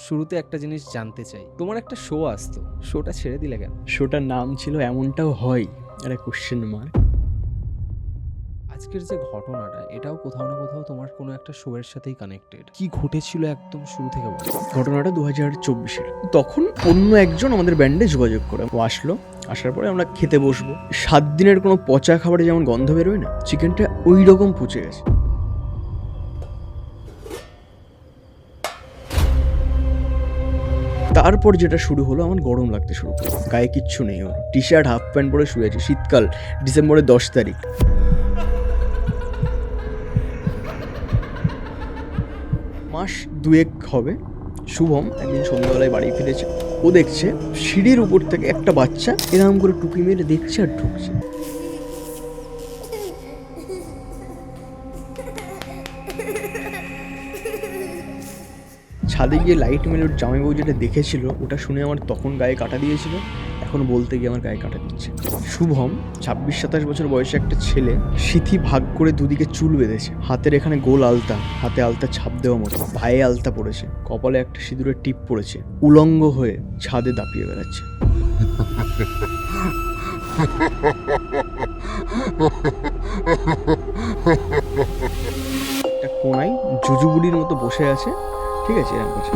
শুরুতে একটা জিনিস জানতে চাই, তোমার একটা শো আসতো, শোটা ছেড়ে দিলে কেন? শোটার নাম ছিল এমনটাও হয়, একটা কোশ্চেন মার্ক। আজকের যে ঘটনাটা, এটাও কোথাও না কোথাও তোমার কোনো একটা শো এর সাথেই কানেক্টেড। কি ঘটেছিল একদম শুরু থেকে বলো। ঘটনাটা 2024-এর। তখন অন্য একজন আমাদের ব্যান্ডে যোগাযোগ করে, ও আসলো। আসার পরে আমরা খেতে বসবো। 7 দিনের কোনো পচা খাবারে যেমন গন্ধ বেরোয় না, চিকেনটা ওই রকম পচে গেছে। তারপর যেটা শুরু হলো, আমার গরম লাগতে শুরু করলো। গায়ে কিচ্ছু নেই, ওর টি শার্ট হাফ প্যান্ট পরে শুয়ে আছে। শীতকাল, ডিসেম্বরের 10 তারিখ। মাস দুয়েক হবে। শুভম একদিন সন্ধ্যাবেলায় বাড়ি ফিরেছে। ও দেখছে সিঁড়ির উপর থেকে একটা বাচ্চা এরকম করে টুপি মেরে দেখছে আর ঢুকছে। ছাদে গিয়ে লাইট মেরে ওর জামাইবাবু যেটা দেখেছিল, ওটা শুনে আমার তখন গায়ে কাটা দিয়েছিল, এখন বলতে গিয়ে আমার গায়ে কাটা দিচ্ছে। শুভম 26-27 বছর বয়সে একটা ছেলে, সিথি ভাগ করে দুদিকে চুল বেঁধেছে, হাতের এখানে গোল আলতা, হাতে আলতা ছাপ দেওয়া মতো, ভাইয়ে আলতা পড়েছে, কপালে একটা সিঁদুরের টিপ পড়েছে, উলঙ্গ হয়ে ছাদে দাপিয়ে বেড়াচ্ছে। একটা কোনায় জুজুবুড়ির মতো বসে আছে, ঠিক আছে, এরকম করছে,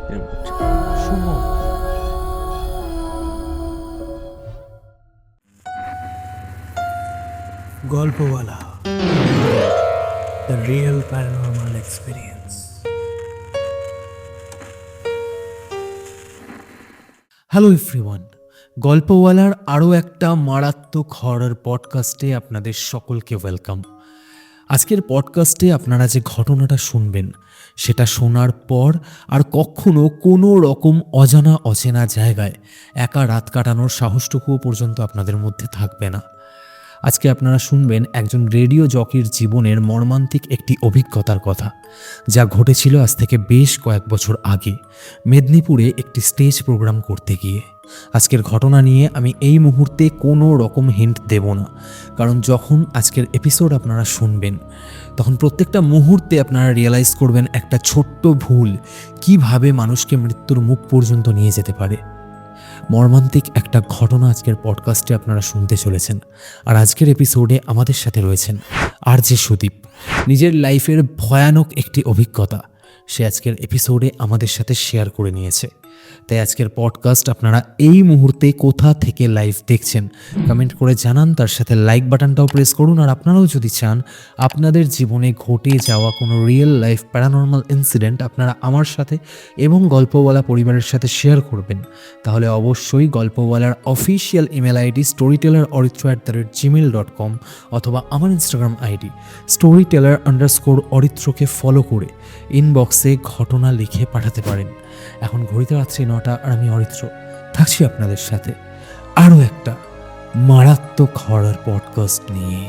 এরকম করছে। শুনো, Golpowala, the real paranormal experience. Hello everyone, গল্পওয়ালার আরও একটা মারাত্মক হরর পডকাস্টে আপনাদের সকলকে ওয়েলকাম। আজকের পডকাস্টে আপনারা যে ঘটনাটা শুনবেন, সেটা শোনার পর আর কখনো কোনো রকম অজানা অচেনা জায়গায় একা রাত কাটানোর সাহসটুকুও পর্যন্ত আপনাদের মধ্যে থাকবে না। আজকে আপনারা শুনবেন একজন রেডিও জকির জীবনের মর্মান্তিক একটি অভিজ্ঞতার কথা, যা ঘটেছিল আজ থেকে বেশ কয়েক বছর আগে মেদিনীপুরে একটি স্টেজ প্রোগ্রাম করতে গিয়ে। আজকের ঘটনা নিয়ে আমি এই মুহূর্তে কোনো রকম হিন্ট দেব না, কারণ যখন আজকের এপিসোড আপনারা শুনবেন, তখন প্রত্যেকটা মুহূর্তে আপনারা রিয়েলাইজ করবেন একটা ছোট্ট ভুল কিভাবে মানুষকে মৃত্যুর মুখ পর্যন্ত নিয়ে যেতে পারে। মর্মান্তিক একটা ঘটনা আজকের পডকাস্টে আপনারা শুনতে চলেছেন। আর আজকের এপিসোডে আমাদের সাথে রয়েছেন আরজে সুদীপ। নিজের লাইফের ভয়ানক একটি অভিজ্ঞতা সে আজকের এপিসোডে আমাদের সাথে শেয়ার করে নিয়েছে। তাই আজকের পডকাস্ট আপনারা এই মুহূর্তে কোথা থেকে লাইভ দেখছেন কমেন্ট করে জানান, তার সাথে লাইক বাটনটাও প্রেস করুন। আর আপনারাও যদি চান আপনাদের জীবনে ঘটে যাওয়া কোনো রিয়েল লাইফ প্যারানর্মাল ইনসিডেন্ট আপনারা আমার সাথে এবং গল্পওয়ালা পরিবারের সাথে শেয়ার করবেন, তাহলে অবশ্যই গল্পওয়ালার অফিসিয়াল ইমেল আইডি storyteller@gmail.com অথবা আমার ইনস্টাগ্রাম আইডি storyteller_অরিত্রকে ফলো করে ইনবক্সে ঘটনা লিখে পাঠাতে পারেন। এখন ঘড়িতে রাত্রি 9টা আর আমি অরিত্র থাকছি আপনাদের সাথে আরও একটা মারাত্মক হরর পডকাস্ট নিয়ে।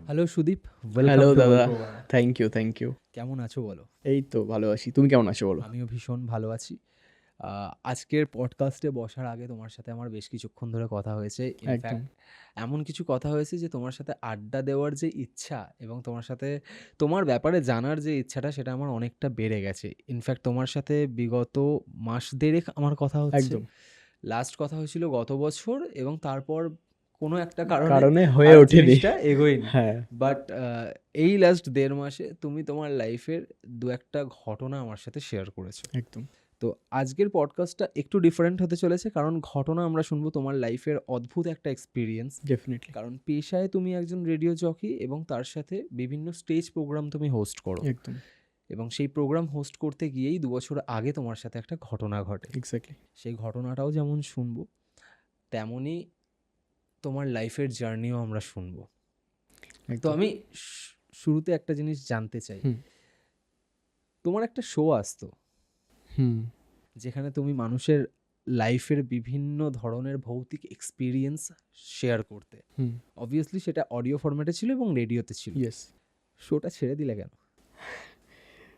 Hello Sudip, hello welcome to দাদা, গল্পওয়ালা। Thank you. কেমন আছো বলো? এই তো ভালো আছি, তুমি কেমন আছো বলো? আমিও ভীষণ ভালো আছি। আজকের পডকাস্টে বসার আগে তোমার সাথে আমার বেশ কিছুক্ষণ ধরে কথা হয়েছে। একদম। ইনফ্যাক্ট এমন কিছু কথা হয়েছে যে তোমার সাথে আড্ডা দেওয়ার যে ইচ্ছা এবং তোমার সাথে তোমার ব্যাপারে জানার যে ইচ্ছাটা, সেটা আমার অনেকটা বেড়ে গেছে। ইনফ্যাক্ট তোমার সাথে বিগত মাস দেড়েক আমার কথা হচ্ছে। একদম। লাস্ট কথা হয়েছিল গত বছর, এবং তারপর কোনো একটা কারণে কারণে হয়ে আর ওঠেনি। জিনিসটা এগোয়নি। হ্যাঁ, বাট এই লাস্ট 1.5 মাসে তুমি তোমার লাইফের দু একটা ঘটনা আমার সাথে শেয়ার করেছো। একদম। তো আজকের পডকাস্টটা একটু ডিফারেন্ট হতে চলেছে, কারণ ঘটনা আমরা শুনবো তোমার লাইফের অদ্ভুত একটা এক্সপিরিয়েন্স। ডেফিনেটলি। কারণ পেশায় তুমি একজন রেডিও জকি এবং তার সাথে বিভিন্ন স্টেজ প্রোগ্রাম তুমি হোস্ট করো, একদম। এবং সেই প্রোগ্রাম হোস্ট করতে গিয়েই 2 বছর আগে তোমার সাথে একটা ঘটনা ঘটে। এক্স্যাক্টলি। সেই ঘটনাটাও যেমন শুনবো, তেমনই তোমার লাইফের জার্নিও আমরা শুনবো। তো আমি শুরুতে একটা জিনিস জানতে চাই, হুম। তোমার একটা শো আসতো হুম। যেখানে তুমি মানুষের লাইফের বিভিন্ন ধরনের ভৌতিক এক্সপিরিয়েন্স শেয়ার করতে। হুম। অবভিয়াসলি সেটা অডিও ফরম্যাটে ছিল এবং রেডিওতে ছিল। ইয়েস। শোটা ছেড়ে দিলে কেন?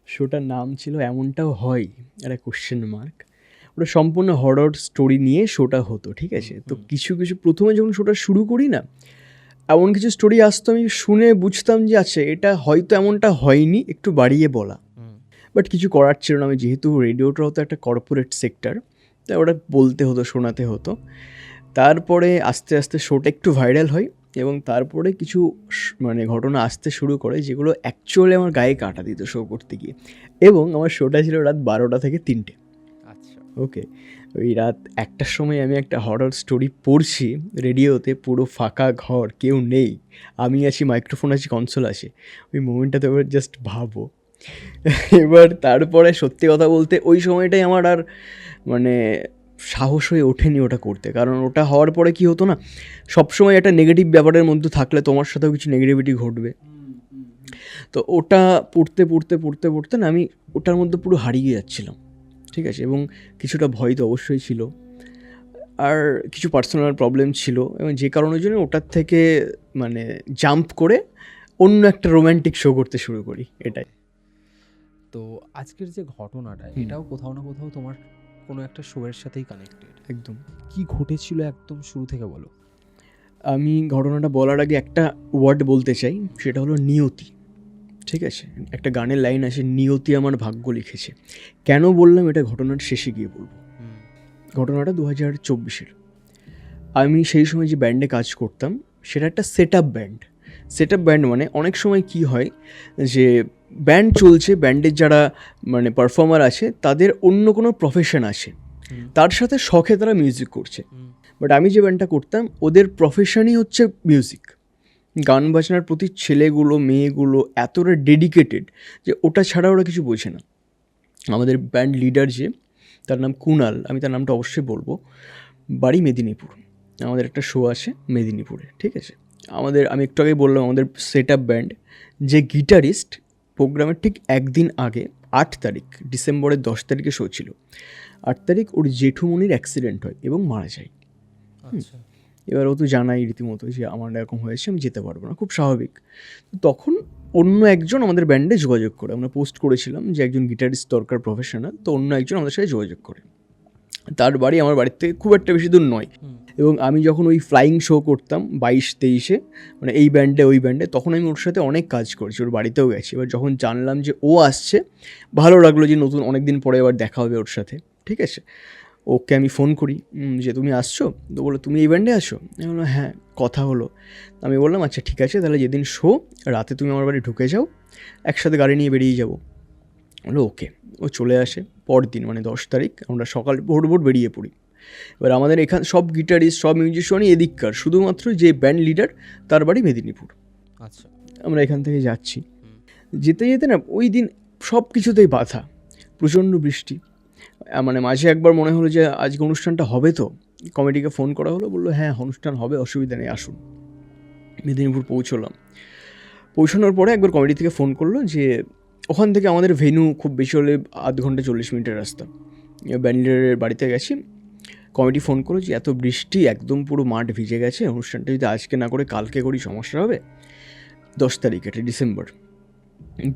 শোটার নাম ছিল এমনটাও হয়, একটা কোশ্চেন মার্ক। ওটা সম্পূর্ণ হরর স্টোরি নিয়ে শোটা হতো, ঠিক আছে? তো কিছু কিছু প্রথমে যখন শোটা শুরু করি না, এমন কিছু স্টোরি আসতো আমি শুনে বুঝতাম যে আচ্ছা এটা হয়তো এমনটা হয়নি, একটু বাড়িয়ে বলা। বাট কিছু করার ছিল না, আমি যেহেতু রেডিওটা হতো একটা কর্পোরেট সেক্টর, তাই ওটা বলতে হতো, শোনাতে হতো। তারপরে আস্তে আস্তে শোটা একটু ভাইরাল হয় এবং তারপরে কিছু মানে ঘটনা আসতে শুরু করে যেগুলো অ্যাকচুয়ালি আমার গায়ে কাটা দিত শো করতে গিয়ে। এবং আমার শোটা ছিল রাত 12টা থেকে 3টে। আচ্ছা। ওকে, ওই রাত 1টার সময় আমি একটা হরর স্টোরি পড়ছি রেডিওতে, পুরো ফাঁকা ঘর, কেউ নেই, আমি আছি, মাইক্রোফোন আছে, কনসোল আছে। ওই মোমেন্টটাতে এবার জাস্ট ভাবো। এবার তারপরে সত্যি কথা বলতে ওই সময়টাই আমার আর মানে সাহস হয়ে ওঠেনি ওটা করতে, কারণ ওটা হওয়ার পরে কি হতো না, সবসময় একটা নেগেটিভ ব্যাপারের মধ্যে থাকলে তোমার সাথেও কিছু নেগেটিভিটি ঘটবে। তো ওটা পড়তে পড়তে পড়তে পড়তে না আমি ওটার মধ্যে পুরো হারিয়ে যাচ্ছিলাম, ঠিক আছে? এবং কিছুটা ভয় তো অবশ্যই ছিল, আর কিছু পার্সোনাল প্রবলেম ছিল, এবং যে কারণের জন্য ওটার থেকে মানে জাম্প করে অন্য একটা রোম্যান্টিক শো করতে শুরু করি, এটাই। তো আজকের যে ঘটনাটা, এটাও কোথাও না কোথাও তোমার কোনো একটা শো এর সাথেই কানেক্টেড। একদম। কি ঘটেছিল একদম শুরু থেকে বলো। আমি ঘটনাটা বলার আগে একটা ওয়ার্ড বলতে চাই, সেটা হলো নিয়তি, ঠিক আছে? একটা গানের লাইন আছে, নিয়তি আমার ভাগ্য লিখেছে। কেন বললাম এটা ঘটনার শেষে গিয়ে বলবো। ঘটনাটা 2024-এর। আমি সেই সময় যে ব্যান্ডে কাজ করতাম সেটা একটা set up band. Set up band মানে অনেক সময় কি হয় যে ব্যান্ড চলছে, ব্যান্ডের যারা মানে পারফর্মার আছে তাদের অন্য কোনো প্রফেশন আছে, তার সাথে শখে তারা মিউজিক করছে। বাট আমি যে ব্যান্ডটা করতাম ওদের প্রফেশনই হচ্ছে মিউজিক, গান বাজনার প্রতি ছেলেগুলো মেয়েগুলো এতটা ডেডিকেটেড যে ওটা ছাড়া ওরা কিছু বোঝে না। আমাদের ব্যান্ড লিডার যে, তার নাম কুনাল, আমি তার নামটা অবশ্যই বলবো, বাড়ি মেদিনীপুর। আমাদের একটা শো আছে মেদিনীপুরে, ঠিক আছে? আমি একটু আগে বললাম আমাদের সেট আপ ব্যান্ড, যে গিটারিস্ট প্রোগ্রামের ঠিক একদিন আগে 8 তারিখ, ডিসেম্বরের 10 তারিখে শো ছিল, 8 তারিখ ওর জেঠুমনির অ্যাক্সিডেন্ট হয় এবং মারা যায়। আচ্ছা। এবার ও তো জানাই রীতিমতো যে আমার এরকম হয়েছে, আমি যেতে পারবো না, খুব স্বাভাবিক। তখন অন্য একজন আমাদের ব্যান্ডে যোগাযোগ করে, আমরা পোস্ট করেছিলাম যে একজন গিটারিস্ট দরকার প্রফেশনাল, তো অন্য একজন আমাদের সাথে যোগাযোগ করে। তার বাড়ি আমার বাড়ির থেকে খুব একটা বেশি দূর নয়। এবং আমি যখন ওই ফ্লাইং শো করতাম 22-23-এ, মানে এই ব্যান্ডে ওই ব্যান্ডে, তখন আমি ওর সাথে অনেক কাজ করেছি, ওর বাড়িতেও গেছি। এবার যখন জানলাম যে ও আসছে, ভালো লাগলো যে নতুন অনেক দিন পরে এবার দেখা হবে ওর সাথে, ঠিক আছে? ওকে আমি ফোন করি যে তুমি আসছো? তো বললো তুমি এই ব্যান্ডে আসো? আমি বললাম হ্যাঁ, কথা হলো। আমি বললাম আচ্ছা ঠিক আছে, তাহলে যেদিন শো রাতে তুমি আমার বাড়ি ঢুকে যাও, একসাথে গাড়ি নিয়ে বেরিয়ে যাবো। বললো ওকে। ও চলে আসে পরদিন, মানে 10 তারিখ আমরা সকাল ভোর ভোর বেরিয়ে পড়ি। এবার আমাদের এখানে সব গিটারিস্ট সব মিউজিশিয়ানই এদিককার, শুধুমাত্র যে ব্যান্ড লিডার তার বাড়ি মেদিনীপুর। আচ্ছা। আমরা এখান থেকে যাচ্ছি, যেতে যেতে না ওই দিন সব কিছুতেই বাধা, প্রচণ্ড বৃষ্টি। মানে মাঝে একবার মনে হলো যে আজকে অনুষ্ঠানটা হবে, তো কমিটিকে ফোন করা হলো, বললো হ্যাঁ অনুষ্ঠান হবে, অসুবিধা নেই আসুন। মেদিনীপুর পৌঁছানোর পরে একবার কমিটি থেকে ফোন করলো যে ওখান থেকে আমাদের ভেন্যু খুব বেশি হলে আধ ঘন্টা 40 মিনিটের রাস্তা। ব্যান্ডের বাড়িতে গেছি, কমিটি ফোন করলো যে এত বৃষ্টি, একদম পুরো মাঠ ভিজে গেছে, অনুষ্ঠানটা যদি আজকে না করে কালকে করি সমস্যা হবে, 10 তারিখ, এটা ডিসেম্বর।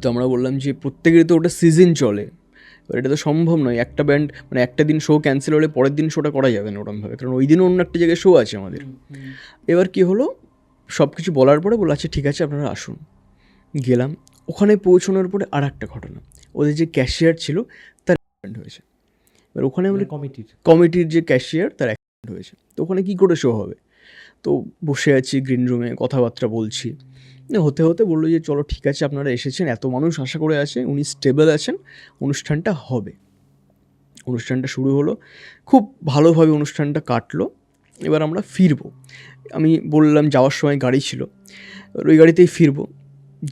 তো আমরা বললাম যে প্রত্যেকেরই তো ওটা সিজন চলে, এবার এটা তো সম্ভব নয়, একটা ব্যান্ড মানে একটা দিন শো ক্যান্সেল হলে পরের দিন শোটা করা যাবে না ওরমভাবে, কারণ ওই দিনও অন্য একটা জায়গায় শো আছে আমাদের। এবার কী হলো, সব কিছু বলার পরে বললো আচ্ছা ঠিক আছে আপনারা আসুন। গেলাম, ওখানে পৌঁছানোর পরে আর একটা ঘটনা, ওদের যে ক্যাশিয়ার ছিল তার অ্যাক্সিডেন্ট হয়েছে। এবার ওখানে আমরা কমিটির যে ক্যাশিয়ার তার অ্যাক্সিডেন্ট হয়েছে, তো ওখানে কী করে শো হবে? তো বসে আছি গ্রিন রুমে, কথাবার্তা বলছি, হতে হতে বললো যে চলো ঠিক আছে আপনারা এসেছেন, এত মানুষ আশা করে আছে, উনি স্টেবল আছেন, অনুষ্ঠানটা হবে। অনুষ্ঠানটা শুরু হলো, খুব ভালোভাবে অনুষ্ঠানটা কাটলো। এবার আমরা ফিরবো, আমি বললাম যাওয়ার সময় গাড়ি ছিল, ওই গাড়িতেই ফিরবো।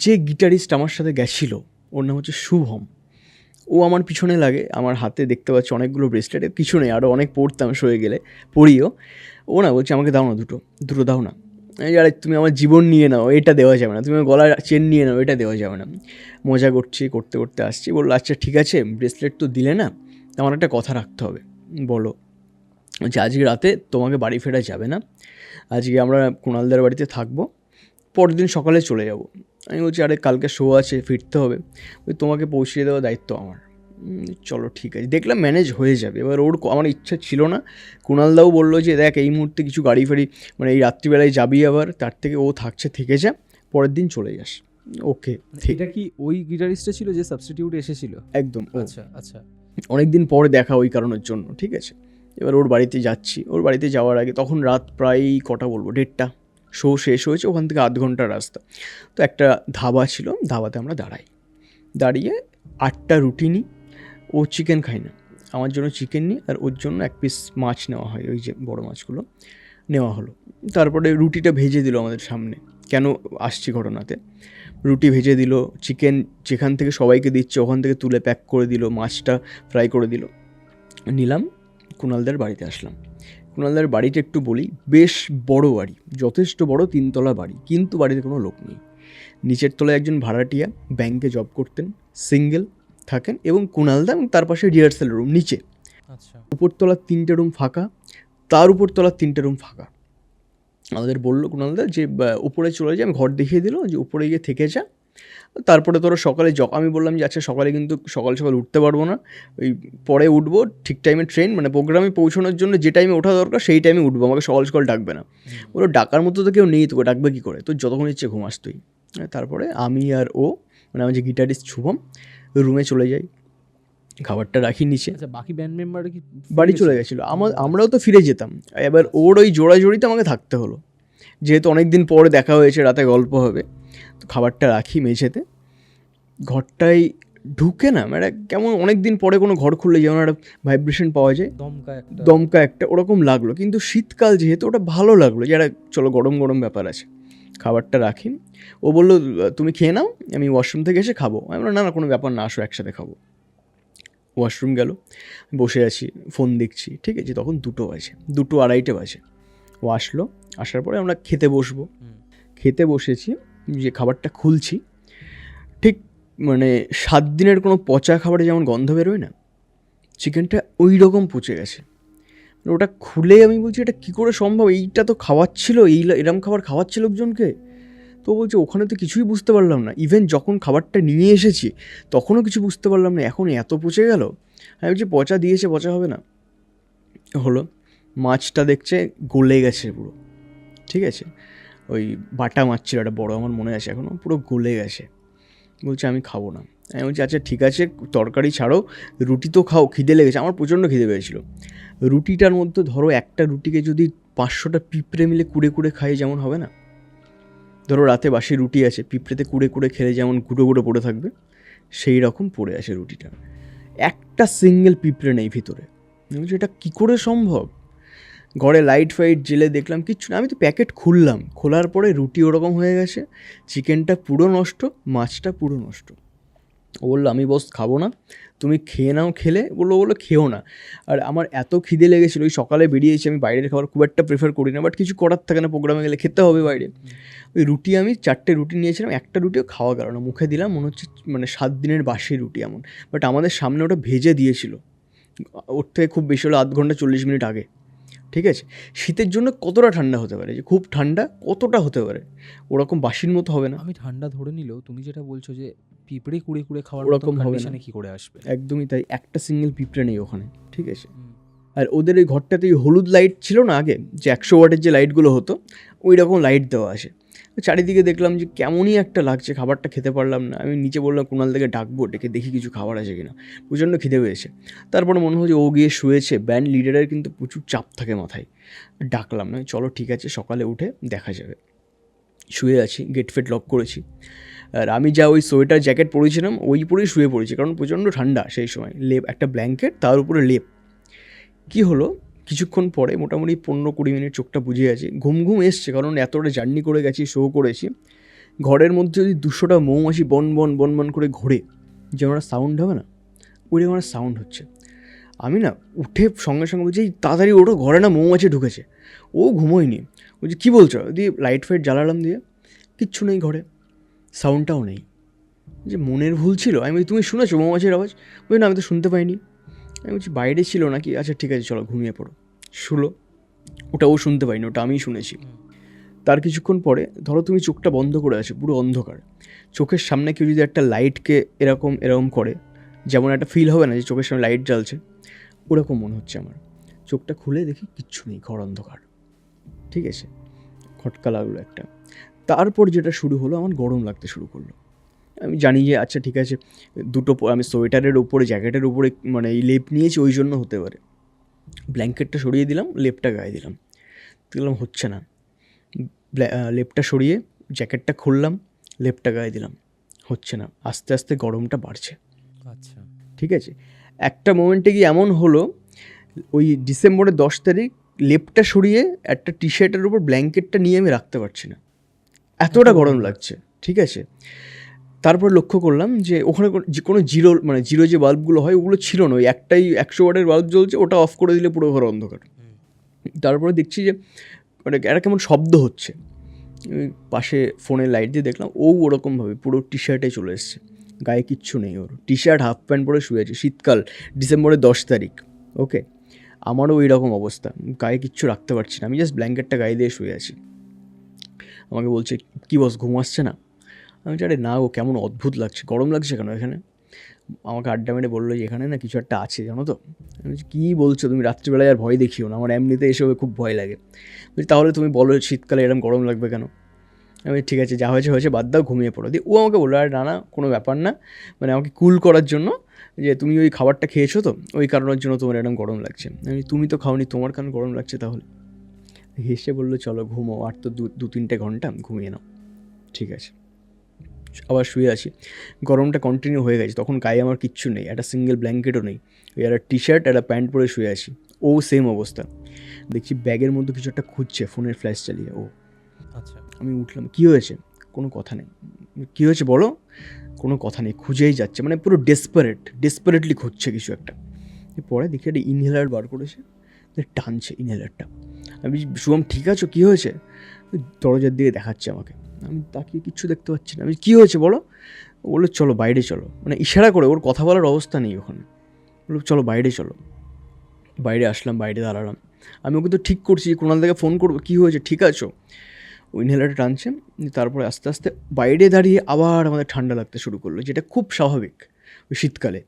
যে গিটারিস্ট আমার সাথে গেছিলো ওর নাম হচ্ছে শুভম, ও আমার পিছনে লাগে, আমার হাতে দেখতে পাচ্ছি অনেকগুলো ব্রেসলেট, কিছু নেই, আরও অনেক পড়তাম শোয়ে গেলে পড়িও। ও না বলছে আমাকে দাও না, দুটো দাও না। আরে তুমি আমার জীবন নিয়ে নাও, এটা দেওয়া যাবে না, তুমি আমার গলার চেন নিয়ে নাও, এটা দেওয়া যাবে না। মজা করতে করতে আসছি, বললো আচ্ছা ঠিক আছে ব্রেসলেট তো দিলে না, আমার একটা কথা রাখতে হবে। বলো যে আজকে রাতে তোমাকে বাড়ি ফেরা যাবে না, আজকে আমরা কুণালদার বাড়িতে থাকবো, পরের দিন সকালে চলে যাব। আমি বলছি আরে কালকে শো আছে, ফিরতে হবে, ওই তোমাকে পৌঁছিয়ে দেওয়ার দায়িত্ব আমার। চলো ঠিক আছে, দেখলাম ম্যানেজ হয়ে যাবে। এবার আমার ইচ্ছা ছিল না। কুণালদাও বললো যে দেখ এই মুহূর্তে কিছু গাড়ি ফাড়ি মানে এই রাত্রিবেলায় যাবি আবার, তার থেকে ও থাকছে থেকে যা, পরের দিন চলে যাস। ওকে ঠিক। এটা কি ওই গিটারিস্টটা ছিল যে সাবস্টিটিউট এসেছিল? একদম ও। আচ্ছা আচ্ছা। অনেক দিন পরে দেখা ওই কারণের জন্য, ঠিক আছে। এবার ওর বাড়িতে যাচ্ছি, ওর বাড়িতে যাওয়ার আগে তখন রাত প্রায় কটা বলবো 1:30, শো শেষ হয়েছে, ওখান থেকে 8 ঘন্টার রাস্তা। তো একটা ধাবা ছিল, ধাবাতে আমরা দাঁড়িয়ে 8টা রুটি নিই। ও চিকেন খাই না, আমার জন্য চিকেন নিই, আর ওর জন্য 1 পিস মাছ নেওয়া হয়, ওই যে বড়ো মাছগুলো নেওয়া হলো। তারপরে রুটিটা ভেজে দিল আমাদের সামনে, কেন আসছি ঘটনাতে। রুটি ভেজে দিল, চিকেন যেখান থেকে সবাইকে দিচ্ছে ওখান থেকে তুলে প্যাক করে দিল, মাছটা ফ্রাই করে দিল, নিলাম। কুণালদার বাড়িতে আসলাম। কুণালদার বাড়িটা একটু বলি, বেশ বড় বাড়ি, যথেষ্ট বড়, 3 তলা বাড়ি, কিন্তু বাড়িতে কোনো লোক নেই। নিচের তলায় একজন ভাড়াটিয়া ব্যাংকে জব করতেন, সিঙ্গেল থাকেন, এবং কুণালদা এবং তার পাশে রিহার্সাল রুম নিচে। আচ্ছা। উপরতলার 3টে রুম ফাঁকা, তার উপরতলার 3টে রুম ফাঁকা। আমাদের বললো কুণালদা যে উপরে চলে যায়, আমি ঘর দেখিয়ে দিল যে উপরে গিয়ে থেকে যা, তারপরে তোরা সকালে আমি বললাম যে আচ্ছা সকালে কিন্তু সকাল উঠতে পারবো না, ওই পরে উঠবো ঠিক টাইমে, ট্রেন মানে প্রোগ্রামে পৌঁছানোর জন্য যে টাইমে ওঠা দরকার সেই টাইমে উঠবো, আমাকে সকাল ডাকবে না। ওরা ডাকার মতো তো কেউ নেই, তোকে ডাকবে কী করে, তোর যতক্ষণ ইচ্ছে ঘুমাস তুই। তারপরে আমি আর ও মানে আমার যে গিটারিস্ট শুভম রুমে চলে যাই, খাবারটা রাখি নিচে। আচ্ছা, বাকি ব্যান্ড মেম্বার কি বাড়ি চলে গেছিলো, আমরাও তো ফিরে যেতাম। এবার ওর ওই জোড়াজড়িতে আমাকে থাকতে হলো, যেহেতু অনেক দিন পরে দেখা হয়েছে, রাতে গল্প হবে। তো খাবারটা রাখি মেঝেতে, ঘরটায় ঢুকে না মানে কেমন, অনেক দিন পরে কোনো ঘর খুললে যেমন একটা ভাইব্রেশন পাওয়া যায়, দমকা একটা, ওরকম লাগলো। কিন্তু শীতকাল যেহেতু ওটা ভালো লাগলো, যে একটা চলো গরম গরম ব্যাপার আছে। খাবারটা রাখি, ও বললো তুমি খেয়ে নাও, আমি ওয়াশরুম থেকে এসে খাবো। আমি বললাম না কোনো ব্যাপার না, আসো একসাথে খাবো। ওয়াশরুম গেল, বসে আছি, ফোন দেখছি, ঠিক আছে। তখন 2টো বাজে, 2-2:30 বাজে। ও আসলো, আসার পরে আমরা খেতে বসবো। খেতে বসেছি, যে খাবারটা খুলছি, ঠিক মানে 7 দিনের কোনো পচা খাবারে যেমন গন্ধ বেরোয় না, চিকেনটা ওই রকম পচে গেছে। ওটা খুলে আমি বলছি এটা কী করে সম্ভব, এইটা তো খাওয়াচ্ছিল, এরম খাবার খাওয়াচ্ছে লোকজনকে। তো বলছে ওখানে তো কিছুই বুঝতে পারলাম না, ইভেন যখন খাবারটা নিয়ে এসেছি তখনও কিছু বুঝতে পারলাম না, এখন এত পচে গেল। আমি বলছি পচা দিয়েছে, পচা হবে না। হলো, মাছটা দেখছে গলে গেছে পুরো, ঠিক আছে। ওই বাটা মাছ ছিল একটা বড়ো, আমার মনে আছে এখনও, পুরো গলে গেছে। বলছে আমি খাবো না। আমি বলছি আচ্ছা ঠিক আছে, তরকারি ছাড়ো, রুটি তো খাও, খিদে লেগেছে। আমার প্রচণ্ড খিদে পেয়েছিলো। রুটিটার মধ্যে ধরো একটা রুটিকে যদি 500টা পিঁপড়ে মিলে কুড়ে খাই, যেমন হবে না, ধরো রাতে বাসি রুটি আছে, পিঁপড়েতে কুড়ে খেলে যেমন গুঁড়ো পড়ে থাকবে, সেই রকম পড়ে আছে রুটিটা, একটা সিঙ্গেল পিঁপড়ে নেই ভিতরে। আমি বলছি এটা কী করে সম্ভব। ঘরে লাইট ফাইট জেলে দেখলাম, কিচ্ছু না। আমি তো প্যাকেট খুললাম, খোলার পরে রুটি ওরকম হয়ে গেছে, চিকেনটা পুরো নষ্ট, মাছটা পুরো নষ্ট। ও বললো আমি বস খাবো না, তুমি খেয়ে নাও। খেলে বললো খেও না। আর আমার এত খিদে লেগেছিলো, ওই সকালে বেরিয়েছি, আমি বাইরের খাবার খুব একটা প্রেফার করি না, বাট কিছু করার থাকে না, প্রোগ্রামে গেলে খেতে হবে বাইরে। ওই রুটি আমি 4টে রুটি নিয়েছিলাম, একটা রুটিও খাওয়া গেল না, মুখে দিলাম, মনে হচ্ছে মানে 7 দিনের বাসি রুটি এমন। বাট আমাদের সামনে ওটা ভেজে দিয়েছিল, ওর থেকে খুব বেশি হলো 0.5 ঘন্টা 40 মিনিট আগে, ঠিক আছে। শীতের জন্য কতটা ঠান্ডা হতে পারে, যে খুব ঠান্ডা কতটা হতে পারে, ওরকম বাসির মতো হবে না। আমি ঠান্ডা ধরে নিলেও তুমি যেটা বলছো যে পিঁপড়ে কুড়ে খাওয়ার ওরকম মতো হবে না। কন্ডিশনে কি করে আসবে? একদমই তাই, একটা সিঙ্গেল পিঁপড়ে নেই ওখানে, ঠিক আছে। আর ওদের ওই ঘরটাতে ওই হলুদ লাইট ছিল না আগে, যে 100 ওয়াটের যে লাইটগুলো হতো, ওই রকম লাইট দেওয়া আছে। চারিদিকে দেখলাম যে কেমনই একটা লাগছে, খাবারটা খেতে পারলাম না। আমি নিচে বললাম কুণাল থেকে ডাকবো, ডেকে দেখি কিছু খাবার আছে কিনা, প্রচণ্ড খিদে পেয়েছে। তারপরে মনে হচ্ছে ও গিয়ে শুয়েছে, ব্যান্ড লিডারের কিন্তু প্রচুর চাপ থাকে মাথায়। ডাকলাম না, চলো ঠিক আছে সকালে উঠে দেখা যাবে। শুয়ে আছি, গেট ফেট লক করেছি, আর আমি যা ওই সোয়েটার জ্যাকেট পরেছিলাম ওই পরেই শুয়ে পড়েছি, কারণ প্রচণ্ড ঠান্ডা সেই সময়। লেপ, একটা ব্ল্যাঙ্কেট, তার উপরে লেপ। কী হলো, কিছুক্ষণ পরে মোটামুটি 15-20 মিনিট চোখটা বুঝে আছি, ঘুম এসছে, কারণ এতটা জার্নি করে গেছি, শো করেছি। ঘরের মধ্যে যদি 200টা মৌমাছি বন করে ঘোরে, যেমন একটা সাউন্ড হবে না, ওইরকম একটা সাউন্ড হচ্ছে। আমি না উঠে সঙ্গে বলছি তাড়াতাড়ি ওঠো, ঘরে না মৌমাছি ঢুকেছে। ও ঘুমোয়নি, বলছি কী বলছো, দিয়ে লাইট ফাইট জ্বালালাম, দিয়ে কিচ্ছু নেই ঘরে, সাউন্ডটাও নেই। যে মনের ভুল ছিল। আমি বলছি তুমি শুনেছো মৌমাছির আওয়াজ? বলি না আমি তো শুনতে পাইনি। আমি বলছি বাইরে ছিল নাকি, আচ্ছা ঠিক আছে চলো ঘুমিয়ে পড়ো। শুলো, ওটা ও শুনতে পাইনি, ওটা আমিই শুনেছি। তার কিছুক্ষণ পরে ধরো তুমি চোখটা বন্ধ করে আছো, পুরো অন্ধকার, চোখের সামনে কেউ যদি একটা লাইটকে এরকম করে, যেমন একটা ফিল হবে না যে চোখের সামনে লাইট জ্বলছে, ওরকম মনে হচ্ছে আমার। চোখটা খুলে দেখি কিচ্ছু নেই, ঘর অন্ধকার। ঠিক আছে, খটকা লাগলো একটা। তারপর যেটা শুরু হলো, আমার গরম লাগতে শুরু করলো। আমি জানি যে আচ্ছা ঠিক আছে, আমি সোয়েটারের উপরে জ্যাকেটের উপরে মানে এই লেপ নিয়েছি, ওই জন্য হতে পারে। ব্ল্যাঙ্কেটটা সরিয়ে দিলাম, লেপটা গায়ে দিলাম, দেখলাম হচ্ছে না। লেপটা সরিয়ে জ্যাকেটটা খুললাম, লেপটা গায়ে দিলাম, হচ্ছে না। আস্তে আস্তে গরমটা বাড়ছে। আচ্ছা। ঠিক আছে, একটা মোমেন্টে গিয়ে এমন হলো, ওই ডিসেম্বরের 10 তারিখ লেপটা সরিয়ে একটা টি শার্টের উপর ব্ল্যাঙ্কেটটা নিয়ে আমি রাখতে পারছি না, এতটা গরম লাগছে। ঠিক আছে, তারপর লক্ষ্য করলাম যে ওখানে কোনো জিরো যে বাল্বগুলো হয় ওগুলো ছিল না, ওই একটাই 100 ওয়াটের বাল্ব জ্বলছে, ওটা অফ করে দিলে পুরো ঘর অন্ধকার। তারপরে দেখছি যে মানে একটা কেমন শব্দ হচ্ছে, পাশে ফোনের লাইট দিয়ে দেখলাম ও ওরকমভাবে পুরো টি শার্টে চলে এসছে, গায়ে কিচ্ছু নেই, ওর টি শার্ট হাফ প্যান্ট পরে শুয়ে আছে, শীতকাল, ডিসেম্বরের 10 তারিখ। ওকে, আমারও ওই রকম অবস্থা, গায়ে কিচ্ছু রাখতে পারছি না, আমি জাস্ট ব্ল্যাঙ্কেটটা গায়ে দিয়ে শুয়ে আছি। আমাকে বলছে কী বস, ঘুম আসছে না? আমি বলছি আরে না গো, কেমন অদ্ভুত লাগছে, গরম লাগছে কেন এখানে? আমাকে আড্ডা মেরে বললো যে এখানে না কিছু একটা আছে জানো তো। আমি বলছি কী বলছো তুমি, রাত্রিবেলায় আর ভয় দেখিও না, আমার এমনিতে এসবে খুব ভয় লাগে। বলছি তাহলে তুমি বলো শীতকালে এরকম গরম লাগবে কেন? আমি ঠিক আছে, যা হয়েছে হয়েছে, বাদ দাও, ঘুমিয়ে পড়ো। দিয়ে ও আমাকে বললো আরে না না, কোনো ব্যাপার না, মানে আমাকে কুল করার জন্য, যে তুমি ওই খাবারটা খেয়েছো তো, ওই কারণের জন্য তোমার এরকম গরম লাগছে। আমি তুমি তো খাওনি, তোমার কেন গরম লাগছে তাহলে? হেসে বললো চলো ঘুমো, আর তো 2-3 ঘন্টা ঘুমিয়ে নাও। ঠিক আছে, আবার শুয়ে আছি, গরমটা কন্টিনিউ হয়ে গেছে। তখন গায়ে আমার কিচ্ছু নেই, একটা সিঙ্গেল ব্ল্যাঙ্কেটও নেই, ওই একটা টি শার্ট একটা প্যান্ট পরে শুয়ে আছি। ও সেম অবস্থা, দেখছি ব্যাগের মধ্যে কিছু একটা খুঁজছে, ফোনের ফ্ল্যাশ চালিয়ে ও। আচ্ছা। আমি উঠলাম, কী হয়েছে? কোনো কথা নেই। কী হয়েছে বলো? কোনো কথা নেই, খুঁজেই যাচ্ছে, মানে পুরো ডেসপারেটলি খুঁজছে কিছু একটা। পরে দেখি একটা ইনহেলার বার করেছে, টানছে ইনহেলারটা। আমি শুভম ঠিক আছো, কী হয়েছে? দরজার দিকে দেখাচ্ছে আমাকে, আমি তাকিয়ে কিচ্ছু দেখতে পাচ্ছি না। আমি কী হয়েছে বলো? ও বললো চলো বাইরে চলো, মানে ইশারা করে, ওর কথা বলার অবস্থা নেই ওখানে। বললো চলো বাইরে চলো। বাইরে আসলাম, বাইরে দাঁড়ালাম, আমি ওকে তো ঠিক করছি, কোনাল থেকে ফোন করবো, কী হয়েছে ঠিক আছো? ওই ইনহেলারটা টানছে। তারপরে আস্তে আস্তে বাইরে দাঁড়িয়ে আবার আমাদের ঠান্ডা লাগতে শুরু করলো, যেটা খুব স্বাভাবিক ওই শীতকালে।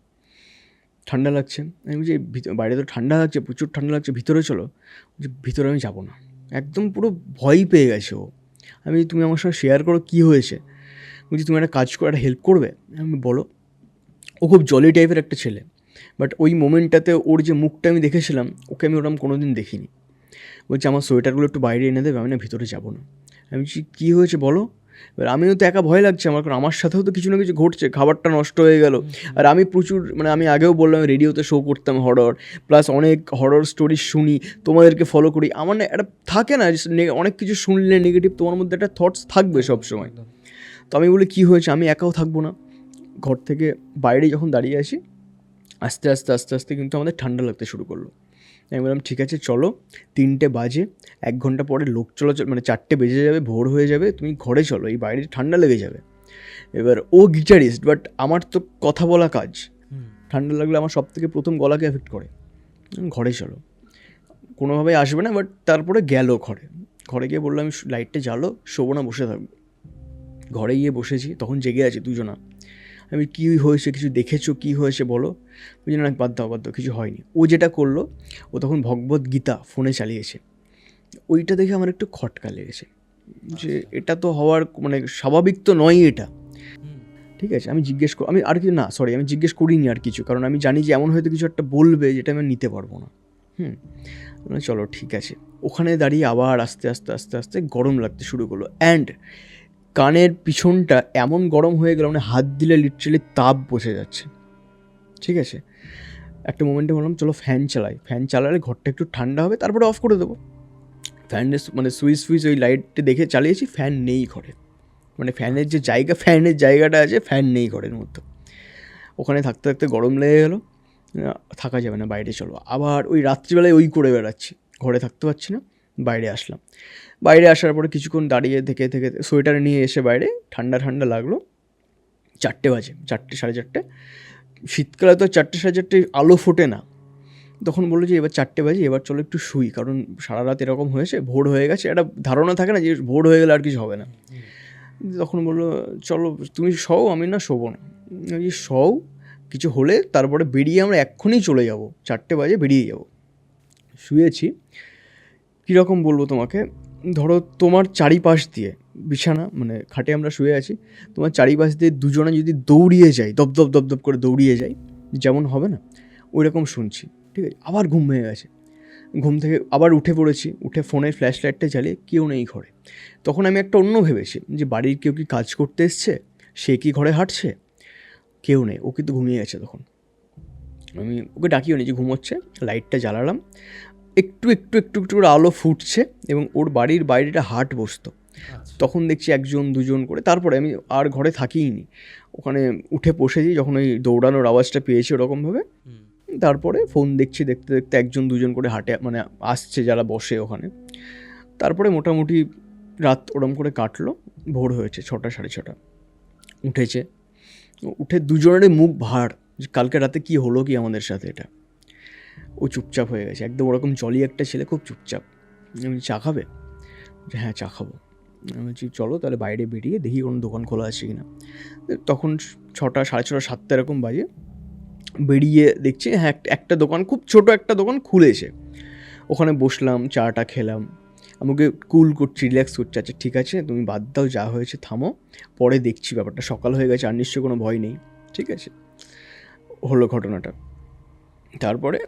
ঠান্ডা লাগছে, আমি বলছি বাইরে তো ঠান্ডা লাগছে, প্রচুর ঠান্ডা লাগছে, ভিতরে চলো। বলছি ভিতরে আমি যাবো না, একদম পুরো ভয় পেয়ে গেছে ও। তুমি আমার সঙ্গে শেয়ার করো কী হয়েছে। বলছি তুমি একটা কাজ করো, একটা হেল্প করবে? আমি বলো। ও খুব জলি টাইপের একটা ছেলে, বাট ওই মোমেন্টটাতে ওর যে মুখটা আমি দেখেছিলাম, ওকে আমি ওরকম কোনো দিন দেখিনি। বলছি আমার সোয়েটারগুলো একটু বাইরে এনে দেবে, আমি না ভিতরে যাবো না। আমি বলছি কী হয়েছে বলো। এবার আমিও তো একা ভয় লাগছে আমার, কারণ আমার সাথেও তো কিছু না কিছু ঘটছে, খাবারটা নষ্ট হয়ে গেল। আর আমি প্রচুর, মানে আমি আগেও বললাম রেডিওতে শো করতাম হরর, প্লাস অনেক হরর স্টোরি শুনি, তোমাদেরকে ফলো করি। আমার না একটা থাকে না, অনেক কিছু শুনলে নেগেটিভ তোমার মধ্যে একটা থটস থাকবে সবসময়। তো আমি বলি কী হয়েছে, আমি একাও থাকবো না। ঘর থেকে বাইরে যখন দাঁড়িয়ে আছি, আস্তে আস্তে আস্তে আস্তে কিন্তু আমাদের ঠান্ডা লাগতে শুরু করলো। আমি বললাম ঠিক আছে চলো, 3টে বাজে, 1 ঘন্টা পরে লোক চলাচল, মানে 4টে বেজে যাবে, ভোর হয়ে যাবে, তুমি ঘরে চলো, এই বাইরে ঠান্ডা লেগে যাবে। এবার ও গিটারিস্ট, বাট আমার তো কথা বলা কাজ, ঠান্ডা লাগলে আমার সব থেকে প্রথম গলাকে এফেক্ট করে। ঘরে চলো, কোনোভাবেই আসবে না। বাট তারপরে গেল ঘরে। ঘরে গিয়ে বললাম আমি লাইটটা জ্বালো, শোবো না, বসে থাকবো। ঘরে গিয়ে বসেছি, তখন জেগে আছি দুজনা। আমি কী হয়েছে, কিছু দেখেছো, কী হয়েছে বলো। বুঝলি না, বাদ দাও, কিছু হয়নি। ও যেটা করলো, ও তখন ভগবত গীতা ফোনে চালিয়েছে, ওইটা দেখে আমার একটু খটকা লেগেছে, যে এটা তো হওয়ার মানে স্বাভাবিক তো নয় এটা। ঠিক আছে, আমি জিজ্ঞেস করিনি আর কিছু, কারণ আমি জানি যে এমন হয়তো কিছু একটা বলবে যেটা আমি নিতে পারবো না। চলো ঠিক আছে। ওখানে দাঁড়িয়ে আবার আস্তে আস্তে আস্তে আস্তে গরম লাগতে শুরু করলো, অ্যান্ড কানের পিছনটা এমন গরম হয়ে গেল, মানে হাত দিলে লিটারালি তাপ বসে যাচ্ছে। ঠিক আছে, একটা মোমেন্টে বললাম চলো ফ্যান চালাই, ফ্যান চালালে ঘরটা একটু ঠান্ডা হবে, তারপরে অফ করে দেবো। ফ্যানের মানে সুইচ ওই লাইটটা দেখে চালিয়েছি, ফ্যান নেই ঘরে, মানে ফ্যানের জায়গাটা আছে, ফ্যান নেই ঘরের মধ্যে। ওখানে থাকতে থাকতে গরম লেগে গেলো, থাকা যাবে না, বাইরে চলো। আবার ওই রাত্রিবেলায় ওই করে বেড়াচ্ছি, ঘরে থাকতে পারছি না, বাইরে আসলাম। বাইরে আসার পরে কিছুক্ষণ দাঁড়িয়ে থেকে সোয়েটার নিয়ে এসে বাইরে ঠান্ডা লাগলো। 4টে বাজে, 4টে 4:30। শীতকালে তো 4টে 4:30 আলো ফোটে না। তখন বললো যে এবার 4টে বাজে, এবার চলো একটু শুই, কারণ সারা রাত এরকম হয়েছে, ভোর হয়ে গেছে, একটা ধারণা থাকে না যে ভোর হয়ে গেলে আর কিছু হবে না। তখন বললো চলো তুমি শোও, আমি না শোবো না। ওই শোও, কিছু হলে তারপরে বেরিয়ে আমরা এক্ষুনি চলে যাব, 4টে বাজে বেরিয়ে যাব। শুয়েছি, কীরকম বলবো তোমাকে, ধরো তোমার চারিপাশ দিয়ে বিছানা মানে খাটে আমরা শুয়ে আছি, তোমার চারিপাশ দিয়ে দুজনে যদি দৌড়িয়ে যাই, দপদপ দপদপ করে দৌড়িয়ে যাই, যেমন হবে না ওই রকম শুনছি। ঠিক আছে, আবার ঘুম ভেঙে গেছে, ঘুম থেকে আবার উঠে পড়েছি, উঠে ফোনের ফ্ল্যাশ লাইটটা জ্বালিয়ে কেউ নেই ঘরে। তখন আমি একটা অন্য ভেবেছি যে বাড়ির কেউ কি কাজ করতে এসছে, সে কি ঘরে হাঁটছে, কেউ নেই, ও কিন্তু ঘুমিয়ে গেছে। তখন আমি ওকে ডাকিও নি যে ঘুমোচ্ছে, লাইটটা জ্বালালাম, একটু একটু একটু একটু করে আলো ফুটছে এবং ওর বাড়ির বাইরেটা হাট বসতো। তখন দেখছি 1জন 2জন করে, তারপরে আমি আর ঘরে থাকিই নি, ওখানে উঠে বসেছি যখন ওই দৌড়ানোর আওয়াজটা পেয়েছি ওরকমভাবে। তারপরে ফোন দেখছি, দেখতে দেখতে 1জন 2জন করে হাটে মানে আসছে যারা বসে ওখানে। তারপরে মোটামুটি রাত ওরম করে কাটলো, ভোর হয়েছে 6টা 6:30। উঠেছে, উঠে দুজনেরই মুখ ভার যে কালকে রাতে কি হলো কি আমাদের সাথে, এটা। ও চুপচাপ হয়ে গেছে একদম, ওরকম জলি একটা ছেলে, খুব চুপচাপ। আমি চা খাবে? হ্যাঁ চা খাবো। আমি বলছি চলো তাহলে বাইরে বেরিয়ে দেখি কোনো দোকান খোলা আছে কিনা। তখন 6টা 6:30 7টা এরকম বাজে, বেরিয়ে দেখছি হ্যাঁ একটা দোকান, খুব ছোট একটা দোকান খুলেছে। ওখানে বসলাম, চাটা খেলাম, আমাকে কুল করছি, রিল্যাক্স করছি। আচ্ছা ঠিক আছে, তুমি বাদ দাও, যা হয়েছে থামো, পরে দেখছি ব্যাপারটা, সকাল হয়ে গেছে আর নিশ্চয়ই কোনো ভয় নেই। ঠিক আছে, হলো ঘটনাটা। তারপরে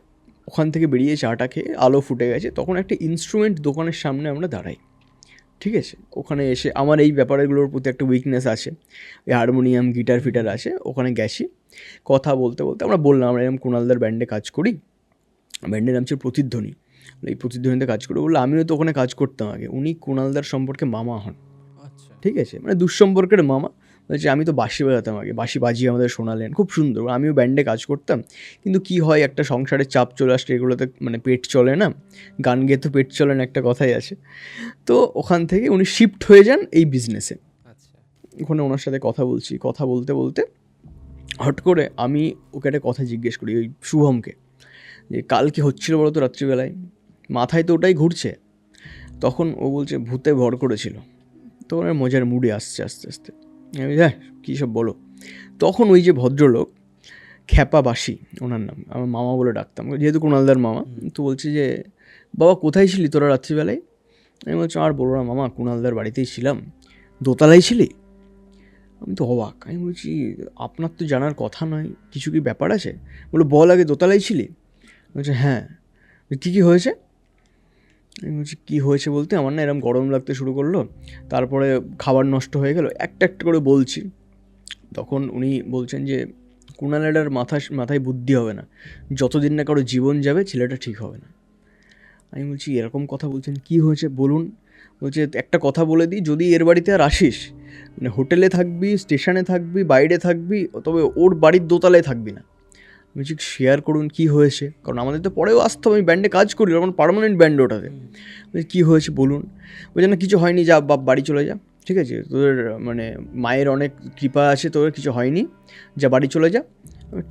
ওখান থেকে বেরিয়ে চাটা খেয়ে আলো ফুটে গেছে, তখন একটা ইনস্ট্রুমেন্ট দোকানের সামনে আমরা দাঁড়াই। ঠিক আছে, ওখানে এসে আমার এই ব্যাপারগুলোর প্রতি একটা উইকনেস আছে, ওই হারমোনিয়াম গিটার ফিটার আছে, ওখানে গেছি। কথা বলতে বলতে আমরা বললাম আমরা এরকম কুণালদার ব্যান্ডে কাজ করি, ব্যান্ডের নাম ছিল প্রতিধ্বনি, এই প্রতিধ্বনিতে কাজ করি। বললো আমিও তো ওখানে কাজ করতাম আগে। উনি কুণালদার সম্পর্কে মামা হন। আচ্ছা। ঠিক আছে, মানে দুঃসম্পর্কের মামা। বলছে আমি তো বাঁশি বাজাতাম আগে, বাঁশি বাজিয়ে আমাদের শোনালেন, খুব সুন্দর। আমিও ব্যান্ডে কাজ করতাম, কিন্তু কি হয় একটা সংসারের চাপ চলে আসলে এগুলোতে মানে পেট চলে না, গান গেয়ে তো পেট চলে না, একটা কথাই আছে। তো ওখান থেকে উনি শিফট হয়ে যান এই বিজনেসে। আচ্ছা। ওখানে ওনার সাথে কথা বলছি, কথা বলতে বলতে হট করে আমি ওকে একটা কথা জিজ্ঞেস করি, ওই শুভমকে, যে কাল কি হচ্ছিল বলো তো রাত্রিবেলায়, মাথায় তো ওটাই ঘুরছে। তখন ও বলছে ভূতে ভর করেছিল। তখন আর মজার মুডে আসছে আস্তে আস্তে। আমি হ্যাঁ কী সব বলো। তখন ওই যে ভদ্রলোক, খ্যাপা বাসি ওনার নাম, আমার মামা বলে ডাকতাম যেহেতু কুণালদার মামা, তো বলছে যে বাবা কোথায় ছিলি তোরা রাত্রিবেলায়? আমি বলছি আর বলো না মামা, কুণালদার বাড়িতেই ছিলাম। দোতলায় ছিলি? আমি তো অবাক, আমি বলছি আপনার তো জানার কথা নয়, কিছু কি ব্যাপার আছে? বলো বল আগে, দোতলায় ছিলি? বলছে হ্যাঁ। কী কী হয়েছে? আমি বলছি কী হয়েছে বলতে আমার না এরকম গরম লাগতে শুরু করলো, তারপরে খাবার নষ্ট হয়ে গেল, একটা একটা করে বলছি। তখন উনি বলছেন যে কুণালের মাথায় বুদ্ধি হবে না, যতদিন না কারো জীবন যাবে ছেলেটা ঠিক হবে না। আমি বলছি এরকম কথা বলছেন, কি হয়েছে বলুন। বলছে একটা কথা বলে দিই, যদি এর বাড়িতে আর আসিস, মানে হোটেলে থাকবি, স্টেশনে থাকবি, বাইরে থাকবি, তবে ওর বাড়ির দোতলায় থাকবি না। বলছি শেয়ার করুন কী হয়েছে, কারণ আমাদের তো পরেও আসতে হবে, আমি ব্যান্ডে কাজ করি, আমার পার্মানেন্ট ব্যান্ড ওটাতে। বলছি কী হয়েছে বলুন। বলছে না কিছু হয়নি, যা বাপ বাড়ি চলে যা, ঠিক আছে, তোদের মানে মায়ের অনেক কৃপা আছে, তোদের কিছু হয়নি, যা বাড়ি চলে যা।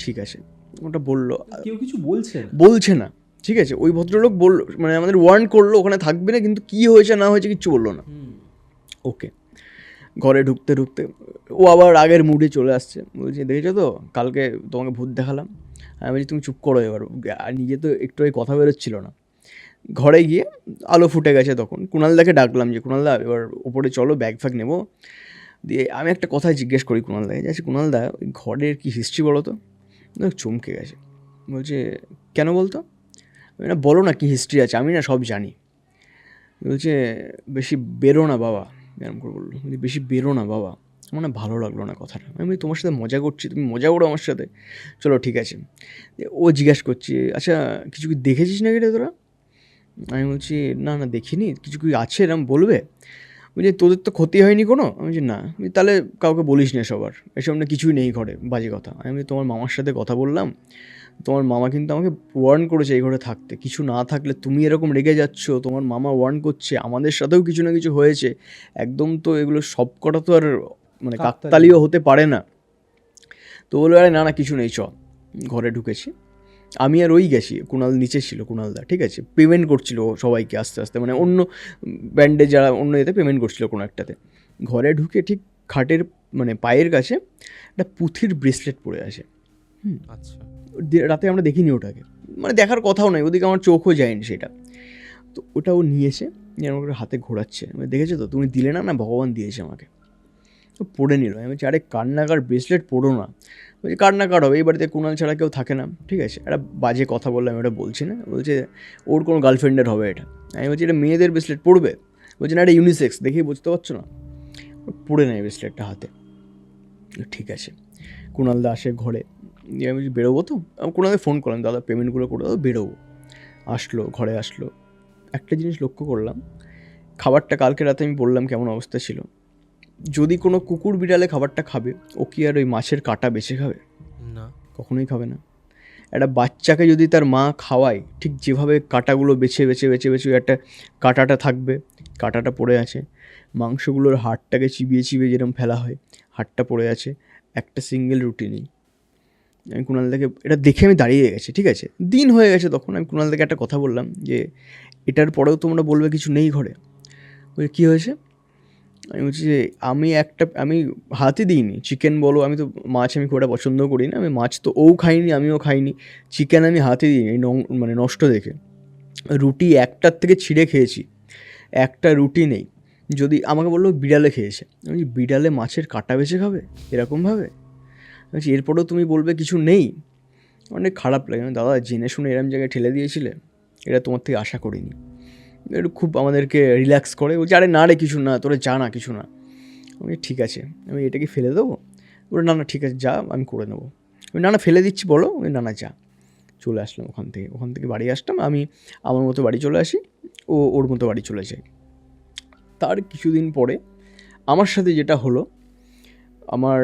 ঠিক আছে, ওটা বললো, কেউ কিছু বলছে না। ঠিক আছে, ওই ভদ্রলোক বললো মানে আমাদের ওয়ার্ন করলো ওখানে থাকবে না, কিন্তু কী হয়েছে না হয়েছে কিচ্ছু বললো না। ওকে, ঘরে ঢুকতে ঢুকতে ও আবার আগের মুডে চলে আসছে। বলছি দেখেছো তো কালকে তোমাকে ভূত দেখালাম। আমি বলছি তুমি চুপ করো এবার, আর নিজে তো একটু ওই কথা বেরোচ্ছিল না। ঘরে গিয়ে আলো ফুটে গেছে, তখন কুণালদাকে ডাকলাম যে কুণালদা এবার ওপরে চলো, ব্যাগ ফ্যাগ নেবো। দিয়ে আমি একটা কথা জিজ্ঞেস করি কুণালদাকে, যে আচ্ছা কুণালদা ওই ঘরের কি হিস্ট্রি বলো তো। চমকে গেছে, বলছে কেন বলতো? আমি না বলো না কী হিস্ট্রি আছে, আমি না সব জানি। বলছে বেশি বেরো না বাবা, এরকম করে বললো, বেশি বেরো না বাবা। আমার না ভালো লাগলো না কথাটা। আমি তোমার সাথে মজা করছি, তুমি মজা করো আমার সাথে, চলো ঠিক আছে। ও জিজ্ঞাসা করছি আচ্ছা কিছু কি দেখেছিস নাকি রে তোরা? আমি বলছি না না দেখিনি, কিছু কি আছে এরকম বলবে? বলছি তোদের তো ক্ষতি হয়নি কোনো? আমি বলছি না। তাহলে কাউকে বলিস না সবার, এসব না কিছুই নেই ঘরে, বাজে কথা। আমি তোমার মামার সাথে কথা বললাম, তোমার মামা কিন্তু আমাকে ওয়ার্ন করেছে এই ঘরে থাকতে, কিছু না থাকলে তুমি এরকম রেগে যাচ্ছ, তোমার মামা ওয়ার্ন করছে, আমাদের সাথেও কিছু না কিছু হয়েছে, একদম তো এগুলো সব কটা তো আর মানে কাকতালীয় হতে পারে না। তো বললো আরে না না কিছু নেই, চ। ঘরে ঢুকেছি, আমি আর ওই গেছি, কুণাল নিচে ছিল, কুণালদা ঠিক আছে, পেমেন্ট করছিল সবাইকে আস্তে আস্তে, মানে অন্য ব্যান্ডে যারা অন্য এতে পেমেন্ট করছিল কোনো একটাতে। ঘরে ঢুকে ঠিক খাটের মানে পায়ের কাছে একটা পুঁথির ব্রেসলেট পরে আছে। আচ্ছা। রাতে আমরা দেখিনি ওটাকে, মানে দেখার কথাও নয়, ওদিকে আমার চোখও যায়নি সেটা। তো ওটা ও নিয়েছে, নিয়ে আমাকে হাতে ঘোরাচ্ছে, আমি দেখেছো তো তুমি দিলে না, না ভগবান দিয়েছে আমাকে। তো পড়ে নিল। আমি বলছি আরে কান্নাকার ব্রেসলেট পড়ো না। বলছি কান্নাকার হবে, এই বাড়িতে কুণাল ছাড়া কেউ থাকে না, ঠিক আছে। একটা বাজে কথা বললাম, আমি ওটা বলছি না। বলছে ওর কোনো গার্লফ্রেন্ডের হবে এটা। আমি বলছি এটা মেয়েদের ব্রেসলেট পড়বে? বলছি না এটা ইউনিসেক্স, দেখেই বুঝতে পারছো না। পড়ে নেয় ব্রেসলেটটা হাতে। ঠিক আছে, কুণালদা আসে ঘরে, দিয়ে আমি বলছি বেরোবো তো। আমি কুণালকে ফোন করলাম, দাদা পেমেন্টগুলো করে দাও, বেরোবো। আসলো, ঘরে আসলো। একটা জিনিস লক্ষ্য করলাম, খাবারটা কালকে রাতে আমি বললাম কেমন অবস্থা ছিল। যদি কোনো কুকুর বিড়ালে খাবারটা খাবে, ও কি আর ওই মাছের কাঁটা বেছে খাবে? না। কখনোই খাবে না। একটা বাচ্চাকে যদি তার মা খাওয়ায়, ঠিক যেভাবে কাঁটাগুলো বেছে বেছে বেছে বেছে একটা কাঁটাটা থাকবে, কাঁটাটা পড়ে আছে। মাংসগুলোর হাড়টাকে চিবিয়ে চিবিয়ে যেরকম ফেলা হয়, হাড়টা পড়ে আছে, একটা সিঙ্গেল রুটি নেই। আমি কুণালদাকে এটা দেখে আমি দাঁড়িয়ে গেছি, ঠিক আছে, দিন হয়ে গেছে তখন। আমি কুণালদাকে একটা কথা বললাম যে এটার পরেও তোমরা বলবে কিছু নেই ঘরে? বলে কী হয়েছে? আমি বলছি যে আমি হাতই দিইনি। চিকেন বলো, আমি তো মাছ আমি খুব একটা পছন্দও করি না, আমি মাছ তো ও খাইনি, আমিও খাইনি। চিকেন আমি হাতই দিইনি, মানে নষ্ট দেখে। রুটি একটার থেকে ছিঁড়ে খেয়েছি, একটা রুটি নেই। যদি আমাকে বললো বিড়ালে খেয়েছে, আমি বলছি বিড়ালে মাছের কাঁটা বেছে খাবে এরকমভাবে? বলছি এরপরেও তুমি বলবে কিছু নেই? অনেক খারাপ লাগে। দাদা জেনে শুনে এরম জায়গায় ঠেলে দিয়েছিলে, এটা তোমার থেকে আশা করিনি। একটু খুব আমাদেরকে রিল্যাক্স করে, বলছি আরে না রে কিছু না, তোরা যা না, কিছু না। আমি ঠিক আছে, আমি এটা কি ফেলে দেবো? বলে না না ঠিক আছে যা, আমি করে নেবো। আমি না না ফেলে দিচ্ছি বলো। আমি না না যা। চলে আসলাম ওখান থেকে বাড়ি আসলাম। আমি আমার মতো বাড়ি চলে আসি, ও ওর মতো বাড়ি চলে যায়। তার কিছুদিন পরে আমার সাথে যেটা হলো, আমার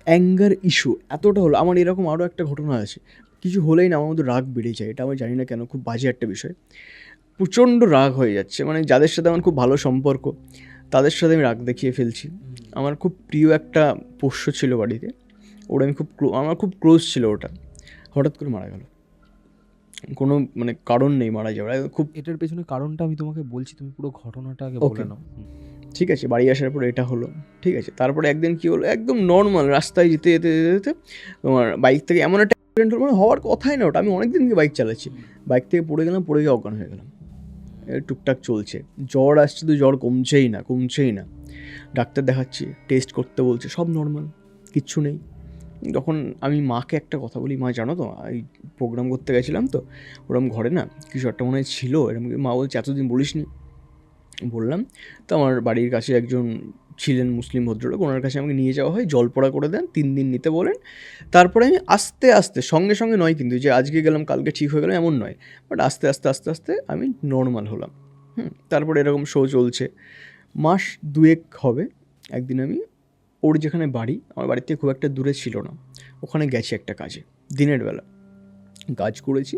অ্যাঙ্গার ইস্যু এতটা হলো, আমার এরকম আরও একটা ঘটনা আছে। কিছু হলেই না আমার মধ্যে রাগ বেড়ে যায়, এটা আমি জানি না কেন, খুব বাজে একটা বিষয়। প্রচণ্ড রাগ হয়ে যাচ্ছে, মানে যাদের সাথে আমার খুব ভালো সম্পর্ক তাদের সাথে আমি রাগ দেখিয়ে ফেলছি। আমার খুব প্রিয় একটা পোষ্য ছিল বাড়িতে, ওটা আমি আমার খুব ক্লোজ ছিল, ওটা হঠাৎ করে মারা গেল। কোনো মানে কারণ নেই মারা যাওয়ার, খুব। এটার পেছনে কারণটা আমি তোমাকে বলছি, তুমি পুরো ঘটনাটা আগে বলে Okay. নাও। ঠিক আছে, বাড়ি আসার পরে এটা হলো, ঠিক আছে। তারপরে একদিন কী হলো, একদম নর্মাল রাস্তায় যেতে যেতে যেতে যেতে তোমার বাইক থেকে এমন একটা অ্যাক্সিডেন্ট হলো, মানে হওয়ার কথাই না ওটা। আমি অনেক দিন থেকে বাইক চালাচ্ছি, বাইক থেকে পড়ে গেলাম, পড়ে গিয়ে অজ্ঞান হয়ে গেলাম। টুকটাক চলছে, জ্বর আসছে তো জ্বর কমছেই না। ডাক্তার দেখাচ্ছি, টেস্ট করতে বলছে, সব নর্মাল, কিচ্ছু নেই। যখন আমি মাকে একটা কথা বলি, মা জানো তো এই প্রোগ্রাম করতে গেছিলাম তো, ওরম ঘরে না কিছু একটা মনে হয় ছিল এরকম। মা বলছে এতদিন বলিসনি। বললাম। তো আমার বাড়ির কাছে একজন ছিলেন মুসলিম ভদ্রলোক, ওনার কাছে আমাকে নিয়ে যাওয়া হয়, জল পড়া করে দেন, 3 দিন নিতে বলেন। তারপরে আমি আস্তে আস্তে, সঙ্গে সঙ্গে নয় কিন্তু, যে আজকে গেলাম কালকে ঠিক হয়ে গেলাম এমন নয়, বাট আস্তে আস্তে আস্তে আস্তে আমি নর্মাল হলাম। তারপরে এরকম শো চলছে, মাস 2 হবে। একদিন আমি ওর যেখানে বাড়ি, আমার বাড়ির থেকে খুব একটা দূরে ছিল না, ওখানে গেছি একটা কাজে, দিনের বেলা কাজ করেছি।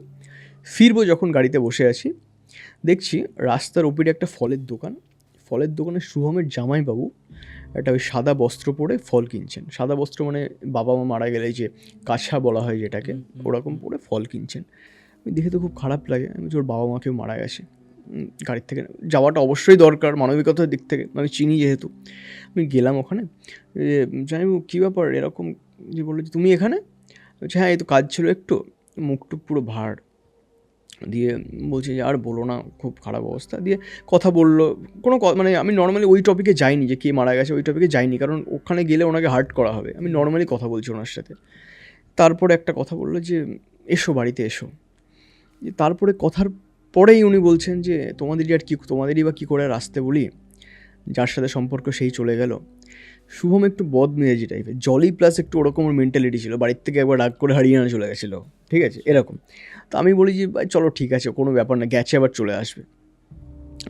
ফিরবো যখন গাড়িতে বসে আছি, দেখছি রাস্তার ওপরে একটা ফলের দোকান, ফলের দোকানে শুভমের জামাইবাবু একটা ওই সাদা বস্ত্র পরে ফল কিনছেন। সাদা বস্ত্র মানে বাবা মা মারা গেলে যে কাছা বলা হয় যেটাকে, ওরকম পরে ফল কিনছেন। আমি দেখে তো খুব খারাপ লাগে, আমি ওর বাবা মাকেও মারা গেছে। গাড়ির থেকে যাওয়াটা অবশ্যই দরকার মানবিকতার দিক থেকে, আমি চিনি যেহেতু। আমি গেলাম ওখানে, জামাইবাবু কী ব্যাপার এরকম, যে বললো যে তুমি এখানে? বলছি হ্যাঁ এই তো কাজ ছিল একটু। মুখটুক পুরো ভাঁড় দিয়ে বলছে যে আর বলো না, খুব খারাপ অবস্থা। দিয়ে কথা বললো, কোনো মানে আমি নর্মালি ওই টপিকে যাইনি যে কে মারা গেছে, ওই টপিকে যাইনি, কারণ ওখানে গেলে ওনাকে হার্ট করা হবে। আমি নর্মালি কথা বলছি ওনার সাথে। তারপরে একটা কথা বললো যে এসো বাড়িতে এসো। তারপরে কথার পরেই উনি বলছেন যে তোমাদেরই বা কী করে আর আসতে বলি, যার সাথে সম্পর্ক সেই চলে গেল। শুভম একটু বদমেজাজি টাইপের, জলি প্লাস একটু ওরকম মেন্টালিটি ছিল, বাড়ির থেকে একবার রাগ করে হারিয়ানা চলে গেছিলো, ঠিক আছে এরকম। তো আমি বলি যে ভাই চলো ঠিক আছে, কোনো ব্যাপার না, গেছে আবার চলে আসবে।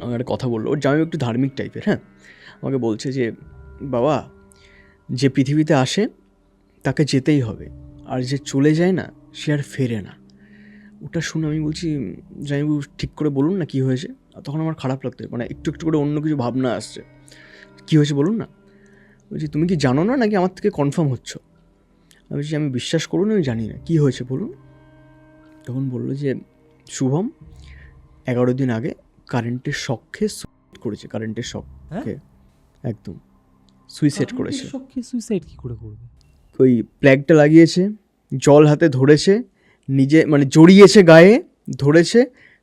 আমার একটা কথা বললো, ওর জামাই একটু ধার্মিক টাইপের, হ্যাঁ। আমাকে বলছে যে বাবা, যে পৃথিবীতে আসে তাকে যেতেই হবে, আর যে চলে যায় না সে আর ফেরে না। ওটা শুনে আমি বলছি জামাইবাবু ঠিক করে বলুন না কী হয়েছে। তখন আমার খারাপ লাগতো, মানে একটু একটু করে অন্য কিছু ভাবনা আসছে, কী হয়েছে বলুন না। বলছি তুমি কি জানো না নাকি আমার থেকে কনফার্ম হচ্ছ? আমি বলছি আমি বিশ্বাস করুন আমি জানি না, কী হয়েছে বলুন। তখন বললো যে শুভম 11 দিন আগে কারেন্টের শখে সুইসাইড করেছে, কারেন্টের শখে একদম সুইসাইড করেছে। সুইসাইড কি করে করবে? ওই প্ল্যাগটা লাগিয়েছে, জল হাতে ধরেছে, নিজে মানে জড়িয়েছে গায়ে, ধরেছে,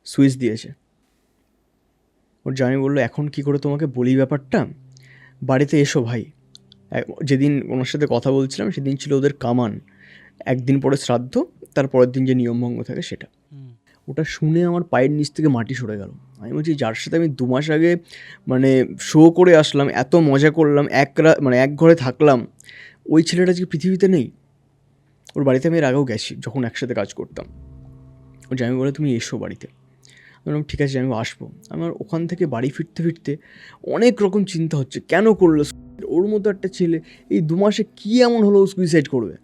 সুইচ দিয়েছে। ওর জামাই বললো এখন কি করে তোমাকে বলি ব্যাপারটা, বাড়িতে এসো ভাই। যেদিন ওনার সাথে কথা বলছিলাম সেদিন ছিল ওদের কামান, একদিন পরে শ্রাদ্ধ, তার পরের দিন যে নিয়মভঙ্গ থাকে সেটা। ওটা শুনে আমার পায়ের নিচ থেকে মাটি সরে গেল। আমি বলছি যার সাথে আমি 2 মাস আগে মানে শো করে আসলাম, এত মজা করলাম, মানে এক ঘরে থাকলাম, ওই ছেলেটা আজকে পৃথিবীতে নেই। ওর বাড়িতে আমি এর আগেও গেছি যখন একসাথে কাজ করতাম। ওর জামাই বলে তুমি এসো বাড়িতে। আমি বললাম ঠিক আছে আমি আসবো। আমার ওখান থেকে বাড়ি ফিরতে ফিরতে অনেক রকম চিন্তা হচ্ছে, কেন করলো ওর মতো একটা ছেলে, এই 2 মাসে কী এমন হলো সুইসাইড করবে।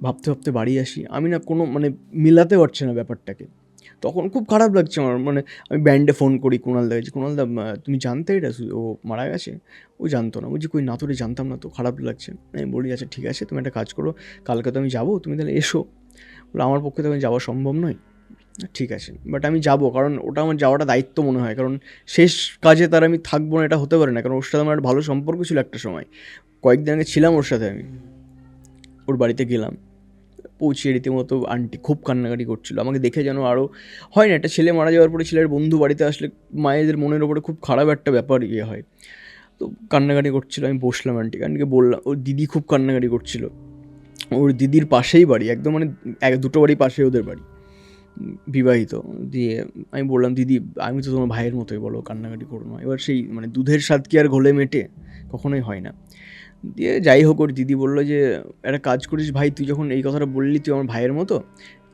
ভাবতে ভাবতে বাড়ি আসি, আমি না কোনো মানে মিলাতে পারছি না ব্যাপারটাকে। তখন খুব খারাপ লাগছে আমার, মানে আমি ব্যান্ডে ফোন করি, কুণালদা গেছি, কুণালদা তুমি জানতে এটা ও মারা গেছে? ও জানতো না। বলছি কই না তো রে, জানতাম না তো, খারাপ লাগছে। আমি বলি আচ্ছা ঠিক আছে তুমি একটা কাজ করো, কালকে তো আমি যাবো, তুমি তাহলে এসো। বলে আমার পক্ষে তো আমি যাওয়া সম্ভব নয়। ঠিক আছে বাট আমি যাবো, কারণ ওটা আমার যাওয়াটা দায়িত্ব মনে হয়, কারণ শেষ কাজে তার আমি থাকবো না এটা হতে পারে না, কারণ ওর সাথে আমার একটা ভালো সম্পর্ক ছিল একটা সময়, কয়েকদিন আগে ছিলাম ওর সাথে। আমি ওর বাড়িতে গেলাম, পৌঁছে রীতিমতো আন্টি খুব কান্নাকাটি করছিল, আমাকে দেখে যেন আরও হয় না, একটা ছেলে মারা যাওয়ার পরে ছেলের বন্ধু বাড়িতে আসলে মায়েদের মনের ওপরে খুব খারাপ একটা ব্যাপার হয়। তো কান্নাকাটি করছিল, আমি বসলাম আন্টিকে বললাম, ওর দিদি খুব কান্নাকাটি করছিল, ওর দিদির পাশেই বাড়ি, একদম মানে 1-2 বাড়ি পাশে ওদের বাড়ি, বিবাহিত। দিয়ে আমি বললাম দিদি আমি তো তোমার ভাইয়ের মতোই, বলো কান্নাকাটি করো না। এবার সেই মানে দুধের স্বাদ কি আর ঘোলে মেটে, কখনোই হয় না। দিয়ে যাই হোক ওর দিদি বললো যে একটা কাজ করিস ভাই, তুই যখন এই কথাটা বললি তুই আমার ভাইয়ের মতো,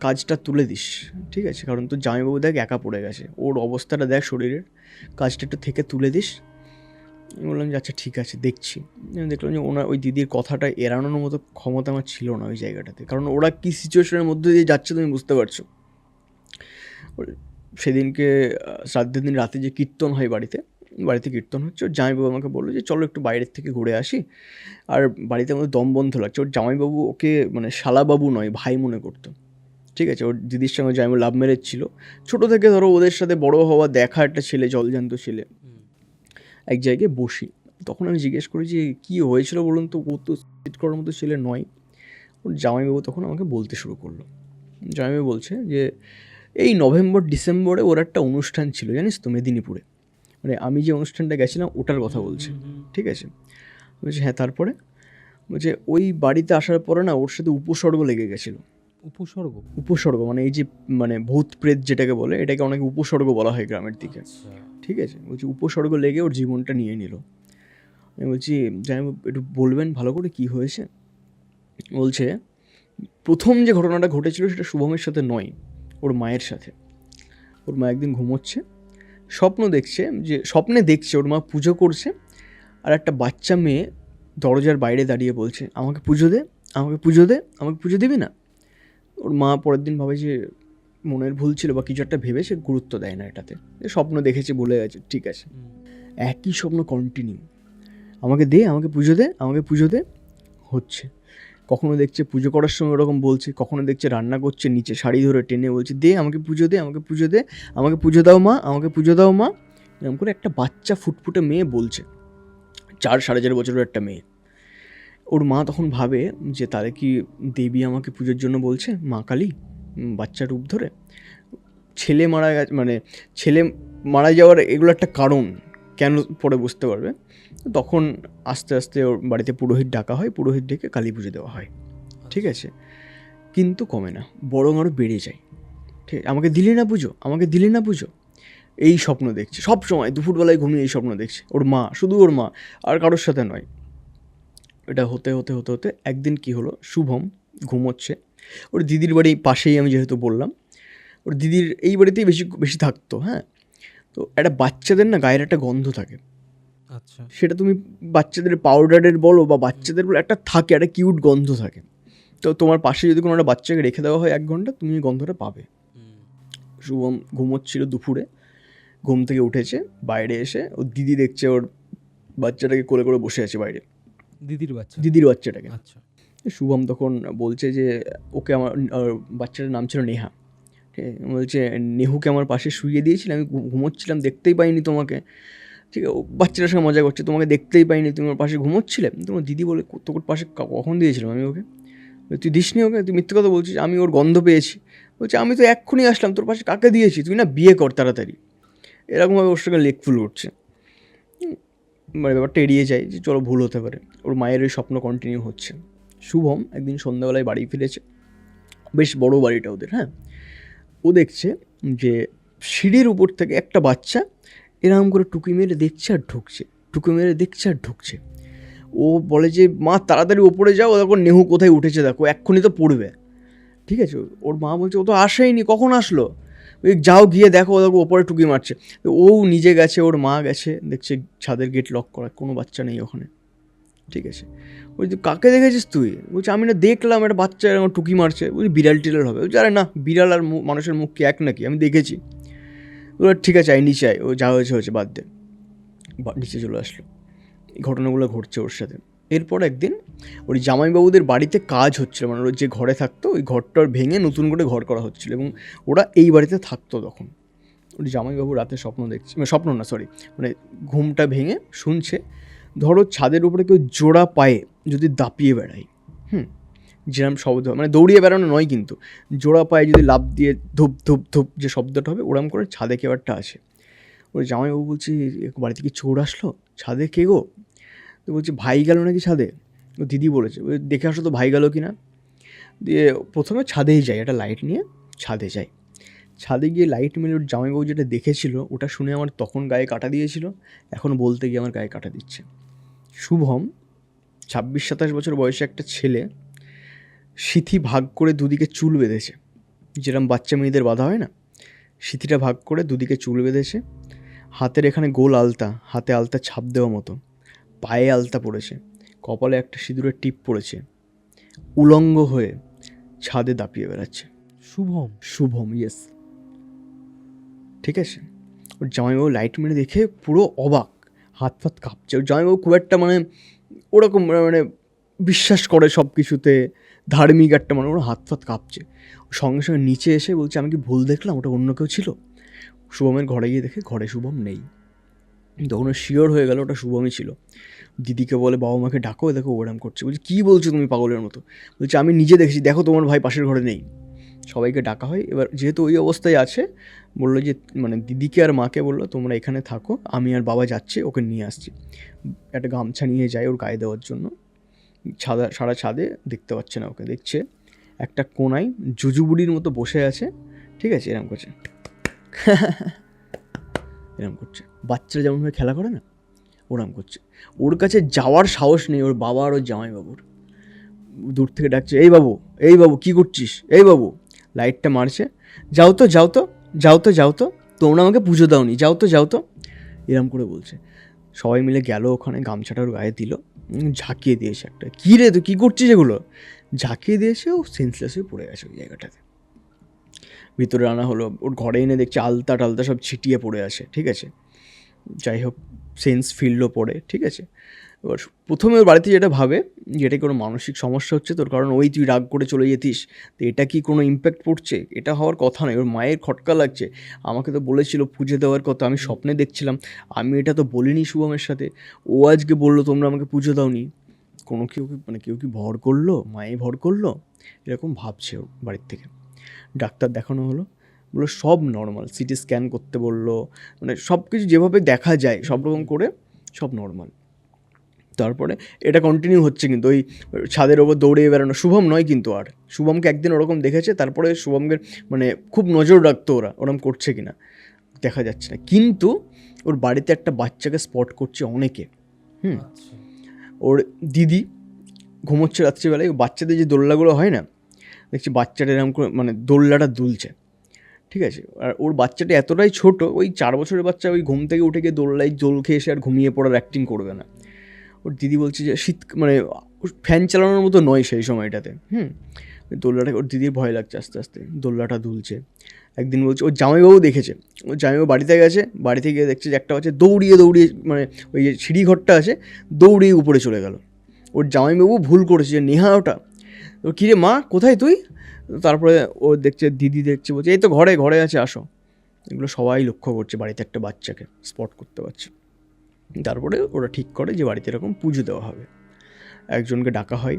কাজটা তুলে দিস, ঠিক আছে, কারণ তোর জামাইবাবু দেখ একা পড়ে গেছে, ওর অবস্থাটা দেখ শরীরের, কাজটা একটু থেকে তুলে দিস। আমি বললাম যে আচ্ছা ঠিক আছে দেখছি। আমি দেখলাম যে ওনার ওই দিদির কথাটা এড়ানোর মতো ক্ষমতা আমার ছিল না ওই জায়গাটাতে, কারণ ওরা কী সিচুয়েশনের মধ্যে দিয়ে যাচ্ছে তুমি বুঝতে পারছো। সেদিনকে শ্রাদ্ধের দিন রাতে যে কীর্তন হয় বাড়িতে কীর্তন হচ্ছে, ওর জামাইবাবু আমাকে বললো যে চলো একটু বাইরের থেকে ঘুরে আসি, আর বাড়িতে আমাদের দম বন্ধ লাগছে। ওর জামাইবাবু ওকে মানে শালাবাবু নয় ভাই মনে করতো, ঠিক আছে। ওর দিদির সঙ্গে জামাইবাবু লাভ ম্যারেজ ছিল, ছোটো থেকে ধরো ওদের সাথে বড় হওয়া, দেখা একটা ছেলে, জলজান্ত ছেলে। এক জায়গায় বসি, তখন আমি জিজ্ঞেস করি যে কী হয়েছিল বলুন তো, ও তো সুইসাইড করার মতো ছেলে নয়। ওর জামাইবাবু তখন আমাকে বলতে শুরু করলো। জামাইবাবু বলছে যে এই নভেম্বর ডিসেম্বরে ওর একটা অনুষ্ঠান ছিল জানিস তো মেদিনীপুরে, মানে আমি যে অনুষ্ঠানটা গেছিলাম ওটার কথা বলছে, ঠিক আছে। বলছে হ্যাঁ তারপরে, বলছে ওই বাড়িতে আসার পরে না ওর সাথে উপসর্গ লেগে গেছিলো। উপসর্গ মানে এই যে মানে ভূত প্রেত যেটাকে বলে, এটাকে অনেকে উপসর্গ বলা হয় গ্রামের দিকে, ঠিক আছে। বলছি উপসর্গ লেগে ওর জীবনটা নিয়ে নিল। আমি বলছি জানি একটু বলবেন ভালো করে কী হয়েছে। বলছে প্রথম যে ঘটনাটা ঘটেছিল সেটা শুভমের সাথে নয়, ওর মায়ের সাথে। ওর মা একদিন ঘুমোচ্ছে, স্বপ্নে দেখছে ওর মা পুজো করছে, আর একটা বাচ্চা মেয়ে দরজার বাইরে দাঁড়িয়ে বলছে আমাকে পুজো দে, আমাকে পুজো দে, আমাকে পুজো দিবি না। ওর মা পরের দিন ভাবে যে মনের ভুল ছিল বা কিছু একটা ভেবে সে গুরুত্ব দেয় না এটাতে, স্বপ্ন দেখেছে ভুলে গেছে, ঠিক আছে। একই স্বপ্ন কন্টিনিউ, আমাকে দে, আমাকে পুজো দে, আমাকে পুজো দে, হচ্ছে। কখনো দেখছে পুজো করার সময় ওরকম বলছে, কখনো দেখছে রান্না করছে নিচে শাড়ি ধরে টেনে বলছে দে আমাকে পুজো দে, আমাকে পুজো দে, আমাকে পুজো দাও মা, আমাকে পুজো দাও মা। এরকম করে একটা বাচ্চা ফুটফুটে মেয়ে বলছে, 4-4.5 বছরের একটা মেয়ে। ওর মা তখন ভাবে যে তাহলে কি দেবী আমাকে পুজোর জন্য বলছে, মা কালী বাচ্চা রূপ ধরে। ছেলে মারা গেছে মানে ছেলে মারা যাওয়ার এগুলো একটা কারণ, কেন পরে বুঝতে পারবে। তখন আস্তে আস্তে ওর বাড়িতে পুরোহিত ডাকা হয়, পুরোহিত ডেকে কালী পুজো দেওয়া হয়, ঠিক আছে। কিন্তু কমে না, বরং আরও বেড়ে যায়, ঠিক আছে। আমাকে দিলে না পুজো, আমাকে দিলে না পুজো, এই স্বপ্ন দেখছে সব সময়, দুপুরবেলায় ঘুমিয়ে এই স্বপ্ন দেখছে। ওর মা, শুধু ওর মা, আর কারোর সাথে নয়। এটা হতে হতে হতে হতে একদিন কী হলো, শুভম ঘুমোচ্ছে, ওর দিদির বাড়ি পাশেই, আমি যেহেতু বললাম ওর দিদির এই বাড়িতেই বেশি বেশি থাকতো, হ্যাঁ। তো একটা বাচ্চাদের না গায়ের একটা গন্ধ থাকে, আচ্ছা। সেটা তুমি বাচ্চাদের পাউডারের বলো বা বাচ্চাদের বলো, একটা থাকে, একটা কিউট গন্ধ থাকে। তো তোমার পাশে যদি কোনো একটা বাচ্চাকে রেখে দেওয়া হয় 1 ঘন্টা, তুমি এই গন্ধটা পাবে। শুভম ঘুমোচ্ছিল দুপুরে, ঘুম থেকে উঠেছে, বাইরে এসে ওর দিদি দেখছে ওর বাচ্চাটাকে কোলে করে বসে আছে বাইরে, দিদির বাচ্চাটাকে। আচ্ছা। শুভম তখন বলছে যে ওকে আমার বাচ্চাটার নাম ছিল নেহা, ঠিক আছে। বলছে নেহুকে আমার পাশে শুইয়ে দিয়েছিল, আমি ঘুমোচ্ছিলাম, দেখতেই পাইনি তোমাকে, ঠিক আছে। বাচ্চাটার সঙ্গে মজা করছে, তোমাকে দেখতেই পাইনি, তুমি আমার পাশে ঘুমোচ্ছিলে। তোমার দিদি বলে তোর পাশে কখন দিয়েছিলাম আমি ওকে? তুই দিসনি ওকে, তুই মিথ্যে কথা বলছিস, আমি ওর গন্ধ পেয়েছি। বলছে আমি তো এক্ষুনি আসলাম, তোর পাশে কাকে দিয়েছি, তুই না বিয়ে কর তাড়াতাড়ি। এরকমভাবে ওর সঙ্গে লেকফুল করছে। মানে ব্যাপারটা এড়িয়ে যায় যে চলো ভুল হতে পারে। ওর মায়ের ওই স্বপ্ন কন্টিনিউ হচ্ছে। শুভম একদিন সন্ধ্যাবেলায় বাড়ি ফিরেছে, বেশ বড় বাড়িটা ওদের, হ্যাঁ। ও দেখছে যে সিঁড়ির উপর থেকে একটা বাচ্চা এরকম করে টুকি মেরে দেখছে আর ঢুকছে, টুকি মেরে দেখছে আর ঢুকছে। ও বলে যে মা তাড়াতাড়ি ওপরে যাও, ও দেখো নেহু কোথায় উঠেছে, দেখো এক্ষুনি তো পড়বে। ঠিক আছে, ওর মা বলছে ও তো আসেইনি, কখন আসলো, ওই যাও গিয়ে দেখো, ও দেখো ওপরে টুকি মারছে। তো ও নিজে গেছে, ওর মা গেছে, দেখছে ছাদের গেট লক করা, কোনো বাচ্চা নেই ওখানে। ঠিক আছে, ওই তুই কাকে দেখেছিস তুই? বলছে আমি না দেখলাম একটা বাচ্চা এরকম টুকি মারছে। বলছি বিড়াল টিড়াল হবে? বলছে আরে না, বিড়াল আর মানুষের মুখ কি এক নাকি, আমি দেখেছি। বলে ঠিক আছে আয় নিচে আয়, ও যা হয়েছে হয়েছে বাদ দে। নিচে চলে আসলো। এই ঘটনাগুলো ঘটছে ওর সাথে। এরপর একদিন ওই জামাইবাবুদের বাড়িতে কাজ হচ্ছিলো, মানে ওর যে ঘরে থাকতো ওই ঘরটার ভেঙে নতুন করে ঘর করা হচ্ছিলো, এবং ওরা এই বাড়িতে থাকতো তখন। ওই জামাইবাবু রাতে স্বপ্ন দেখছে, মানে স্বপ্ন না সরি, মানে ঘুমটা ভেঙে শুনছে, ধরো ছাদের উপরে কেউ জোড়া পায়ে যদি দাপিয়ে বেড়ায়, যেরকম শব্দ, মানে দৌড়িয়ে বেড়ানো নয় কিন্তু, জোড়া পায়ে যদি লাফ দিয়ে ধূপ ধূপ ধূপ যে শব্দটা হবে, ওরম করে ছাদে কেউ একটা আসে। ওই জামাইবাবু বলছে বাড়িতে কি চোর আসলো, ছাদে কে গো? তো বলছে ভাই গেল নাকি ছাদে। ও দিদি বলেছে ওই দেখে আসো তো ভাই গেল কি না। দিয়ে প্রথমে ছাদেই যায়, একটা লাইট নিয়ে ছাদে যায়। ছাদে গিয়ে লাইট মেলে ওর জামাইবাবু যেটা দেখেছিল ওটা শুনে আমার তখন গায়ে কাটা দিয়েছিল, এখন বলতে গিয়ে আমার গায়ে কাটা দিচ্ছে। শুভম 26-27 বছর বয়সে একটা ছেলে, সিথি ভাগ করে দুদিকে চুল বেঁধেছে, যেরকম বাচ্চা মেয়েদের বাঁধা হয় না, সিথিটা ভাগ করে দুদিকে চুল বেঁধেছে, হাতের এখানে গোল আলতা, হাতে আলতা ছাপ দেওয়া মতো, পায়ে আলতা পড়েছে, কপালে একটা সিঁদুরের টিপ পড়েছে, উলঙ্গ হয়ে ছাদে দাপিয়ে বেড়াচ্ছে। শুভম ইয়েস। ঠিক আছে, ওর জামাইবাবু লাইট মেরে দেখে পুরো অবাক, হাত ফাত কাঁপছে। ওর জামাইবাবু খুব একটা মানে ওরকম মানে বিশ্বাস করে সব কিছুতে, ধার্মিক একটা, মানে ওর হাত ফাত কাঁপছে। সঙ্গে সঙ্গে নিচে এসে বলছে আমি কি ভুল দেখলাম, ওটা অন্য কেউ ছিল? শুভমের ঘরে গিয়ে দেখে ঘরে শুভম নেই। তখন ও শিওর হয়ে গেল ওটা শুভমই ছিল। দিদিকে বলে বাবা মাকে ডাকো, দেখো ওরাম করছে। বলছে কী বলছো তুমি পাগলের মতো? বলছে আমি নিজে দেখেছি, দেখো তোমার ভাই পাশের ঘরে নেই। সবাইকে ডাকা হয়। এবার যেহেতু ওই অবস্থায় আছে, বললো যে মানে দিদিকে আর মাকে বললো তোমরা এখানে থাকো, আমি আর বাবা যাচ্ছি, ওকে নিয়ে আসছি। একটা গামছা নিয়ে যায় ওর গায়ে দেওয়ার জন্য। সারা ছাদে দেখতে পাচ্ছে না ওকে, দেখছে একটা কোনায় জুজুবুড়ির মতো বসে আছে। ঠিক আছে, এরম করছে, এরম করছে, বাচ্চারা যেমনভাবে খেলা করে না ওরম করছে। ওর কাছে যাওয়ার সাহস নেই ওর বাবা আর ওর জামাইবাবুর। দূর থেকে ডাকছে এই বাবু, এই বাবু কী করছিস, এই বাবু। লাইটটা মারছে, যাও তো যাও তো যাও তো যাও তো, তোমরা আমাকে পুজো দাওনি, যাও তো যাও তো, এরম করে বলছে। সবাই মিলে গেল ওখানে, গামছাটা ওর গায়ে দিল, ঝাঁকিয়ে দিয়েছে একটা, কী রে তুই কী করছিস এগুলো, ঝাঁকিয়ে দিয়েছে। ও সেন্সলেস হয়ে পড়ে গেছে ওই জায়গাটাতে। ভিতরে আনা হলো, ওর ঘরে এনে দেখছে আলতা টালতা সব ছিটিয়ে পড়ে আছে। ঠিক আছে, যাই হোক সেন্স ফিরলো পড়ে। ঠিক আছে, এবার প্রথমে ওর বাড়িতে যেটা ভাবে যে এটা কোনো মানসিক সমস্যা হচ্ছে তোর, কারণ ওই তুই রাগ করে চলে যেতিস, তো এটা কি কোনো ইম্প্যাক্ট পড়ছে, এটা হওয়ার কথা নয়। ওর মায়ের খটকা লাগছে, আমাকে তো বলেছিল পুজো দেওয়ার কথা, আমি স্বপ্নে দেখছিলাম, আমি এটা তো বলিনি শুভমের সাথে, ও আজকে বললো তোমরা আমাকে পুজো দাওনি। কেউ কি ভর করলো, মায়ে ভর করলো, এরকম ভাবছে ওর বাড়ির থেকে। ডাক্তার দেখানো হলো, বললো সব নর্মাল, সিটি স্ক্যান করতে বললো, মানে সব কিছু যেভাবে দেখা যায় সব রকম করে সব নর্মাল। তারপরে এটা কন্টিনিউ হচ্ছে, কিন্তু ওই ছাদের ওপর দৌড়িয়ে বেড়ানো শুভম নয় কিন্তু। আর শুভমকে একদিন ওরকম দেখেছে, তারপরে শুভমকে মানে খুব নজর রাখতো ওরম করছে কি না, দেখা যাচ্ছে না। কিন্তু ওর বাড়িতে একটা বাচ্চাকে স্পট করছে অনেকে। ওর দিদি ঘুমোচ্ছে রাত্রিবেলায়, বাচ্চাদের যে দোলনাগুলো হয় না, দেখছি বাচ্চাটা এরকম করে মানে দোলনাটা দুলছে। ঠিক আছে, আর ওর বাচ্চাটা এতটাই ছোট, ওই 4 বছরের বাচ্চা ওই ঘুম থেকে উঠে গিয়ে দোলনায় জল খেয়ে এসে আর ঘুমিয়ে পড়ার অ্যাক্টিং করবে না। ওর দিদি বলছে যে শীত মানে ফ্যান চালানোর মতো নয় সেই সময়টাতে। দোলনাটা, ওর দিদির ভয় লাগছে, আস্তে আস্তে দোলনাটা দুলছে। একদিন বলছে ওর জামাইবাবু দেখেছে, ওর জামাইবাবু বাড়িতে গেছে, বাড়িতে গিয়ে দেখছে যে একটা বাচ্চা দৌড়িয়ে দৌড়িয়ে মানে ওই যে সিঁড়িঘরটা আছে দৌড়িয়ে উপরে চলে গেল। ওর জামাইবাবু ভুল করেছে যে নেহা ওটা, ও কী রে মা কোথায় তুই? তারপরে ও দেখছে, দিদি দেখছে, বলছে এই তো ঘরে আছে, আসো। এগুলো সবাই লক্ষ্য করছে, বাড়িতে একটা বাচ্চাকে স্পট করতে পারছে। তারপরে ওরা ঠিক করে যে বাড়িতে এরকম পুজো দেওয়া হবে। একজনকে ডাকা হয়।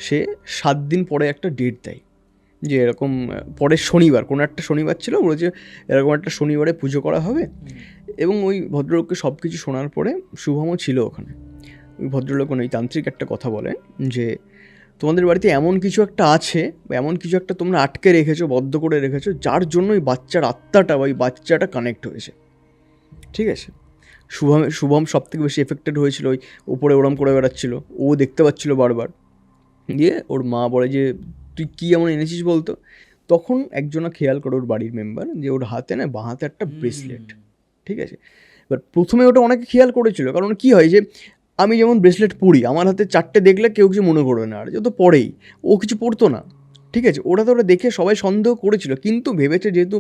সে 7 দিন পরে একটা ডেট দেয় যে এরকম পরের শনিবার, কোনো একটা শনিবার ছিল, বলেছে এরকম একটা শনিবারে পুজো করা হবে। এবং ওই ভদ্রলোককে সব কিছু শোনার পরে শুভমও ছিল ওখানে। ওই ভদ্রলোক ওই তান্ত্রিক একটা কথা বলে যে তোমাদের বাড়িতে এমন কিছু একটা আছে বা এমন কিছু একটা তোমরা আটকে রেখেছো, বদ্ধ করে রেখেছো, যার জন্য ওই বাচ্চার আত্মাটা বা ওই বাচ্চাটা কানেক্ট হয়েছে। ঠিক আছে, শুভম সব থেকে বেশি এফেক্টেড হয়েছিল। ওই উপরে ওরম করে বেড়াচ্ছিল, ও দেখতে পাচ্ছিল বারবার। দিয়ে ওর মা বলে যে তুই কী এমন এনেছিস বলতো। তখন একজনা খেয়াল করে ওর বাড়ির মেম্বার যে ওর হাতে না, বাঁ হাতে একটা ব্রেসলেট। ঠিক আছে, এবার প্রথমে ওটা অনেকে খেয়াল করেছিল, কারণ কী হয় যে আমি যেমন ব্রেসলেট পরি, আমার হাতে 4টে দেখলে কেউ কিছু মনে করবে না, আর যে তো পরেই, ও কিছু পরতো না। ঠিক আছে, ওটা তো ওটা দেখে সবাই সন্দেহ করেছিল, কিন্তু ভেবেছে যেহেতু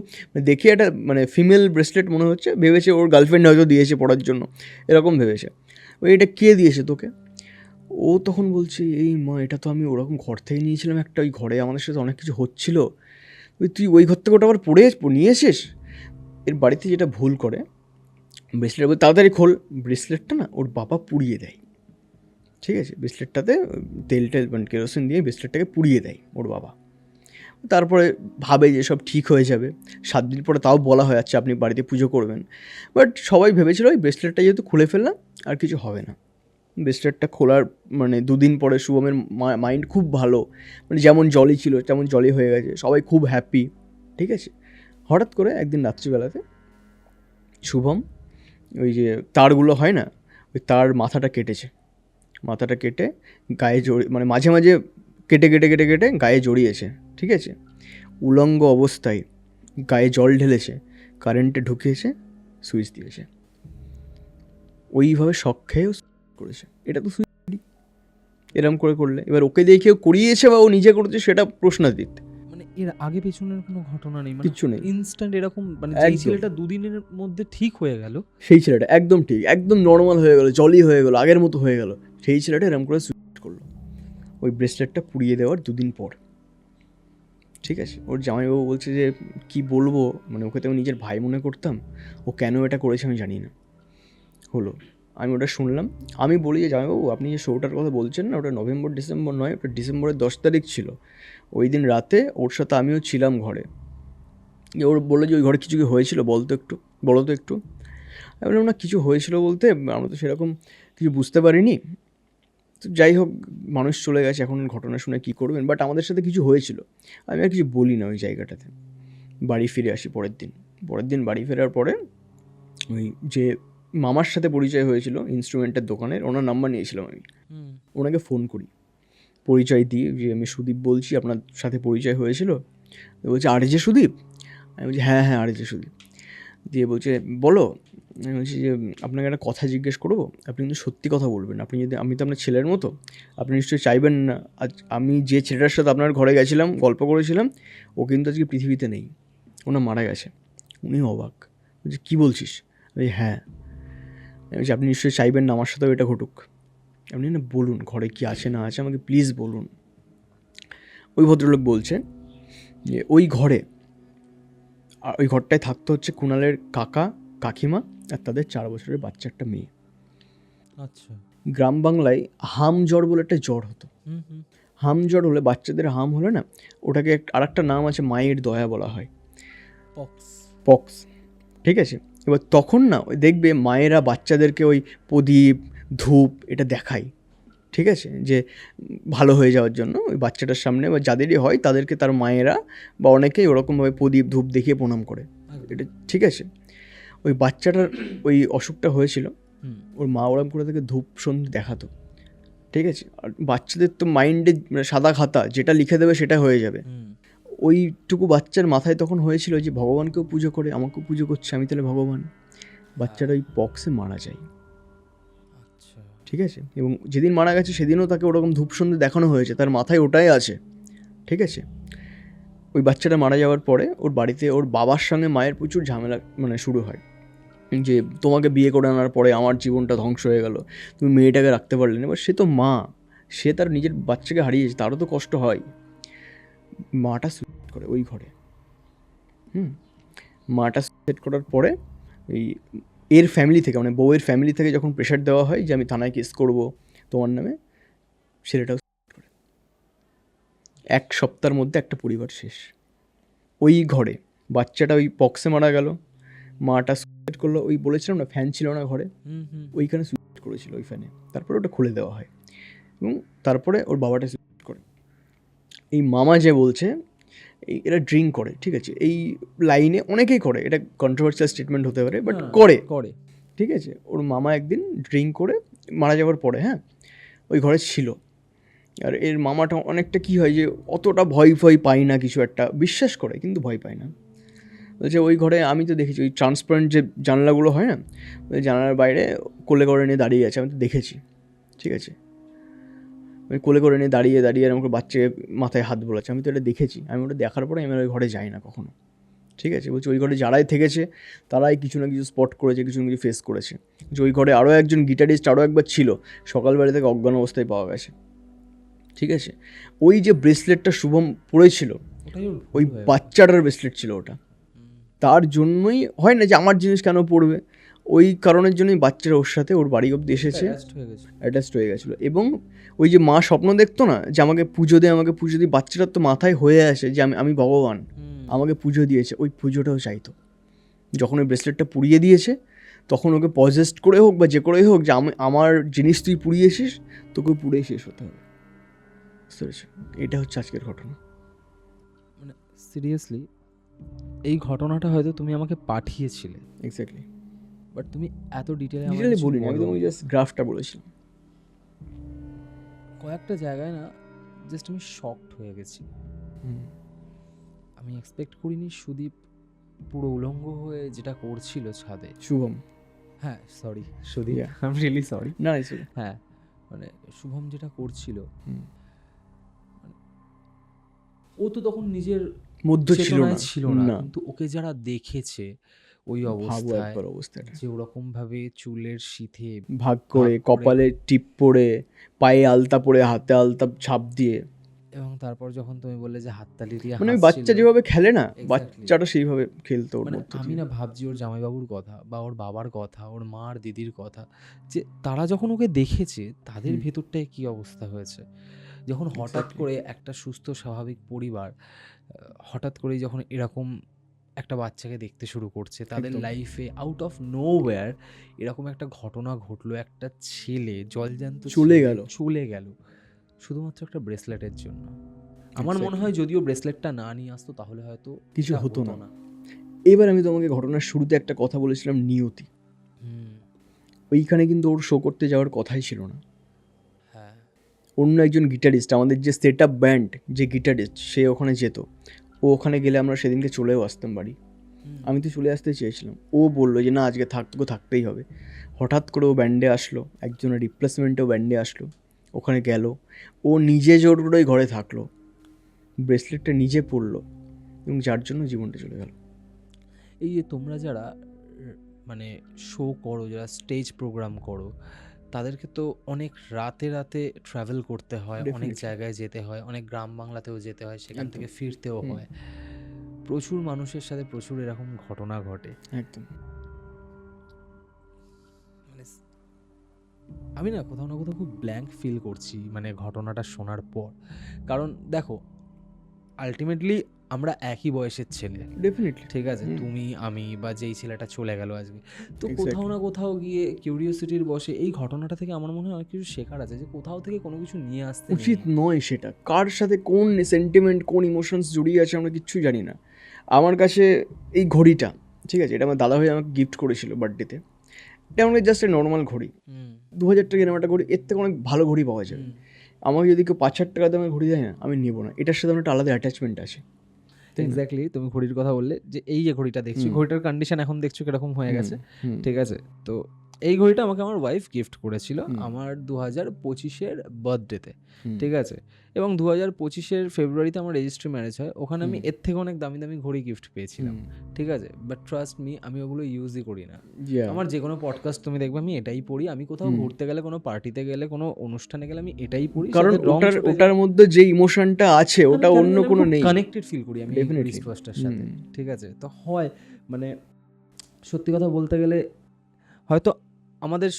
দেখে একটা ফিমেল ব্রেসলেট মনে হচ্ছে, ভেবেছে ওর গার্লফ্রেন্ড হয়তো দিয়েছে পড়ার জন্য, এরকম ভেবেছে। ওই এটা কে দিয়েছে তোকে? ও তখন বলছে এই মা, এটা তো আমি ওরকম ঘর থেকে নিয়েছিলাম একটা, ওই ঘরে আমাদের সাথে অনেক কিছু হচ্ছিল, তুই ওই ঘর থেকে ওটা আবার নিয়ে এসিস। এর বাড়িতে যেটা ভুল করে, ব্রেসলেট তাড়াতাড়ি খোল, ব্রেসলেটটা না ওর বাবা পুড়িয়ে দেয়। ঠিক আছে, ব্রেসলেটটাতে তেল কেরোসিন দিয়ে ব্রেসলেটটাকে পুড়িয়ে দেয় ওর বাবা। তারপরে ভাবে যে সব ঠিক হয়ে যাবে। 7 দিন পরে তাও বলা হয়ে যাচ্ছে আপনি বাড়িতে পুজো করবেন, বাট সবাই ভেবেছিল ওই ব্রেসলেটটা যেহেতু খুলে ফেললাম আর কিছু হবে না। ব্রেসলেটটা খোলার 2 দিন পরে শুভমের মাইন্ড খুব ভালো, যেমন জলই ছিল তেমন জলই হয়ে গেছে, সবাই খুব হ্যাপি। ঠিক আছে, হঠাৎ করে একদিন রাত্রিবেলাতে শুভম ওই যে তারগুলো হয় না, ওই তার মাথাটা কেটে গায়ে মাঝে মাঝে কেটে গায়ে জড়িয়েছে। ঠিক আছে, উলঙ্গ অবস্থায় গায়ে জল ঢেলেছে, কারেন্টে ঢুকিয়েছে, সুইচ দিয়েছে, ওইভাবে শক খেয়েও করেছে। এটা তো সুইসাইড। এরম করলে এবার ওকে দিয়ে কেউ করিয়েছে বা ও নিজে করেছে সেটা প্রশ্নাতীত। এর আগে পেছনের কোনো ঘটনা নেই, কিচ্ছু নেই, ইনস্ট্যান্ট এরকম যেই একদম। ছেলেটা 2 দিনের মধ্যে ঠিক হয়ে গেল, সেই ছেলেটা একদম ঠিক, একদম নর্মাল হয়ে গেল, জলই হয়ে গেল, আগের মতো হয়ে গেল, সেই ছেলেটা এরম করে সুইসাইড করলো ওই ব্রেসলেটটা পুড়িয়ে দেওয়ার 2 দিন পর। ঠিক আছে, ওর জামাইবাবু বলছে যে কি বলবো, ওকে তো আমি নিজের ভাই মনে করতাম, ও কেন এটা করেছে আমি জানি না। হলো, আমি ওটা শুনলাম। আমি বলি যে জামাইবাবু আপনি যে শোটার কথা বলছেন না, ওটা নভেম্বর ডিসেম্বর নয়, ওটা ডিসেম্বরের 10 তারিখ ছিল। ওই দিন রাতে ওর সাথে আমিও ছিলাম ঘরে। ওর বললো যে ওই ঘরে কিছু কি হয়েছিল বলো তো একটু। আমি বললাম না, কিছু হয়েছিল বলতে আমরা তো সেরকম কিছু বুঝতে পারিনি। তো যাই হোক, মানুষ চলে গেছে, এখন ঘটনা শুনে কী করবেন, বাট আমাদের সাথে কিছু হয়েছিল। আমি আর কিছু বলি না ওই জায়গাটাতে। বাড়ি ফিরে আসি পরের দিন বাড়ি ফেরার পরে ওই যে মামার সাথে পরিচয় হয়েছিল ইনস্ট্রুমেন্টের দোকানের, ওনার নাম্বার নিয়েছিলাম আমি। ওনাকে ফোন করি, পরিচয় দিয়ে যে আমি সুদীপ বলছি, আপনার সাথে পরিচয় হয়েছিল। বলছে আরে যে সুদীপ? আমি বলছি হ্যাঁ আরে যে সুদীপ। দিয়ে বলছে বলো। আমি বলছি যে আপনাকে একটা কথা জিজ্ঞেস করবো, আপনি কিন্তু সত্যি কথা বলবেন। আমি তো আপনার ছেলের মতো, আপনি নিশ্চয়ই চাইবেন না। আজ আমি যে ছেলেটার সাথে আপনার ঘরে গেছিলাম, গল্প করেছিলাম, ও কিন্তু আজকে পৃথিবীতে নেই, ওনা মারা গেছে। উনি অবাক, বলছে কী বলছিস? আমি হ্যাঁ। আমি বলছি আপনি নিশ্চয়ই চাইবেন না আমার সাথেও এটা ঘটুক। আপনি না বলুন ঘরে কি আছে না আছে, আমাকে প্লিজ বলুন। ওই ভদ্রলোক বলছে যে ওই ঘরটায় থাকতো হচ্ছে কুণালের কাকা কাকিমা আর তাদের 4 বছরের বাচ্চা একটা মেয়ে। আচ্ছা, গ্রাম বাংলায় হাম জ্বর বলে একটা জ্বর হতো। হাম জ্বর হলে, বাচ্চাদের হাম হলে না, ওটাকে আর একটা নাম আছে, মায়ের দয়া বলা হয়, পক্স। ঠিক আছে, এবার তখন না ওই দেখবে মায়েরা বাচ্চাদেরকে ওই প্রদীপ ধূপ এটা দেখায়। ঠিক আছে, যে ভালো হয়ে যাওয়ার জন্য ওই বাচ্চাটার সামনে বা যাদেরই হয় তাদেরকে তার মায়েরা বা অনেকেই ওরকমভাবে প্রদীপ ধূপ দেখিয়ে প্রণাম করে। এটা ঠিক আছে। ওই বাচ্চাটার ওই অসুখটা হয়েছিল, ওর মা ওরকম করে তাকে ধূপ সন্ধে দেখাতো। ঠিক আছে, আর বাচ্চাদের তো মাইন্ডে সাদা খাতা, যেটা লিখে দেবে সেটা হয়ে যাবে। ওইটুকু বাচ্চার মাথায় তখন হয়েছিল যে ভগবানকেও পুজো করে, আমাকেও পুজো করছে, আমি তাহলে ভগবান। বাচ্চাটা ওই পক্সে মারা যায়। ঠিক আছে, এবং যেদিন মারা গেছে সেদিনও তাকে ওরকম ধূপ সন্ধে দেখানো হয়েছে, তার মাথায় ওটাই আছে। ঠিক আছে, ওই বাচ্চাটা মারা যাওয়ার পরে ওর বাড়িতে ওর বাবার সঙ্গে মায়ের প্রচুর ঝামেলা শুরু হয়, যে তোমাকে বিয়ে করে আনার পরে আমার জীবনটা ধ্বংস হয়ে গেল, তুমি মেয়েটাকে রাখতে পারলে না। এবার সে তো মা, সে তার নিজের বাচ্চাকে হারিয়েছে, তারও তো কষ্ট হয়। মাটা সুইসাইড করে ওই ঘরে। মাটা সুইসাইড করার পরে এই এর ফ্যামিলি থেকে, বউয়ের ফ্যামিলি থেকে যখন প্রেশার দেওয়া হয় যে আমি থানায় কেস করবো তোমার নামে, ছেলেটাও suicide করে। 1 সপ্তাহের মধ্যে একটা পরিবার শেষ। ওই ঘরে বাচ্চাটা ওই পক্সে মারা গেল, মাটা সুইসাইড করলো, ওই বলেছিলাম না ফ্যান ছিল না ঘরে, ওইখানে সুইসাইড করেছিল ওই ফ্যানে। তারপরে ওটা খুলে দেওয়া হয় এবং তারপরে ওর বাবাটা সুইসাইড করে। এই মামা যে বলছে এরা ড্রিঙ্ক করে, ঠিক আছে, এই লাইনে অনেকেই করে, এটা কন্ট্রোভার্সিয়াল স্টেটমেন্ট হতে পারে, বাট করে, ঠিক আছে। ওর মামা একদিন ড্রিঙ্ক করে মারা যাওয়ার পরে, হ্যাঁ, ওই ঘরে ছিল। আর এর মামাটা অনেকটা কী হয় যে অতটা ভয় পায় না, কিছু একটা বিশ্বাস করে কিন্তু ভয় পায় না। বলছে ওই ঘরে আমি তো দেখেছি ওই ট্রান্সপারেন্ট যে জানলাগুলো হয় না, ওই জানলার বাইরে কোলে করে নিয়ে দাঁড়িয়ে আছে, আমি তো দেখেছি, ঠিক আছে। ওই কোলে করে নিয়ে দাঁড়িয়ে আমাকে বাচ্চাকে মাথায় হাত বোলাচ্ছে, আমি তো এটা দেখেছি। আমি ওটা দেখার পরে আমি ওই ঘরে যাই না কখনো, ঠিক আছে। বলছি ওই ঘরে যারাই থেকেছে তারাই কিছু না কিছু স্পট করেছে, কিছু না কিছু ফেস করেছে। যে ওই ঘরে আরও একজন গিটারিস্ট আরও একবার ছিল, সকালবেলা থেকে অজ্ঞান অবস্থায় পাওয়া গেছে, ঠিক আছে। ওই যে ব্রেসলেটটা শুভম পড়েছিল, ওই বাচ্চাটার ব্রেসলেট ছিল ওটা। তার জন্যই হয় না যে আমার জিনিস কেন পড়বে, ওই কারণের জন্যই বাচ্চারা ওর সাথে ওর বাড়ি অব্দি এসেছে, অ্যাটাচড হয়ে গেছিলো। এবং ওই যে মা স্বপ্ন দেখতো না যে আমাকে পুজো দিয়ে, বাচ্চাটার তো মাথায় হয়ে আসে যে আমি ভগবান, আমাকে পুজো দিয়েছে, ওই পুজোটাও চাইতো। যখন ওই ব্রেসলেটটা পুড়িয়ে দিয়েছে তখন ওকে পজেস্ট করে হোক বা যে করেই হোক যে আমার জিনিস তুই পুড়িয়েছিস, তোকে পুড়ে শেষ হতে হবে, বুঝতে পেরেছি। এটা হচ্ছে আজকের ঘটনা। মানে সিরিয়াসলি এই ঘটনাটা হয়তো তুমি আমাকে পাঠিয়েছিলে, এক্স্যাক্টলি, বাট তুমি এত ডিটেলে বলিনি, আমি তোমাকে জাস্ট গ্রাফটা বলেছিলাম। কয়েকটা জায়গায় না জাস্ট আমি শকড হয়ে গেছি। আমি এক্সপেক্ট করিনি সুদীপ পুরো উলঙ্গ হয়ে যেটা করছিল ছাদে। শুভম, হ্যাঁ sorry Sudip, Yeah. I am really sorry. না হ্যাঁ মানে শুভম যেটা করছিল, ও তো তখন নিজের মধ্য ছিল না, কিন্তু ওকে যারা দেখেছে ওই অবস্থায় যে ওরকম ভাবে চুলের সিথে ভাগ করে, কপালে টিপ পরে, পায়ে আলতা পরে, হাতে আলতা ছাপ দিয়ে, এবং তারপর যখন তুমি বললে যে হাততালি দিয়ে মানে বাচ্চা যেভাবে খেলে না, বাচ্চাটা সেইভাবে খেলতো ওর মানে মধ্যে। আমি না ভাবছি ওর জামাইবাবুর কথা বা ওর বাবার কথা, ওর মা আর দিদির কথা, যে তারা যখন ওকে দেখেছে তাদের ভেতরটায় কি অবস্থা হয়েছে, যখন হঠাৎ করে একটা সুস্থ স্বাভাবিক পরিবার হঠাৎ করেই যখন এরকম একটা বাচ্চাকে দেখতে শুরু করছে, তাদের লাইফে আউট অফ নোওয়্যার এরকম একটা ঘটনা ঘটলো, একটা ছেলে জলজ্যান্ত চলে গেল শুধুমাত্র একটা ব্রেসলেটের জন্য। আমার মনে হয় যদিও ব্রেসলেটটা না নিয়ে আসতো তাহলে হয়তো কিছু হতো না। এবার আমি তোমাকে ঘটনার শুরুতে একটা কথা বলেছিলাম, নিয়তি। ওইখানে কিন্তু ওর শো করতে যাওয়ার কথাই ছিল না। হ্যাঁ, অন্য একজন গিটারিস্ট, আমাদের যে সেট আপ ব্যান্ড যে গিটারিস্ট, সে ওখানে যেত। ও ওখানে গেলে আমরা সেদিনকে চলেও আসতাম বাড়ি। আমি তো চলে আসতে চেয়েছিলাম, ও বললো যে না আজকে থাকতেই হবে। হঠাৎ করে ও ব্যান্ডে আসলো, একজনের রিপ্লেসমেন্টেও ব্যান্ডে আসলো, ওখানে গেল, ও নিজে জোর করে ঘরে থাকলো, ব্রেসলেটটা নিজে পরলো এবং যার জন্য জীবনটা চলে গেল। এই যে তোমরা যারা মানে শো করো, যারা স্টেজ প্রোগ্রাম করো, তাদেরকে তো অনেক রাতে ট্রাভেল করতে হয়, অনেক জায়গায় যেতে হয়, অনেক গ্রাম বাংলাতেও যেতে হয়, সেখান থেকে ফিরতেও হয়। প্রচুর মানুষের সাথে প্রচুর এরকম ঘটনা ঘটে। একদম, মানে আমি না কোথাও খুব ব্ল্যাঙ্ক ফিল করছি মানে ঘটনাটা শোনার পর। কারণ দেখো আলটিমেটলি আমরা একই বয়সের ছেলে, ডেফিনেটলি, ঠিক আছে, তুমি আমি বা যেই ছেলেটা চলে গেল আজকে, তো কোথাও গিয়ে কিউরিওসিটির বসে এই ঘটনাটা থেকে আমার মনে হয় অনেক কিছু শেখার আছে, যে কোথাও থেকে কোনো কিছু নিয়ে আসতে উচিত নয়। সেটা কার সাথে কোন সেন্টিমেন্ট, কোন ইমোশনস জড়িয়ে আছে আমরা কিচ্ছুই জানি না। আমার কাছে এই ঘড়িটা, ঠিক আছে, এটা আমার দাদা ভাই আমাকে গিফট করেছিল বার্থডেতে। এটা আমাকে জাস্ট এ নর্মাল ঘড়ি, 2000 টাকা এরকম একটা ঘড়ি, এর থেকে অনেক ভালো ঘড়ি পাওয়া যাবে। আমাকে যদি কেউ 5,000 টাকা দামের ঘড়ি দেয় না, আমি নেবো না। এটার সাথে আমার একটা আলাদা অ্যাটাচমেন্ট আছে। এক্স্যাক্টলি, তুমি ঘড়ির কথা বললে, যে এই যে ঘড়িটা দেখছি, ঘড়িটার কন্ডিশন এখন দেখছো কিরকম হয়ে গেছে, ঠিক আছে। তো এই ঘড়িটা আমাকে আমার ওয়াইফ গিফট করেছিল আমার 2025-এর বার্থডেতে, ঠিক আছে। এবং 2025-এর ফেব্রুয়ারিতে আমার রেজিস্ট্রি ম্যারেজ হয়, ওখানে আমি এর থেকে অনেক দামি দামি ঘড়ি গিফট পেয়েছিলাম, ঠিক আছে। বাট ট্রাস্ট মি, আমি ওগুলো ইউজই করি না। আমার যে কোনো পডকাস্ট তুমি দেখবে আমি এটাই পড়ি, আমি কোথাও ঘুরতে গেলে, কোনো পার্টিতে গেলে, কোনো অনুষ্ঠানে গেলে আমি এটাই পড়ি, কারণ ওটার মধ্যে যে ইমোশনটা আছে ওটা অন্য কোনো নেই। কানেক্টেড ফিল করি আমি রিস্টওয়াচটার সাথে, ঠিক আছে। তো হয় মানে সত্যি কথা বলতে গেলে হয়তো আমাদের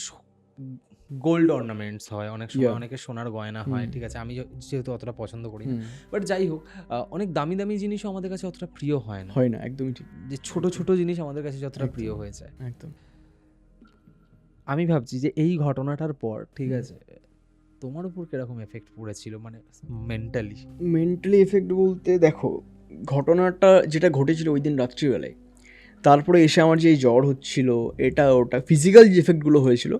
গোল্ড অর্নামেন্টস হয়, অনেক সময় Yeah. অনেকের সোনার গয়না হয়, ঠিক আছে, আমি যেহেতু অতটা পছন্দ করি না, হুম, বাট যাই হোক, অনেক দামি দামি জিনিসও আমাদের কাছে অতটা প্রিয় হয় না, হয় না, একদমই ঠিক, যে ছোট ছোট জিনিস আমাদের কাছে যতটা একদম। প্রিয় হয়ে যায়। একদম। আমি ভাবছি যে এই ঘটনাটার পর, ঠিক হুম। আছে, তোমার উপর কিরকম এফেক্ট পড়েছিল, মানে মেন্টালি? মেন্টালি এফেক্ট বলতে দেখো, ঘটনাটা যেটা ঘটেছিল ওই দিন রাত্রিবেলায়, তারপরে এসে আমার যে এই জ্বর হচ্ছিল, এটা ওটা ফিজিক্যাল যে এফেক্টগুলো হয়েছিল,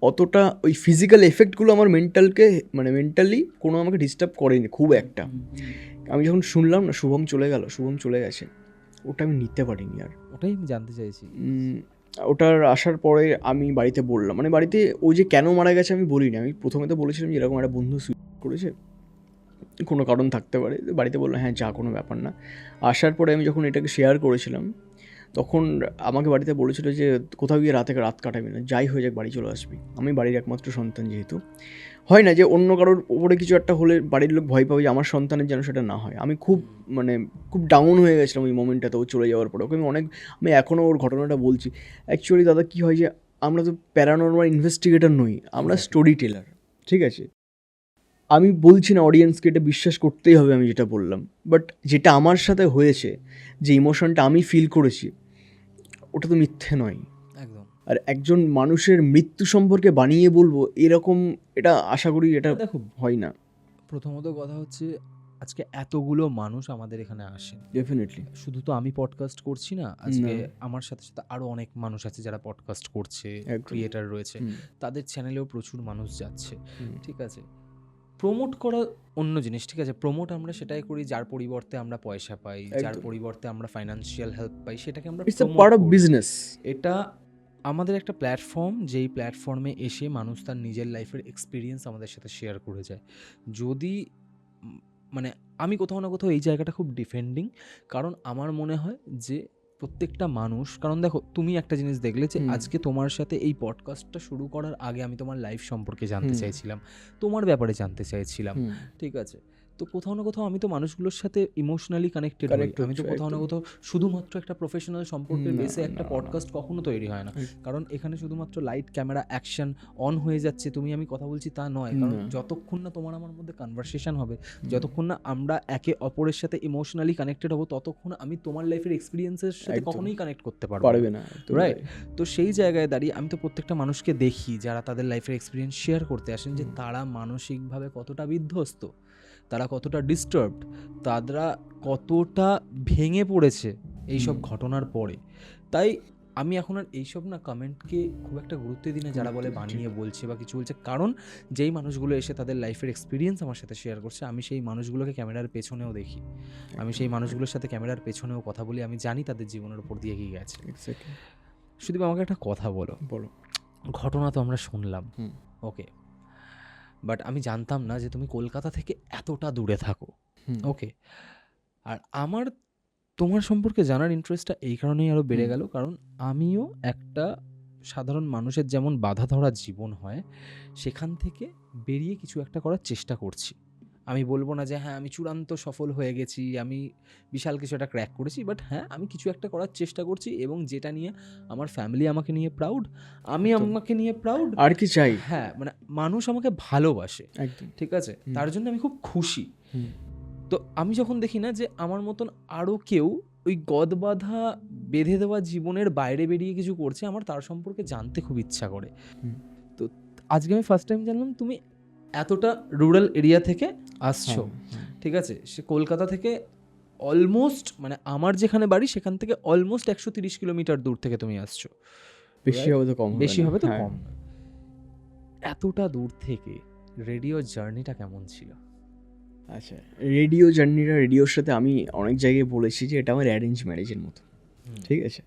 অতটা ওই ফিজিক্যাল এফেক্টগুলো আমার মেন্টালকে, মানে মেন্টালি কোনো আমাকে ডিস্টার্ব করেনি খুব একটা। আমি যখন শুনলাম না শুভম চলে গেছে, ওটা আমি নিতে পারিনি আর। ওটাই আমি জানতে চাইছি। ওটার আসার পরে আমি বাড়িতে বললাম, মানে বাড়িতে ও যে কেন মারা গেছে আমি বলিনি, আমি প্রথমে তো বলেছিলাম যে এরকম একটা বন্ধু সুইসাইড করেছে, কোনো কারণ থাকতে পারে। বাড়িতে বললো হ্যাঁ যা, কোনো ব্যাপার না। আসার পরে আমি যখন এটাকে শেয়ার করেছিলাম, তখন আমাকে বাড়িতে বলেছিল যে কোথাও গিয়ে রাত কাটাবি না, যাই হয়ে যাক বাড়ি চলে আসবি। আমি বাড়ির একমাত্র সন্তান, যেহেতু হয় না যে অন্য কারোর উপরে কিছু একটা হলে বাড়ির লোক ভয় পাবে যে আমার সন্তানের যেন সেটা না হয়। আমি খুব খুব ডাউন হয়ে গেছিলাম ওই মোমেন্টটাতে, ও চলে যাওয়ার পরে। ওকে আমি এখনও ওর ঘটনাটা বলছি। অ্যাকচুয়ালি দাদা কী হয় যে আমরা তো প্যারানর্মাল ইনভেস্টিগেটর নই, আমরা স্টোরি টেলার, ঠিক আছে? আমি বলছি না অডিয়েন্সকে এটা বিশ্বাস করতেই হবে আমি যেটা বললাম, বাট যেটা আমার সাথে হয়েছে, যে ইমোশনটা আমি ফিল করেছি, ওটা তো মিথ্যে নয়। একদম। আর একজন মানুষের মৃত্যু সম্পর্কে বানিয়ে বলবো এরকম, এটা আশা করি এটা দেখো, হয় না। প্রথমত কথা হচ্ছে, আজকে এতগুলো মানুষ আমাদের এখানে আসেন, ডেফিনেটলি। শুধু তো আমি পডকাস্ট করছি না, আজকে না। আমার সাথে সাথে আরও অনেক মানুষ আছে যারা পডকাস্ট করছে, একদম। ক্রিয়েটার রয়েছে, হুম, তাদের চ্যানেলেও প্রচুর মানুষ যাচ্ছে, হুম, ঠিক আছে। প্রমোট করা অন্য জিনিস, ঠিক আছে, প্রমোট আমরা সেটাই করি যার পরিবর্তে আমরা পয়সা পাই, যার একদম। পরিবর্তে আমরা ফাইন্যান্সিয়াল হেল্প পাই, সেটাকে আমরা it's a promote part of করি। বিজনেস। এটা আমাদের একটা প্ল্যাটফর্ম, যেই প্ল্যাটফর্মে এসে মানুষ তার নিজের লাইফের এক্সপিরিয়েন্স আমাদের সাথে শেয়ার করে যায়। যদি মানে আমি কোথাও না কোথাও এই জায়গাটা খুব ডিফেন্ডিং, কারণ আমার মনে হয় যে প্রত্যেকটা মানুষ, কারণ দেখো তুমি একটা জিনিস দেখলে যে আজকে তোমার সাথে এই পডকাস্টটা শুরু করার আগে আমি তোমার লাইফ সম্পর্কে জানতে চাইছিলাম, তোমার ব্যাপারে জানতে চাইছিলাম, ঠিক আছে। তো কোথাও না কোথাও আমি তো মানুষগুলোর সাথে ইমোশনালি কানেক্টেড হই। আমি তো কোথাও না কোথাও শুধুমাত্র একটা প্রফেশনাল সম্পর্কের বেসে একটা পডকাস্ট কখনো তৈরি হয় না, কারণ এখানে শুধুমাত্র লাইট, ক্যামেরা, অ্যাকশন অন হয়ে যাচ্ছে, তুমি আমি কথা বলছি তা নয়। কারণ যতক্ষণ না তোমার আমার মধ্যে কনভারসেশন হবে, যতক্ষণ না আমরা একে অপরের সাথে ইমোশনালি কানেক্টেড হবো, ততক্ষণ আমি তোমার লাইফের এক্সপিরিয়েন্সের সাথে কখনোই কানেক্ট করতে পারবো না, রাইট? তো সেই জায়গায় দাঁড়িয়ে আমি তো প্রত্যেকটা মানুষকে দেখি যারা তাদের লাইফের এক্সপিরিয়েন্স শেয়ার করতে আসেন, যে তারা মানসিকভাবে কতটা বিধ্বস্ত, তারা কতটা ডিস্টার্বড, তারা কতটা ভেঙে পড়েছে এইসব ঘটনার পরে। তাই আমি এখন আর এইসব না কমেন্টকে খুব একটা গুরুত্ব দিই না, যারা বলে বানিয়ে বলছে বা কিছু বলছে, কারণ যেই মানুষগুলো এসে তাদের লাইফের এক্সপিরিয়েন্স আমার সাথে শেয়ার করছে, আমি সেই মানুষগুলোকে ক্যামেরার পেছনেও দেখি, আমি সেই মানুষগুলোর সাথে ক্যামেরার পেছনেও কথা বলি, আমি জানি তাদের জীবনের উপর দিয়ে কি গেছে। শুধু আমাকে একটা কথা বলো, ঘটনা তো আমরা শুনলাম, ওকে, বাট আমি জানতাম না যে তুমি কলকাতা থেকে এতটা দূরে থাকো, ওকে। আর আমার তোমার সম্পর্কে জানার ইন্টারেস্টটা এই কারণেই আরও বেড়ে গেল, কারণ আমিও একটা সাধারণ মানুষের যেমন বাধা ধরা জীবন হয়, সেখান থেকে বেরিয়ে কিছু একটা করার চেষ্টা করছি। আমি বলবো না যে হ্যাঁ আমি চূড়ান্ত সফল হয়ে গেছি, আমি বিশাল কিছু একটা ক্র্যাক করেছি, বাট হ্যাঁ আমি কিছু একটা করার চেষ্টা করছি, এবং যেটা নিয়ে আমার ফ্যামিলি আমাকে নিয়ে প্রাউড, আমি আমাকে নিয়ে প্রাউড, আর কি চাই। হ্যাঁ, মানে মানুষ আমাকে ভালোবাসে, একদম ঠিক আছে, তার জন্য আমি খুব খুশি। তো আমি যখন দেখি না যে আমার মতন আরও কেউ ওই গদবাঁধা বেঁধে দেওয়া জীবনের বাইরে বেরিয়ে কিছু করছে, আমার তার সম্পর্কে জানতে খুব ইচ্ছা করে। তো আজকে আমি ফার্স্ট টাইম জানলাম তুমি এতটা রুরাল এরিয়া থেকে আসছো, ঠিক আছে, সে কলকাতা থেকে অলমোস্ট, মানে আমার যেখানে বাড়ি সেখান থেকে অলমোস্ট 130 কিলোমিটার দূর থেকে তুমি আসছো। বেশি হবে তো কম, বেশি হবে তো কম না। এতটা দূর থেকে রেডিও জার্নিটা কেমন ছিল? আচ্ছা, রেডিও জার্নিটা, রেডিওর সাথে আমি অনেক জায়গায় বলেছি যে এটা আমার অ্যারেঞ্জ ম্যারেজের মতো, ঠিক আছে।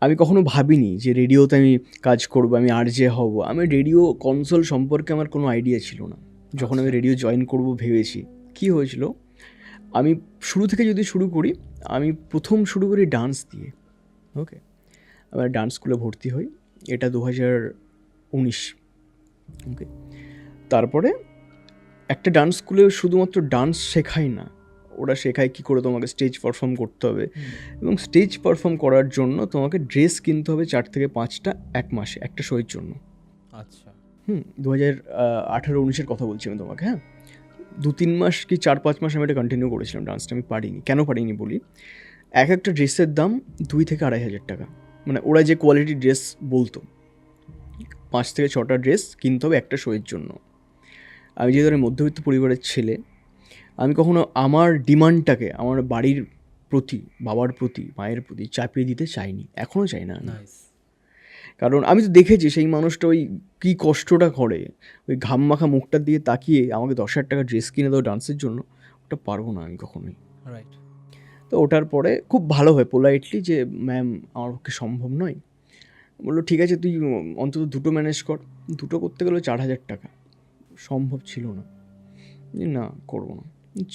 আমি কখনো ভাবিনি যে রেডিওতে আমি কাজ করবো, আমি আরজে হব। আমি রেডিও কনসোল সম্পর্কে আমার কোনো আইডিয়া ছিল না যখন আমি রেডিও জয়েন করব ভেবেছি। কি হয়েছিল, আমি শুরু থেকে যদি শুরু করি, আমি প্রথম শুরু করি ডান্স দিয়ে, ওকে। আমার ডান্স স্কুলে ভর্তি হই, এটা 2019, ওকে। তারপরে একটা ডান্স স্কুলে শুধুমাত্র ডান্স শেখায় না, ওরা শেখায় কী করে তোমাকে স্টেজ পারফর্ম করতে হবে, এবং স্টেজ পারফর্ম করার জন্য তোমাকে ড্রেস কিনতে হবে 4 থেকে 5টা এক মাসে একটা শোয়ের জন্য। আচ্ছা, 2018-19 কথা বলছি আমি তোমাকে, হ্যাঁ। 2-3 মাস কি 4-5 মাস আমি এটা কন্টিনিউ করেছিলাম ডান্সটা। আমি পারিনি। কেন পারিনি বলি, একটা ড্রেসের দাম 2 থেকে 2,500 টাকা। মানে ওরা যে কোয়ালিটির ড্রেস বলতো, 5 থেকে 6টা ড্রেস কিনতে হবে একটা শোয়ের জন্য। আমি যেহেতু আমি মধ্যবিত্ত পরিবারের ছেলে, আমি কখনো আমার ডিমান্ডটাকে আমার বাড়ির প্রতি, বাবার প্রতি, মায়ের প্রতি চাপিয়ে দিতে চাইনি, এখনও চাই না আমি। নাইস। কারণ আমি তো দেখেছি সেই মানুষটা ওই কী কষ্টটা করে, ওই ঘাম মাখা মুখটার দিকে তাকিয়ে আমাকে 10,000 টাকা ড্রেস কিনে দাও ডান্সের জন্য, ওটা পারবো না আমি কখনোই। রাইট। তো ওটার পরে খুব ভালো হয় পোলাইটলি যে ম্যাম আমার পক্ষে সম্ভব নয়। বললো ঠিক আছে তুই অন্তত 2টো ম্যানেজ কর। 2টো করতে গেলে 4,000 টাকা, সম্ভব ছিল না। না, করবো না,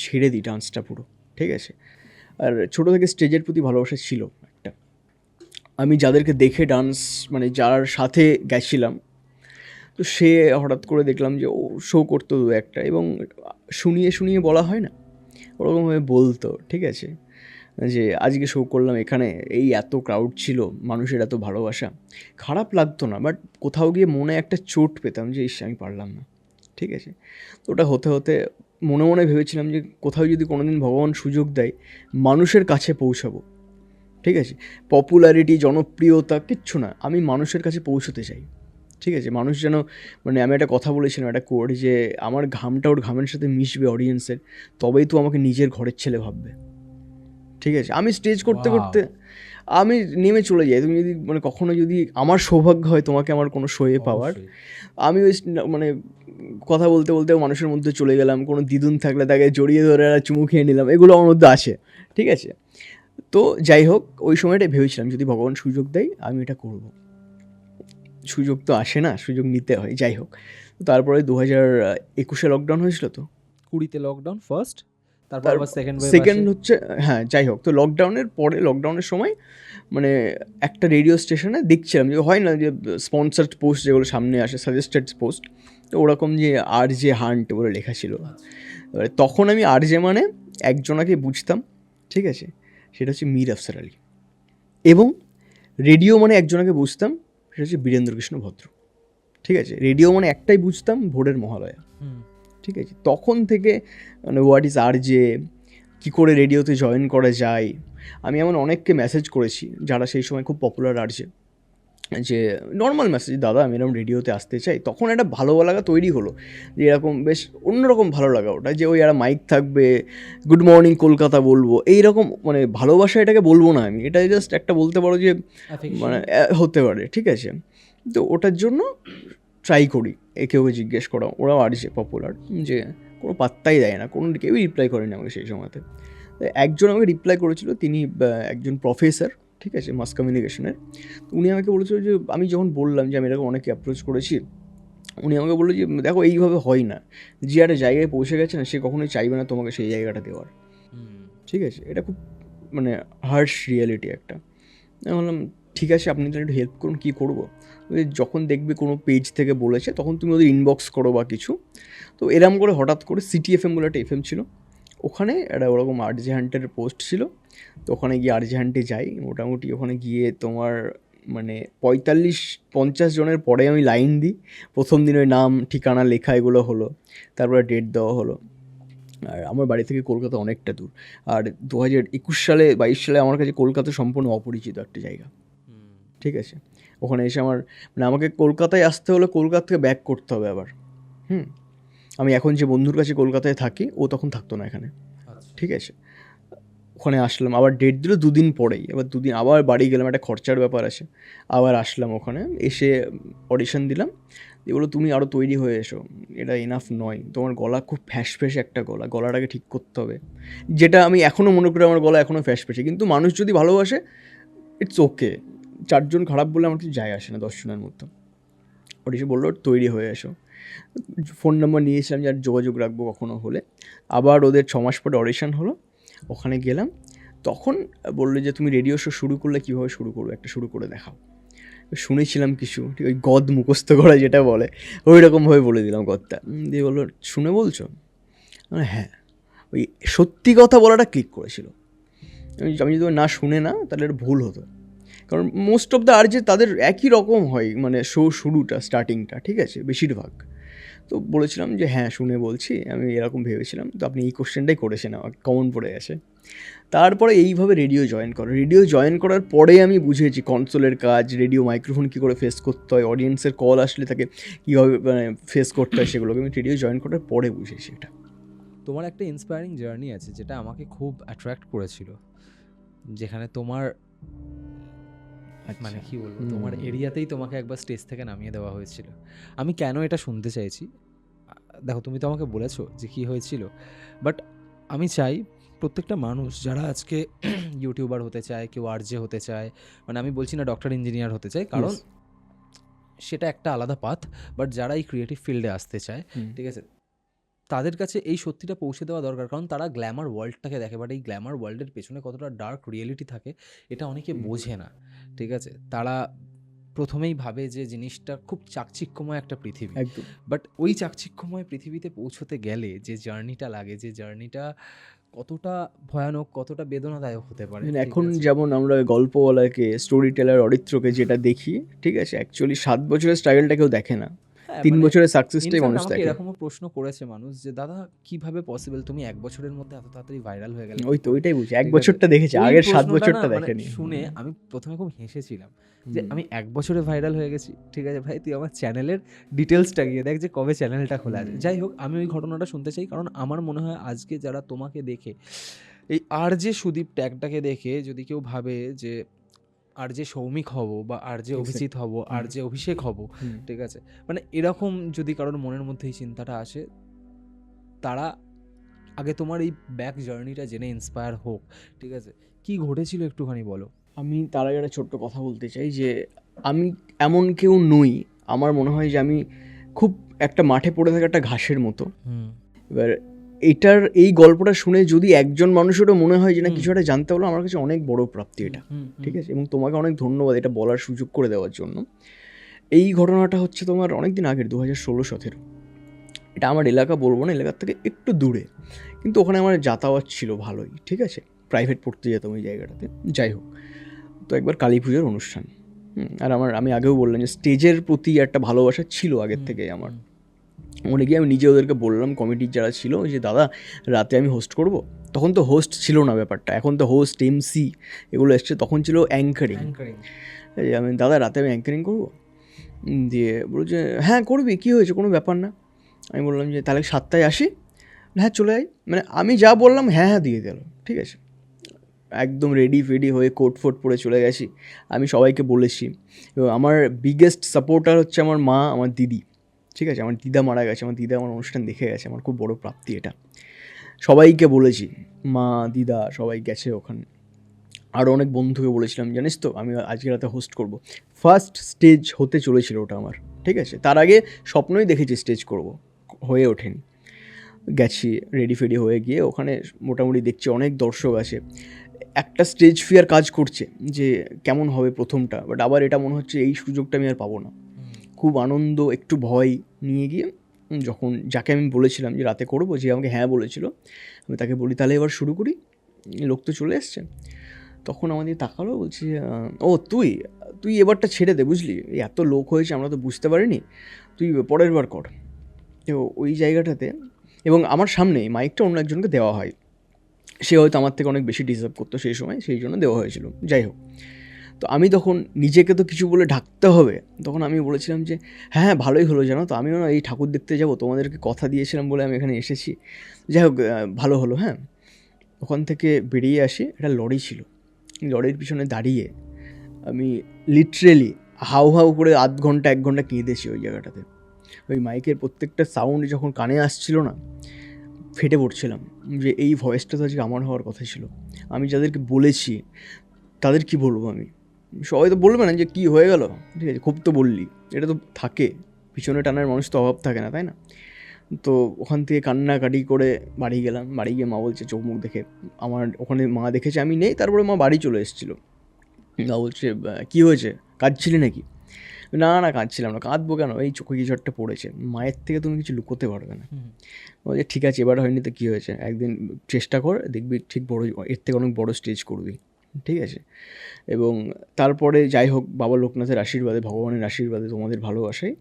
ছেড়ে দিই ডান্সটা পুরো। ঠিক আছে। আর ছোটো থেকে স্টেজের প্রতি ভালোবাসা ছিল একটা। আমি যাদেরকে দেখে ডান্স, মানে যার সাথে গেছিলাম, তো সে হঠাৎ করে দেখলাম যে ও শো করতো দু একটা, এবং শুনিয়ে শুনিয়ে বলা হয় না, ওরকমভাবে বলতো। ঠিক আছে, যে আজকে শো করলাম এখানে, এই এত ক্রাউড ছিল, মানুষের এত ভালোবাসা। খারাপ লাগতো না, বাট কোথাও গিয়ে মনে একটা চোট পেতাম যে ইস আমি পারলাম না। ঠিক আছে। তো ওটা হতে হতে মনে মনে ভেবেছিলাম যে কোথাও যদি কোনো দিন ভগবান সুযোগ দেয় মানুষের কাছে পৌঁছাবো, ঠিক আছে, পপুলারিটি, জনপ্রিয়তা কিচ্ছু না, আমি মানুষের কাছে পৌঁছতে চাই। ঠিক আছে, মানুষ যেন, মানে আমি একটা কথা বলেছিলাম, একটা কোড, যে আমার ঘামটা ওর ঘামের সাথে মিশবে অডিয়েন্সের, তবেই তো আমাকে নিজের ঘরের ছেলে ভাববে। ঠিক আছে, আমি স্টেজ করতে করতে আমি নেমে চলে যাই। তুমি যদি মানে কখনো যদি আমার সৌভাগ্য হয় তোমাকে আমার কোনো শোয়ে পাওয়ার, আমি ওই মানে কথা বলতে বলতে মানুষের মধ্যে চলে গেলাম, কোনো দিদুন থাকলে তাকে জড়িয়ে ধরে চুমু খেয়ে নিলাম, এগুলো আমার মধ্যে আসে। ঠিক আছে। তো যাই হোক, ওই সময়টাই ভেবেছিলাম যদি ভগবান সুযোগ দেয় আমি এটা করব। সুযোগ তো আসে না, সুযোগ নিতে হয়। যাই হোক, তারপরে 2021-এ লকডাউন হয়েছিল। তো 20-তে লকডাউন ফার্স্ট, তারপর আবার সেকেন্ড হচ্ছে, হ্যাঁ যাই হোক, তো লকডাউনের পরে, লকডাউনের সময় মানে একটা রেডিও স্টেশনে দেখছিলাম যে হয় না যে স্পন্সার্ড পোস্ট যেগুলো সামনে আসে, সাজেস্টেড পোস্ট, তো ওরকম যে RJ হান্ট বলে লেখা ছিল। এবারে তখন আমি RJ মানে একজনাকে বুঝতাম, ঠিক আছে, সেটা হচ্ছে মীর আফসার আলী, এবং রেডিও মানে একজনাকে বুঝতাম, সেটা হচ্ছে বীরেন্দ্র কৃষ্ণ ভদ্র। ঠিক আছে, রেডিও মানে একটাই বুঝতাম, ভোরের মহালয়া। ঠিক আছে, তখন থেকে মানে হোয়াট ইজ RJ, কী করে রেডিওতে জয়েন করা যায়। আমি এমন অনেককে মেসেজ করেছি যারা সেই সময় খুব পপুলার RJ, যে নর্মাল মেসেজ, দাদা আমি এরকম রেডিওতে আসতে চাই। তখন একটা ভালো লাগা তৈরি হলো, যে এরকম বেশ অন্যরকম ভালো লাগা ওটা, যে ওই একটা মাইক থাকবে, গুড মর্নিং কলকাতা বলবো, এইরকম মানে ভালোবাসা এটাকে বলবো না আমি, এটা জাস্ট একটা বলতে পারো যে মানে হতে পারে। ঠিক আছে, তো ওটার জন্য ট্রাই করি একে ওকে জিজ্ঞেস করা, ওরাও RJ পপুলার, যে কোনো পাত্তাই দেয় না, কোনো কেউই রিপ্লাই করেনি আমাকে সেই সময়তে। একজন আমাকে রিপ্লাই করেছিল, তিনি একজন প্রফেসর, ঠিক আছে, মাস কমিউনিকেশনের। উনি আমাকে বলেছিল যে আমি যখন বললাম যে আমি এরকম অনেকে অ্যাপ্রোচ করেছি, উনি আমাকে বললো যে দেখো এইভাবে হয় না, যে একটা জায়গায় পৌঁছে গেছে না, সে কখনোই চাইবে না তোমাকে সেই জায়গাটা দেওয়ার। ঠিক আছে, এটা খুব মানে হার্শ রিয়ালিটি একটা। আমি বললাম ঠিক আছে, আপনি তাহলে একটু হেল্প করুন, কী করবো। যখন দেখবে কোনো পেজ থেকে বলেছে তখন তুমি ওদের ইনবক্স করো বা কিছু। তো এরম করে হঠাৎ করে সিটি FM বলে একটা FM ছিল, ওখানে একটা ওরকম RJ হান্টের পোস্ট ছিল। তো ওখানে গিয়ে RJ হান্টে যাই, মোটামুটি ওখানে গিয়ে তোমার মানে 45-50 জনের পরে আমি লাইন দিই। প্রথম দিন ওই নাম ঠিকানা লেখা এগুলো হলো, তারপরে ডেট দেওয়া হলো। আর আমার বাড়ি থেকে কলকাতা অনেকটা দূর, আর 2021 সালে 22 সালে আমার কাছে কলকাতা সম্পূর্ণ অপরিচিত একটা জায়গা। ঠিক আছে, ওখানে এসে আমার মানে আমাকে কলকাতায় আসতে হলে কলকাতা থেকে ব্যাক করতে হবে আবার। আমি এখন যে বন্ধুর কাছে কলকাতায় থাকি, ও তখন থাকতো না এখানে। ঠিক আছে, ওখানে আসলাম, আবার ডেট দিল 2 দিন পরেই, এবার 2 দিন আবার বাড়ি গেলাম, একটা খরচার ব্যাপার আছে। আবার আসলাম ওখানে, এসে অডিশন দিলাম। দিয়ে বলো তুমি আরও তৈরি হয়ে এসো, এটা এনাফ নয়, তোমার গলা খুব ফ্যাস ফ্যাসে একটা গলা, গলাটাকে ঠিক করতে হবে। যেটা আমি এখনও মনে করি আমার গলা এখনও ফ্যাস ফ্যাসে, কিন্তু মানুষ যদি ভালোবাসে ইটস ওকে, 4 জন খারাপ বলে আমার কিছু যায় আসে না 10 জনের মতো। অডিশন বললো তৈরি হয়ে এসো, ফোন নাম্বার নিয়েছিলাম যার যোগাযোগ রাখবো কখনো হলে। আবার ওদের 6 মাস পরে অডিশন হলো, ওখানে গেলাম। তখন বললো যে তুমি রেডিও শো শুরু করলে কীভাবে শুরু করবো, একটা শুরু করে দেখাও। শুনেছিলাম কিছু, ঠিক ওই গদ মুখস্থ করা যেটা বলে, ওই রকমভাবে বলে দিলাম গদটা। দিয়ে বললো শুনে বলছো, হ্যাঁ। ওই সত্যি কথা বলাটা ক্লিক করেছিল। আমি যদি না শুনে না তাহলে এটা ভুল হতো, কারণ মোস্ট অফ দ্য আর যে তাদের একই রকম হয়, মানে শো শুরুটা স্টার্টিংটা, ঠিক আছে, বেশিরভাগ। তো বলেছিলাম যে হ্যাঁ শুনে বলছি, আমি এরকম ভেবেছিলাম, তো আপনি এই কোশ্চেনটাই করেছেন, আমার কমন পড়ে গেছে। তারপরে এইভাবে রেডিও জয়েন করো। রেডিও জয়েন করার পরে আমি বুঝেছি কনসোলের কাজ, রেডিও মাইক্রোফোন কী করে ফেস করতে হয়, অডিয়েন্সের কল আসলে তাকে কীভাবে মানে ফেস করতে হয়, সেগুলোকে আমি রেডিও জয়েন করার পরে বুঝেছি এটা। তোমার একটা ইন্সপায়ারিং জার্নি আছে যেটা আমাকে খুব অ্যাট্রাক্ট করেছিল, যেখানে তোমার মানে কি বলবো, তোমার এরিয়াতেই তোমাকে একবার স্টেজ থেকে নামিয়ে দেওয়া হয়েছিল। আমি কেন এটা শুনতে চাইছি, দেখো তুমি তো আমাকে বলেছো যে কী হয়েছিল, বাট আমি চাই প্রত্যেকটা মানুষ যারা আজকে ইউটিউবার হতে চায়, কেউ আরজে হতে চায়, মানে আমি বলছি না ডক্টর ইঞ্জিনিয়ার হতে চায়, কারণ সেটা একটা আলাদা পাথ, বাট যারা এই ক্রিয়েটিভ ফিল্ডে আসতে চায়, ঠিক আছে, তাদের কাছে এই সত্যিটা পৌঁছে দেওয়া দরকার। কারণ তারা গ্ল্যামার ওয়ার্ল্ডটাকে দেখে, বাট এই গ্ল্যামার ওয়ার্ল্ডের পেছনে কতটা ডার্ক রিয়েলিটি থাকে এটা অনেকে বোঝে না, ঠিক আছে। তারা প্রথমেই ভাবে যে জিনিসটা খুব চাকচিক্যময় একটা পৃথিবী, একদম। বাট ওই চাকচিক্যময় পৃথিবীতে পৌঁছতে গেলে যে জার্নিটা লাগে, যে জার্নিটা কতটা ভয়ানক, কতটা বেদনাদায়ক হতে পারে। এখন যেমন আমরা গল্পওয়ালাকে, স্টোরি টেলার অরিত্রকে যেটা দেখি, ঠিক আছে, অ্যাকচুয়ালি 7 বছরের স্ট্রাগলটা কেউ দেখে না, 3 বছরের সাকসেসটাই মানুষ দেখে। এরকমও প্রশ্ন করেছে মানুষ যে দাদা কিভাবে পসিবল তুমি 1 বছরের মধ্যে এত তাড়াতাড়ি ভাইরাল হয়ে গেলে। ওইটাই বুঝি, 1 বছরটা দেখেছি, আগের 7 বছরটা দেখেনি। শুনে আমি প্রথমে খুব হেসেছিলাম যে আমি 1 বছরে ভাইরাল হয়ে গেছি। ঠিক আছে ভাই, তুই আমার চ্যানেলের ডিটেলসটা গিয়ে দেখ যে কবে চ্যানেলটা খোলা আছে। যাই হোক, আমি ওই ঘটনাটা শুনতে চাই, কারণ আমার মনে হয় আজকে যারা তোমাকে দেখে, এই আরজে সুদীপ ট্যাগটাকে দেখে যদি কেউ ভাবে যে আরজে সৌমিক হব বা আরজে অভিজিৎ হব, আরজে অভিষেক হব, ঠিক আছে, মানে এরকম যদি কারোর মনের মধ্যে এই চিন্তাটা আসে, তারা আগে তোমার এই ব্যাক জার্নিটা জেনে ইন্সপায়ার হোক, ঠিক আছে। কি ঘটেছিল একটুখানি বলো। আমি তার আগে একটা ছোট্ট কথা বলতে চাই যে আমি এমন কেউ নই, আমার মনে হয় যে আমি খুব একটা মাঠে পড়ে থাকা একটা ঘাসের মতো। এবার এই গল্পটা শুনে যদি একজন মানুষেরও মনে হয় যে না কিছু একটা জানতে হলো, আমার কাছে অনেক বড় প্রাপ্তি এটা, ঠিক আছে। এবং তোমাকে অনেক ধন্যবাদ এটা বলার সুযোগ করে দেওয়ার জন্য। এই ঘটনাটা হচ্ছে তোমার অনেক দিন আগের, 2016-17। এটা আমার এলাকা বলবো না, এলাকার থেকে একটু দূরে, কিন্তু ওখানে আমার যাতায়াত ছিল ভালোই, ঠিক আছে, প্রাইভেট পড়তে যেতাম ওই জায়গাটাতে। যাই হোক, তো একবার কালী পুজোর অনুষ্ঠান, আর আমি আগেও বললাম যে স্টেজের প্রতি একটা ভালোবাসা ছিল আগের থেকে আমার। মনে গিয়ে আমি নিজে ওদেরকে বললাম, কমিটির যারা ছিল, যে দাদা রাতে আমি হোস্ট করব। তখন তো হোস্ট ছিল না ব্যাপারটা, এখন তো হোস্ট এমসি এগুলো এসছে, তখন ছিল অ্যাঙ্কারিং। আমি দাদা রাতে আমি অ্যাঙ্কারিং করবো, দিয়ে বলছে হ্যাঁ করবি, কী হয়েছে, কোনো ব্যাপার না। আমি বললাম যে তাহলে 7টায় আসি, হ্যাঁ চলে যাই। মানে আমি যা বললাম হ্যাঁ দিয়ে দিল, ঠিক আছে। একদম রেডি ফেডি হয়ে কোট ফোট পরে চলে গেছি। আমি সবাইকে বলেছি, এবং আমার বিগেস্ট সাপোর্টার হচ্ছে আমার মা, আমার দিদি, ঠিক আছে। আমার দিদা মারা গেছে, আমার দিদা আমার অনুষ্ঠান দেখে গেছে, আমার খুব বড় প্রাপ্তি এটা। সবাইকে বলেছি, মা দিদা সবাই গেছে ওখানে। আরও অনেক বন্ধুকে বলেছিলাম, জানিস তো আমি আজকে রাতে হোস্ট করব। ফার্স্ট স্টেজ হতে চলেছিল ওটা আমার, ঠিক আছে। তার আগে স্বপ্নই দেখেছি স্টেজ করব, হয়ে ওঠেনি। গেছি রেডি ফেডি হয়ে গিয়ে ওখানে মোটামুটি দেখছি অনেক দর্শক আছে, একটা স্টেজ ফিয়ার কাজ করছে যে কেমন হবে প্রথমটা, বাট আবার এটা মনে হচ্ছে এই সুযোগটা আমি আর পাবো না। খুব আনন্দ, একটু ভয় নিয়ে গিয়ে যখন যাকে আমি বলেছিলাম যে রাতে করবো, যে আমাকে হ্যাঁ বলেছিল, আমি তাকে বলি তাহলে এবার শুরু করি, লোক তো চলে এসছে। তখন আমাদের তাকালো, বলছি ও তুই এবারটা ছেড়ে দে, বুঝলি, এত লোক হয়েছে আমরা তো বুঝতে পারিনি, তুই পরের বার কর। তো ওই জায়গাটাতে, এবং আমার সামনেই মাইকটা অন্য একজনকে দেওয়া হয়, সে হয়তো আমার থেকে অনেক বেশি ডিজার্ভ করতো সেই সময়, সেই জন্য দেওয়া হয়েছিল। যাই হোক, তো আমি তখন নিজেকে তো কিছু বলে ঢাকতে হবে, তখন আমি বলেছিলাম যে হ্যাঁ ভালোই হলো, জানো তো আমিও না এই ঠাকুর দেখতে যাব, তোমাদেরকে কথা দিয়েছিলাম বলে আমি এখানে এসেছি, যাই হোক ভালো হলো। হ্যাঁ, ওখান থেকে বেরিয়ে আসি, একটা লরি ছিল, লরির পিছনে দাঁড়িয়ে আমি লিটারেলি হাউ হাউ করে 1 ঘন্টা 1 ঘন্টা কেঁদেছি ওই জায়গাটাতে। ওই মাইকের প্রত্যেকটা সাউন্ড যখন কানে আসছিল না, ফেটে পড়ছিলাম যে এই ভয়েসটা তো আজকে আমার হওয়ার কথা ছিল। আমি যাদেরকে বলেছি তাদের কি বলবো, আমি সবাই তো বলবে না যে কী হয়ে গেল, ঠিক আছে, খুব তো বললি, এটা তো থাকে, পিছনে টানার মানুষ তো অভাব থাকে না, তাই না। তো ওখান থেকে কান্নাকাটি করে বাড়ি গেলাম। বাড়ি গিয়ে মা বলছে, চোখ মুখ দেখে, আমার ওখানে মা দেখেছে আমি নেই, তারপরে মা বাড়ি চলে এসেছিলো। মা বলছে কী হয়েছে, কাঁদছিলি নাকি? না না কাঁদছিলাম না, কাঁদবো কেন, এই চোখে কিছু একটা পড়েছে, মায়ের থেকে তুমি কিছু লুকোতে পারবে না। বলছে ঠিক আছে এবার হয়নি তো কী হয়েছে, একদিন চেষ্টা কর, দেখবি ঠিক বড়, এর থেকে অনেক বড় স্টেজ করবি। ঠিক আছে? এবং তারপরে যাই হোক বাবা লোকনাথের আশীর্বাদে, ভগবানের আশীর্বাদে, তোমাদের ভালোবাসায়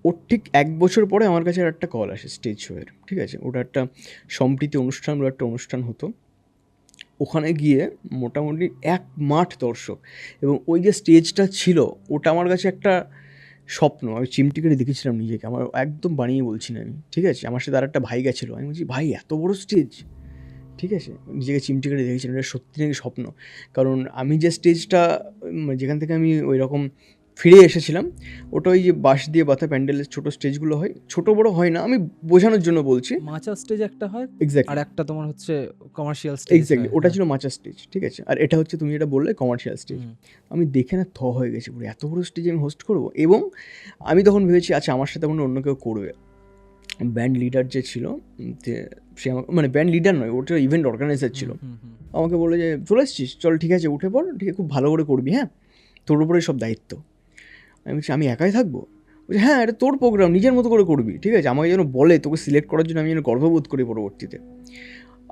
ওর ঠিক 1 বছর পরে আমার কাছে আর একটা কল আসে স্টেজ শোয়ের, ঠিক আছে? ওটা একটা সম্প্রীতি অনুষ্ঠান বলে একটা অনুষ্ঠান হতো। ওখানে গিয়ে মোটামুটি এক মাঠ দর্শক, এবং ওই যে স্টেজটা ছিল ওটা আমার কাছে একটা স্বপ্ন। আমি চিমটি কেটে দেখেছিলাম নিজেকে, আমার একদম বানিয়ে বলছি না আমি, ঠিক আছে? আমার সাথে আর একটা ভাই গেছিলো, আমি বলছি ভাই এত বড় স্টেজ, ঠিক আছে? নিজেকে চিমটি কেটে দেখেছিলাম, এটা সত্যি নাকি স্বপ্ন। কারণ আমি যে স্টেজটা যেখান থেকে আমি ওই রকম ফিরে এসেছিলাম, ওটা ওই যে বাঁশ দিয়ে বাঁধা প্যান্ডেলের ছোটো স্টেজগুলো হয়, ছোটো বড়ো হয় না, আমি বোঝানোর জন্য বলছি। মাচা স্টেজ একটা হয়, আর এক্স্যাক্টলি, একটা তোমার হচ্ছে কমার্শিয়াল স্টেজ এক্স্যাক্টলি, হয়। ওটা ছিল মাচা স্টেজ, ঠিক আছে? আর এটা হচ্ছে তুমি যেটা বললে কমার্শিয়াল স্টেজ। আমি দেখে না হয়ে গেছি পুরো, এত বড় স্টেজে আমি হোস্ট করবো। এবং আমি তখন ভেবেছি আচ্ছা আমার সাথে অন্য কেউ করবে। ব্যান্ড লিডার যে ছিল, যে সে আমাকে, মানে ব্যান্ড লিডার নয়, ওটা ইভেন্ট অর্গানাইজার ছিল, আমাকে বলে যে চলে এসছিস, চল ঠিক আছে উঠে পড়, ঠিক আছে খুব ভালো করে করবি, হ্যাঁ তোর উপরে সব দায়িত্ব। আমি বলছি আমি একাই থাকবো? বলছি হ্যাঁ এটা তোর প্রোগ্রাম, নিজের মতো করে করবি, ঠিক আছে? আমাকে যেন বলে তোকে সিলেক্ট করার জন্য আমি যেন গর্ববোধ করি পরবর্তীতে।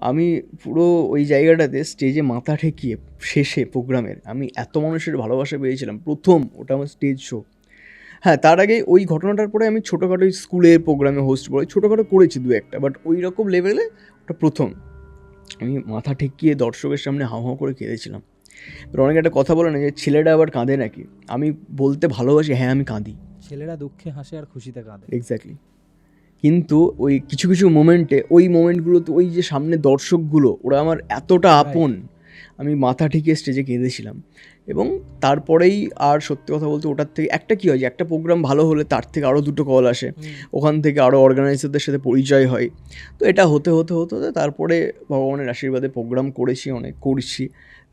আমি পুরো ওই জায়গাটাতে স্টেজে মাথা ঠেকিয়ে শেষে প্রোগ্রামের আমি এত মানুষের ভালোবাসা পেয়েছিলাম, প্রথম ওটা আমার স্টেজ শো। হ্যাঁ, তার আগে ওই ঘটনাটার পরে আমি ছোটোখাটো স্কুলের প্রোগ্রামে হোস্ট করে ছোটোখাটো করেছি 2-1টা, বাট ওই রকম লেভেলে ওটা প্রথম। আমি মাথা ঠেকিয়ে দর্শকের সামনে হাউ হাউ করে কেঁদেছিলাম। এবার অনেকে একটা কথা বলে না যে ছেলেটা আবার কাঁদে নাকি, আমি বলতে ভালোবাসি হ্যাঁ আমি কাঁদি, ছেলেরা দুঃখে হাসে আর খুশিতে কাঁদে। এক্স্যাক্টলি। কিন্তু ওই কিছু কিছু মোমেন্টে, ওই মোমেন্টগুলোতে ওই যে সামনে দর্শকগুলো ওরা আমার এতটা আপন, আমি মাথা ঠেকিয়ে স্টেজে কেঁদেছিলাম। এবং তারপরেই আর সত্যি কথা বলতে ওটার থেকে একটা কী হয় যে একটা প্রোগ্রাম ভালো হলে তার থেকে আরও 2টো কল আসে, ওখান থেকে আরও অর্গানাইজারদের সাথে পরিচয় হয়। তো এটা হতে হতে হতে হতে তারপরে ভগবানের আশীর্বাদে প্রোগ্রাম করেছি, অনেক করছি।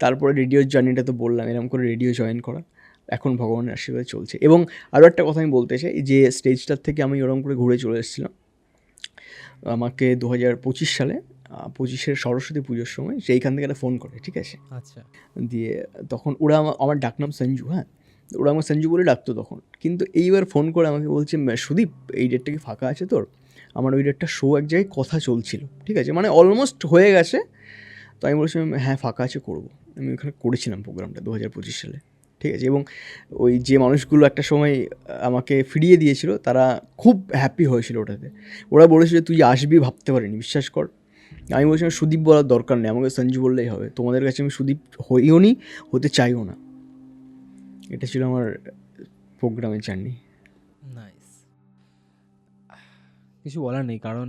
তারপরে রেডিওর জার্নিটা তো বললাম, এরকম করে রেডিও জয়েন করা, এখন ভগবানের আশীর্বাদে চলছে। এবং আরও একটা কথা আমি বলতে চাই, যে স্টেজটার থেকে আমি ওরকম করে ঘুরে চলে এসেছিলাম, আমাকে 2025 সালে 25-এর সরস্বতী পুজোর সময় সেইখান থেকে একটা ফোন করে, ঠিক আছে? আচ্ছা, দিয়ে তখন ওরা আমার ডাকনাম সঞ্জু, হ্যাঁ ওরা আমার সঞ্জু বলে ডাকতো তখন। কিন্তু এইবার ফোন করে আমাকে বলছে সুদীপ এই ডেটটা কি ফাঁকা আছে তোর? আমার ওই ডেটটা শো এক জায়গায় কথা চলছিল, ঠিক আছে, মানে অলমোস্ট হয়ে গেছে। তো আমি বলছিলাম হ্যাঁ ফাঁকা আছে, করবো। আমি ওখানে করেছিলাম প্রোগ্রামটা 2025 সালে, ঠিক আছে? এবং ওই যে মানুষগুলো একটা সময় আমাকে ফিরিয়ে দিয়েছিল তারা খুব হ্যাপি হয়েছিল ওটাতে। ওরা বলেছিল তুই আসবি ভাবতে পারিনি, বিশ্বাস কর। আমি বলছিলাম সুদীপ বলার দরকার নেই, আমাকে সঞ্জু বললেই হবে। তোমাদের কাছে আমি সুদীপ হইও নি, হতে চাইও না। এটা ছিল আমার প্রোগ্রামের জার্নি। নাইস। কিছু বলার নেই, কারণ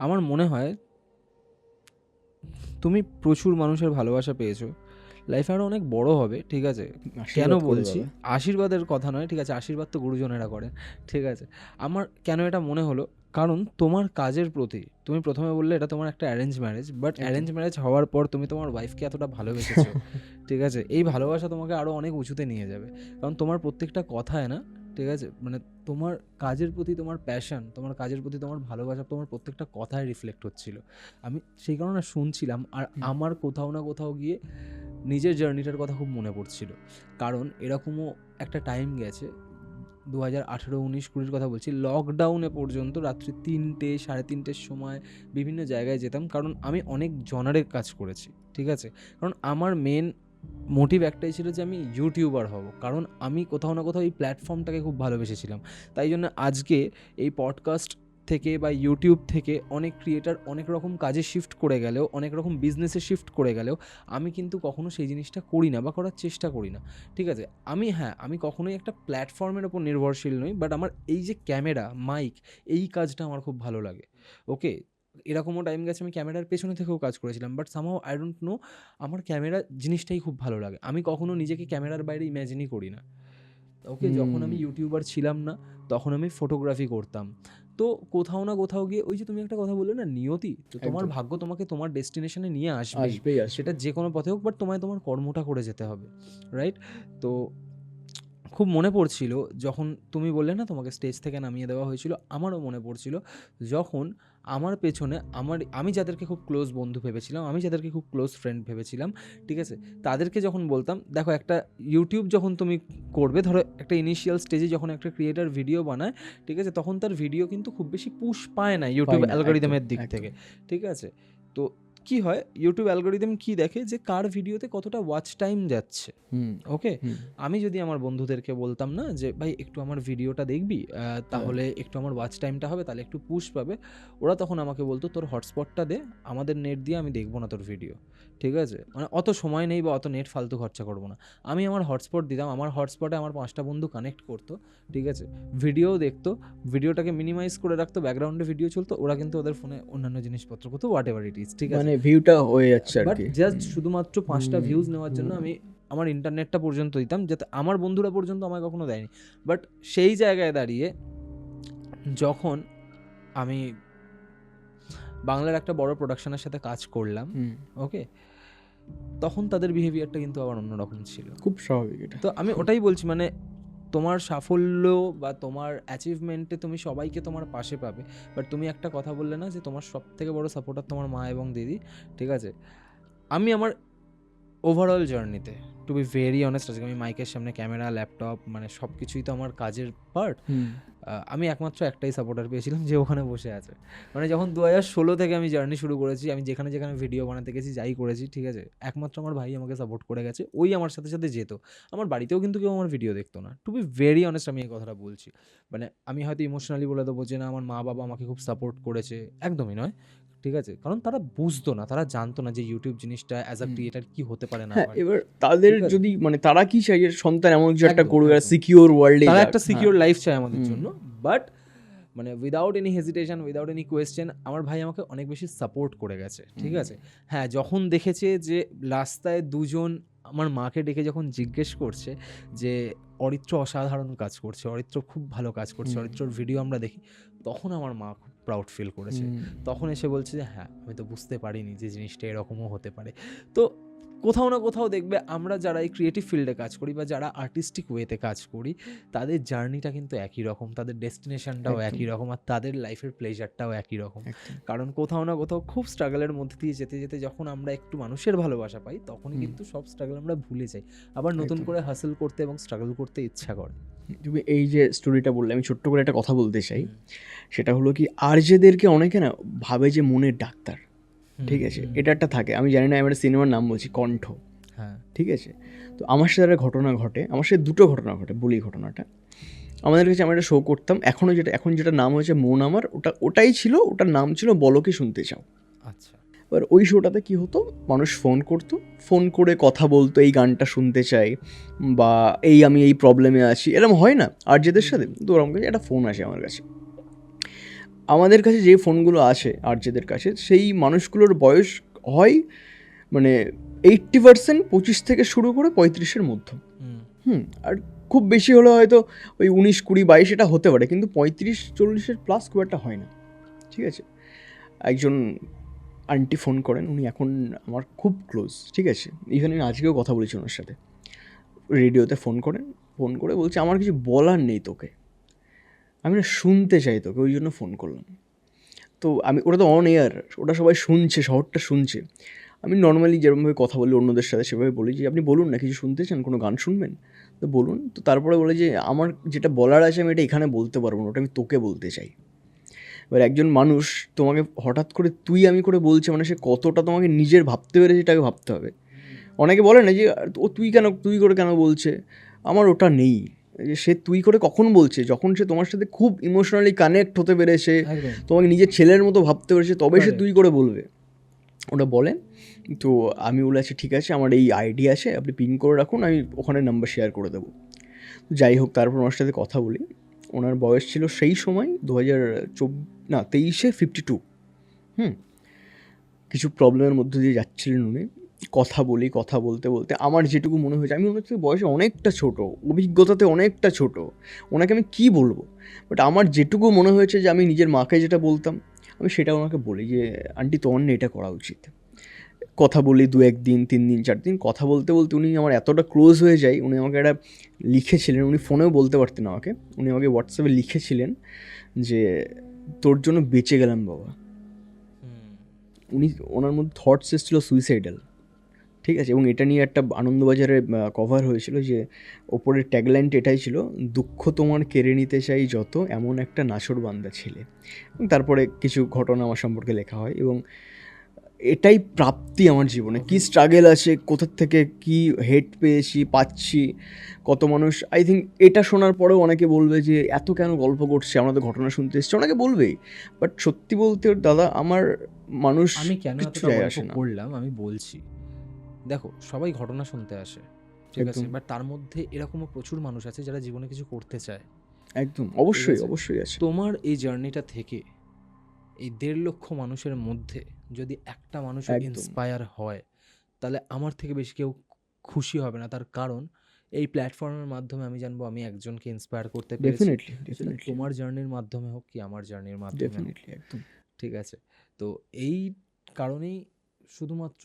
আমার মনে হয় তুমি প্রচুর মানুষের ভালোবাসা পেয়েছো, লাইফে আরও অনেক বড় হবে, ঠিক আছে? কেন বলছি আশীর্বাদের কথা নয়, ঠিক আছে? আশীর্বাদ তো গুরুজনেরা করেন, ঠিক আছে? আমার কেন এটা মনে হলো, কারণ তোমার কাজের প্রতি, তুমি প্রথমে বললে এটা তোমার একটা arrange marriage, but arrange marriage হওয়ার পর তুমি তোমার ওয়াইফকে এতটা ভালোবেসেছো, ঠিক আছে? এই ভালোবাসা তোমাকে আরও অনেক উঁচুতে নিয়ে যাবে, কারণ তোমার প্রত্যেকটা কথায় না, ঠিক আছে, মানে তোমার কাজের প্রতি তোমার প্যাশন, তোমার কাজের প্রতি তোমার ভালোবাসা তোমার প্রত্যেকটা কথায় রিফ্লেক্ট হচ্ছিল। আমি সেই কারণে শুনছিলাম, আর আমার কোথাও না কোথাও গিয়ে নিজের জার্নিটার কথা খুব মনে পড়ছিল। কারণ এরকমও একটা টাইম গেছে, 2018, 19, 20 কথা বলছি, লকডাউনে পর্যন্ত রাত্রি 3টে, 3:30টের সময় বিভিন্ন জায়গায় যেতাম, কারণ আমি অনেক জনারের কাজ করেছি, ঠিক আছে? কারণ আমার মেন মোটিভ একটাই ছিল যে আমি ইউটিউবার হব, কারণ আমি কোথাও না কোথাও এই প্ল্যাটফর্মটাকে খুব ভালোবেসেছিলাম। তাই জন্য আজকে এই পডকাস্ট থেকে বা ইউটিউব থেকে অনেক ক্রিয়েটার অনেক রকম কাজে শিফট করে গেলেও, অনেক রকম বিজনেসে শিফট করে গেলেও আমি কিন্তু কখনো সেই জিনিসটা করি না বা করার চেষ্টা করি না, ঠিক আছে? আমি কখনোই একটা প্ল্যাটফর্মের ওপর নির্ভরশীল নই, বাট আমার এই যে ক্যামেরা, মাইক, এই কাজটা আমার খুব ভালো লাগে। ওকে, এরকমও টাইম গেছে আমি ক্যামেরার পেছনে থেকেও কাজ করেছিলাম, but somehow I don't know, আমার ক্যামেরা জিনিসটাই খুব ভালো লাগে। আমি কখনো নিজেকে ক্যামেরার বাইরে ইম্যাজিনই করি না। ওকে, যখন আমি ইউটিউবার ছিলাম না তখন আমি ফটোগ্রাফি করতাম। তো কোথাও না কোথাও গিয়ে ওই যে তুমি একটা কথা বললে না, নিয়তি, তো তোমার ভাগ্য তোমাকে তোমার ডেস্টিনেশনে নিয়ে আসবেই, সেটা যে কোনো পথে হোক, বাট তোমায় তোমার কর্মটা করে যেতে হবে, রাইট? তো খুব মনে পড়ছিল যখন তুমি বললে না তোমাকে স্টেজ থেকে নামিয়ে দেওয়া হয়েছিল, আমারও মনে পড়ছিল যখন আমার পেছনে আমি যাদেরকে খুব ক্লোজ বন্ধু ভেবেছিলাম, আমি যাদেরকে খুব ক্লোজ ফ্রেন্ড ভেবেছিলাম, ঠিক আছে, তাদেরকে যখন বলতাম দেখো একটা ইউটিউব যখন তুমি করবে, ধরো একটা ইনিশিয়াল স্টেজে যখন একটা ক্রিয়েটার ভিডিও বানায়, ঠিক আছে, তখন তার ভিডিও কিন্তু খুব বেশি পুশ পায় না ইউটিউব অ্যালগরিদমের দিক থেকে, ঠিক আছে? তো কি হয়, ইউটিউব অ্যালগোরিদম কি দেখে যে কার ভিডিওতে কতটা ওয়াচ টাইম যাচ্ছে। ওকে, আমি যদি আমার বন্ধুদেরকে বলতাম না যে ভাই একটু আমার ভিডিওটা দেখবি, তাহলে একটু আমার ওয়াচ টাইমটা হবে, তাহলে একটু পুশ পাবে, ওরা তখন আমাকে বলতো তোর হটস্পটটা দে, আমাদের নেট দিয়ে আমি দেখবো না তোর ভিডিও, ঠিক আছে, মানে অত সময় নেই বা অত নেট ফালতু খরচা করবো না। আমি আমার হটস্পট দিতাম, আমার হটস্পটে আমার 5টা বন্ধু কানেক্ট করতো, ঠিক আছে, ভিডিও দেখতো, ভিডিওটাকে মিনিমাইজ করে রাখতো, ব্যাকগ্রাউন্ডে ভিডিও চলতো, ওরা কিন্তু ওদের ফোনে অন্যান্য জিনিসপত্র করতো, হোয়াট এভার ইট ইজ, ঠিক আছে, মানে ভিউটা হয়ে যাচ্ছে আর বাট কি। জাস্ট শুধুমাত্র 5টা ভিউজ নেওয়ার জন্য আমি আমার ইন্টারনেটটা পর্যন্ত দিতাম, যাতে আমার বন্ধুরা পর্যন্ত আমায় কখনো দেয়নি। বাট সেই জায়গায় দাঁড়িয়ে যখন আমি বাংলার একটা বড় প্রোডাকশনের সাথে কাজ করলাম, ওকে, তখন তাদের বিহেভিয়ারটা কিন্তু আবার অন্যরকম ছিল। খুব স্বাভাবিক এটা। তো আমি ওটাই বলছি, মানে তোমার সাফল্য বা তোমার অ্যাচিভমেন্টে তুমি সবাইকে তোমার পাশে পাবে, বাট তুমি একটা কথা বললে না যে তোমার সব থেকে বড় সাপোর্টার তোমার মা এবং দিদি, ঠিক আছে। আমি আমার ওভারঅল জার্নিতে, টু বি ভেরি অনেস্ট, আজকে আমি মাইকের সামনে, ক্যামেরা, ল্যাপটপ, মানে সব কিছুই তো আমার কাজের পার্ট, আমি একমাত্র একটাই সাপোর্টার পেয়েছিলাম যে ওখানে বসে আছে। মানে যখন 2016 থেকে আমি জার্নি শুরু করেছি, আমি যেখানে যেখানে ভিডিও বানাতে গেছি, যাই করেছি, ঠিক আছে, একমাত্র আমার ভাই আমাকে সাপোর্ট করে গেছে, ওই আমার সাথে সাথে যেত। আমার বাড়িতেও কিন্তু কেউ আমার ভিডিও দেখতো না, টু বি ভেরি অনেস্ট, আমি এই কথাটা বলছি। মানে আমি হয়তো ইমোশনালি বলে দেবো যে না আমার মা বাবা আমাকে খুব সাপোর্ট করেছে, একদমই নয়, ঠিক আছে, কারণ তারা বুঝতো না, তারা জানতো না যে ইউটিউব জিনিসটা অ্যাজ আ ক্রিয়েটার কি হতে পারে না হ্যাঁ, পারে। এবার তাদের ঠিক আছে। যদি মানে তারা কি চাই যে সন্তান এমন কিছু একটা একদম, করুক, একদম। সিকিউর ওয়ার্ল্ডে তারা একটা সিকিউর লাইফ চায় আমাদের জন্য, বাট মানে without any hesitation, without any question আমার ভাই আমাকে অনেক বেশি সাপোর্ট করে গেছে, ঠিক আছে। হ্যাঁ, যখন দেখেছে যে রাস্তায় দুজন আমার মাকে ডেকে যখন জিজ্ঞেস করছে যে অরিত্র অসাধারণ কাজ করছে, অরিত্র খুব ভালো কাজ করছে, অরিত্রর ভিডিও আমরা দেখি, তখন আমার মা খুব প্রাউড ফিল করেছে। তখন এসে বলছে যে হ্যাঁ, আমি তো বুঝতে পারিনি যে জিনিসটা এরকমও হতে পারে। তো কোথাও না কোথাও দেখবে আমরা যারা এই ক্রিয়েটিভ ফিল্ডে কাজ করি বা যারা আর্টিস্টিক ওয়েতে কাজ করি, তাদের জার্নিটা কিন্তু একই রকম, তাদের ডেস্টিনেশনটাও একই রকম, আর তাদের লাইফের প্লেজারটাও একই রকম। কারণ কোথাও না কোথাও খুব স্ট্রাগলের মধ্যে দিয়ে যেতে যেতে যখন আমরা একটু মানুষের ভালোবাসা পাই, তখনই কিন্তু সব স্ট্রাগল আমরা ভুলে যাই, আবার নতুন করে হাসল করতে এবং স্ট্রাগল করতে ইচ্ছা করে। তুমি এই যে স্টোরিটা বললে, আমি ছোট্ট করে একটা কথা বলতে চাই, সেটা হলো কি আরজেদেরকে অনেকে না ভাবে যে মনের ডাক্তার, ঠিক আছে, এটা একটা থাকে, আমি জানি না, আমি একটা সিনেমার নাম বলছি, কণ্ঠ, হ্যাঁ, ঠিক আছে। তো আমার সাথে একটা ঘটনা ঘটে, আমার সাথে দুটো ঘটনা ঘটে, বলি ঘটনাটা। আমাদের কাছে আমরা একটা শো করতাম, এখন যেটা নাম হয়েছে মন আমার, ওটাই ছিল, ওটার নাম ছিল বলো কি শুনতে চাও। আচ্ছা, এবার ওই শোটাতে কী হতো, মানুষ ফোন করতো, ফোন করে কথা বলতো, এই গানটা শুনতে চাই বা আমি এই প্রবলেমে আছি, এরকম হয় না আরজেদের সাথে। তো ওরকম কাছে একটা ফোন আসে আমার কাছে, আমাদের কাছে যে ফোনগুলো আসে আরজেদের কাছে, সেই মানুষগুলোর বয়স হয় মানে 80% 25 থেকে শুরু করে 35-এর মধ্যে। আর খুব বেশি হলে হয়তো ওই 19, 20, 22 এটা হতে পারে, কিন্তু 35-40-এর প্লাস খুব একটা হয় না, ঠিক আছে। একজন আন্টি ফোন করেন, উনি এখন আমার খুব ক্লোজ, ঠিক আছে, ইভেন আমি আজকেও কথা বলেছি ওনার সাথে। রেডিওতে ফোন করেন, ফোন করে বলছে আমার কিছু বলার নেই তোকে, আমি না শুনতে চাই তোকে, ওই জন্য ফোন করলাম। তো ওটা তো অন এয়ার, ওটা সবাই শুনছে, শহরটা শুনছে। আমি নর্মালি যেরকমভাবে কথা বলি অন্যদের সাথে, সেভাবে বলি যে আপনি বলুন না, কিছু শুনতে চান, কোনো গান শুনবেন তো বলুন। তো তারপরে বলে যে আমার যেটা বলার আছে আমি এটা এখানে বলতে পারবো না, ওটা আমি তোকে বলতে চাই। এবার একজন মানুষ তোমাকে হঠাৎ করে তুই আমি করে বলছে, মানে সে কতটা তোমাকে নিজের ভাবতে পেরেছে সেটাকে ভাবতে হবে। অনেকে বলে না যে ও তুই করে কেন বলছে, আমার ওটা নেই, যে সে তুই করে কখন বলছে, যখন সে তোমার সাথে খুব ইমোশনালি কানেক্ট হতে পেরেছে, তোমাকে নিজের ছেলের মতো ভাবতে পেরেছে, তবে সে তুই করে বলবে, ওটা বলে। তো আমি বলেছি ঠিক আছে, আমার এই আইডি আছে, আপনি পিন করে রাখুন, আমি ওখানে নাম্বার শেয়ার করে দেবো। যাই হোক, তারপর ওনার সাথে কথা বলি। ওনার বয়স ছিল সেই সময় 2023-এ 52। কিছু প্রবলেমের মধ্যে দিয়ে যাচ্ছিলেন উনি। কথা বলতে বলতে আমার যেটুকু মনে হয়েছে, আমি ওনার থেকে বয়সে অনেকটা ছোট, অভিজ্ঞতাতে অনেকটা ছোট, ওনাকে আমি কী বলবো, বাট আমার যেটুকু মনে হয়েছে যে আমি নিজের মাকে যেটা বলতাম, আমি সেটা ওনাকে বলি যে আন্টি তোমার না এটা করা উচিত। কথা বলি 2-1 দিন, 3 দিন, 4 দিন, কথা বলতে বলতে উনি আমার এতটা ক্লোজ হয়ে যায়, উনি আমাকে একটা লিখেছিলেন, উনি ফোনেও বলতে পারতেন আমাকে, উনি আমাকে হোয়াটসঅ্যাপে লিখেছিলেন যে তোর জন্য বেঁচে গেলাম বাবা। ওনার মধ্যে থটস এসেছিলো সুইসাইডাল, ঠিক আছে। এবং এটা নিয়ে একটা আনন্দবাজারে কভার হয়েছিল, যে ওপরের ট্যাগলাইনটা এটাই ছিল, দুঃখ তোমার কেড়ে নিতে চাই যত, এমন একটা নাছোড় বান্দা ছেলে। এবং তারপরে কিছু ঘটনা আমার সম্পর্কে লেখা হয়। এবং এটাই প্রাপ্তি আমার জীবনে। কি স্ট্রাগল আছে, কোথার থেকে কি হেট পেয়েছি, পাচ্ছি, কত মানুষ, আই থিঙ্ক এটা শোনার পরেও অনেকে বলবে যে এত কেন গল্প করছে, আমরা তো ঘটনা শুনতে এসেছি, অনেকে বলবেই। বাট সত্যি বলতে দাদা, আমার মানুষ আমি কেন কিচ্ছু এতটা যায় গল্প আসে না। করলাম আমি বলছি। দেখো, সবাই ঘটনা শুনতে আসে, ঠিক আছে, একদম বাট তার মধ্যে এরকমও প্রচুর মানুষ আছে যারা জীবনে কিছু করতে চায়। একদম, ঠিক অবশ্যই আছে? অবশ্যই আছে। তোমার এই জার্নিটা থেকে এই 1.5 লক্ষ মানুষের মধ্যে যদি একটা মানুষও একদম ইন্সপায়ার হয়, তাহলে আমার থেকে বেশি কেউ খুশি হবে না। তার কারণ এই প্ল্যাটফর্মের মাধ্যমে আমি জানবো আমি একজনকে ইন্সপায়ার করতে পেরেছি। ডেফিনেটলি সেটা ডেফিনেটলি তোমার জার্নির মাধ্যমে হোক কি আমার জার্নির মাধ্যমে হোক, ডেফিনেটলি একদম। ঠিক আছে? তো এই কারণেই শুধুমাত্র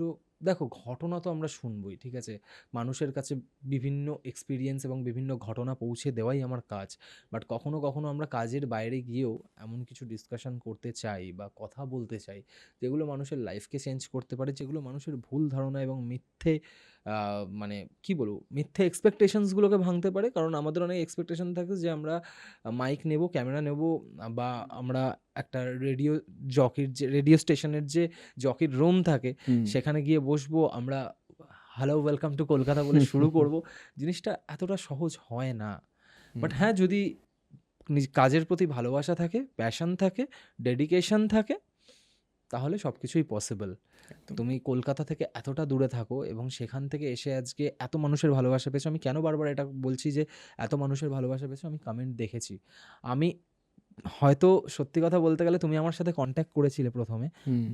দেখো, ঘটনা তো আমরা শুনবই, ঠিক আছে? মানুষের কাছে বিভিন্ন এক্সপেরিয়েন্স এবং বিভিন্ন ঘটনা পৌঁছে দেওয়াই আমার কাজ। বাট কখনো কখনো আমরা কাজের বাইরে গিয়েও এমন কিছু ডিসকাশন করতে চাই বা কথা বলতে চাই যেগুলো মানুষের লাইফকে চেঞ্জ করতে পারে, যেগুলো মানুষের ভুল ধারণা এবং মিথ্যে মানে কি বলবো, মিথ্যে এক্সপেকটেশনসগুলোকে ভাঙতে পারে। কারণ আমাদের অনেক এক্সপেকটেশন থাকে যে আমরা মাইক নেব, ক্যামেরা নেব, বা আমরা একটা রেডিও স্টেশনের যে জকির রুম থাকে সেখানে গিয়ে বসবো, আমরা হ্যালো ওয়েলকাম টু কলকাতা বলে শুরু করব। জিনিসটা এতটা সহজ হয় না। বাট হ্যাঁ, যদি কাজের প্রতি ভালোবাসা থাকে, প্যাশন থাকে, ডেডিকেশন থাকে, তাহলে সব কিছুই পসিবল। একদম। তুমি কলকাতা থেকে এতটা দূরে থাকো এবং সেখান থেকে এসে আজকে এত মানুষের ভালোবাসা পেয়েছো। আমি কেন বারবার এটা বলছি যে এত মানুষের ভালোবাসা পেয়েছো? আমি কমেন্ট দেখেছি। আমি হয়তো সত্যি কথা বলতে গেলে তুমি আমার সাথে কন্ট্যাক্ট করেছিলে প্রথমে,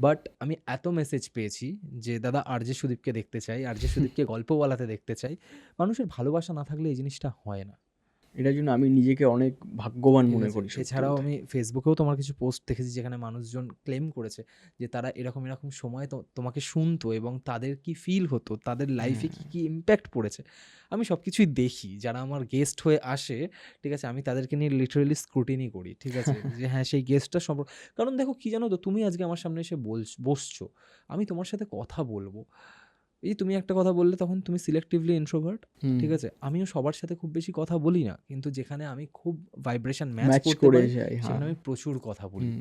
বাট আমি এত মেসেজ পেয়েছি যে দাদা আরজে সুদীপকে দেখতে চাই, আরজে সুদীপকে গল্প বলাতে দেখতে চাই। মানুষের ভালোবাসা না থাকলে এই জিনিসটা হয় না। এটার জন্য আমি নিজেকে অনেক ভাগ্যবান ঠিক মনে আছে? করি। সত্যি এছাড়াও বলতে। আমি ফেসবুকেও তোমার কিছু পোস্ট দেখেছি যেখানে মানুষজন ক্লেম করেছে যে তারা এরকম এরকম সময় তোমাকে শুনতো এবং তাদের কি ফিল হতো, তাদের লাইফে কি কি ইম্প্যাক্ট পড়েছে। আমি সব কিছুই দেখি। যারা আমার গেস্ট হয়ে আসে, ঠিক আছে, আমি তাদেরকে নিয়ে লিটারেলি স্ক্রুটিনি করি, ঠিক আছে, যে হ্যাঁ সেই গেস্টটা কারণ দেখো কি জানো তো, তুমি আজকে আমার সামনে এসে বসছো, আমি তোমার সাথে কথা বলবো। এই যে তুমি একটা কথা বললে তখন, তুমি সিলেক্টিভলি ইন্ট্রোভার্ট, ঠিক আছে, আমিও সবার সাথে খুব বেশি কথা বলি না, কিন্তু যেখানে আমি খুব ভাইব্রেশন ম্যাচ ম্যাচ করতে করে পারি যাই, সেখানে হ্যাঁ। আমি প্রচুর কথা বলি,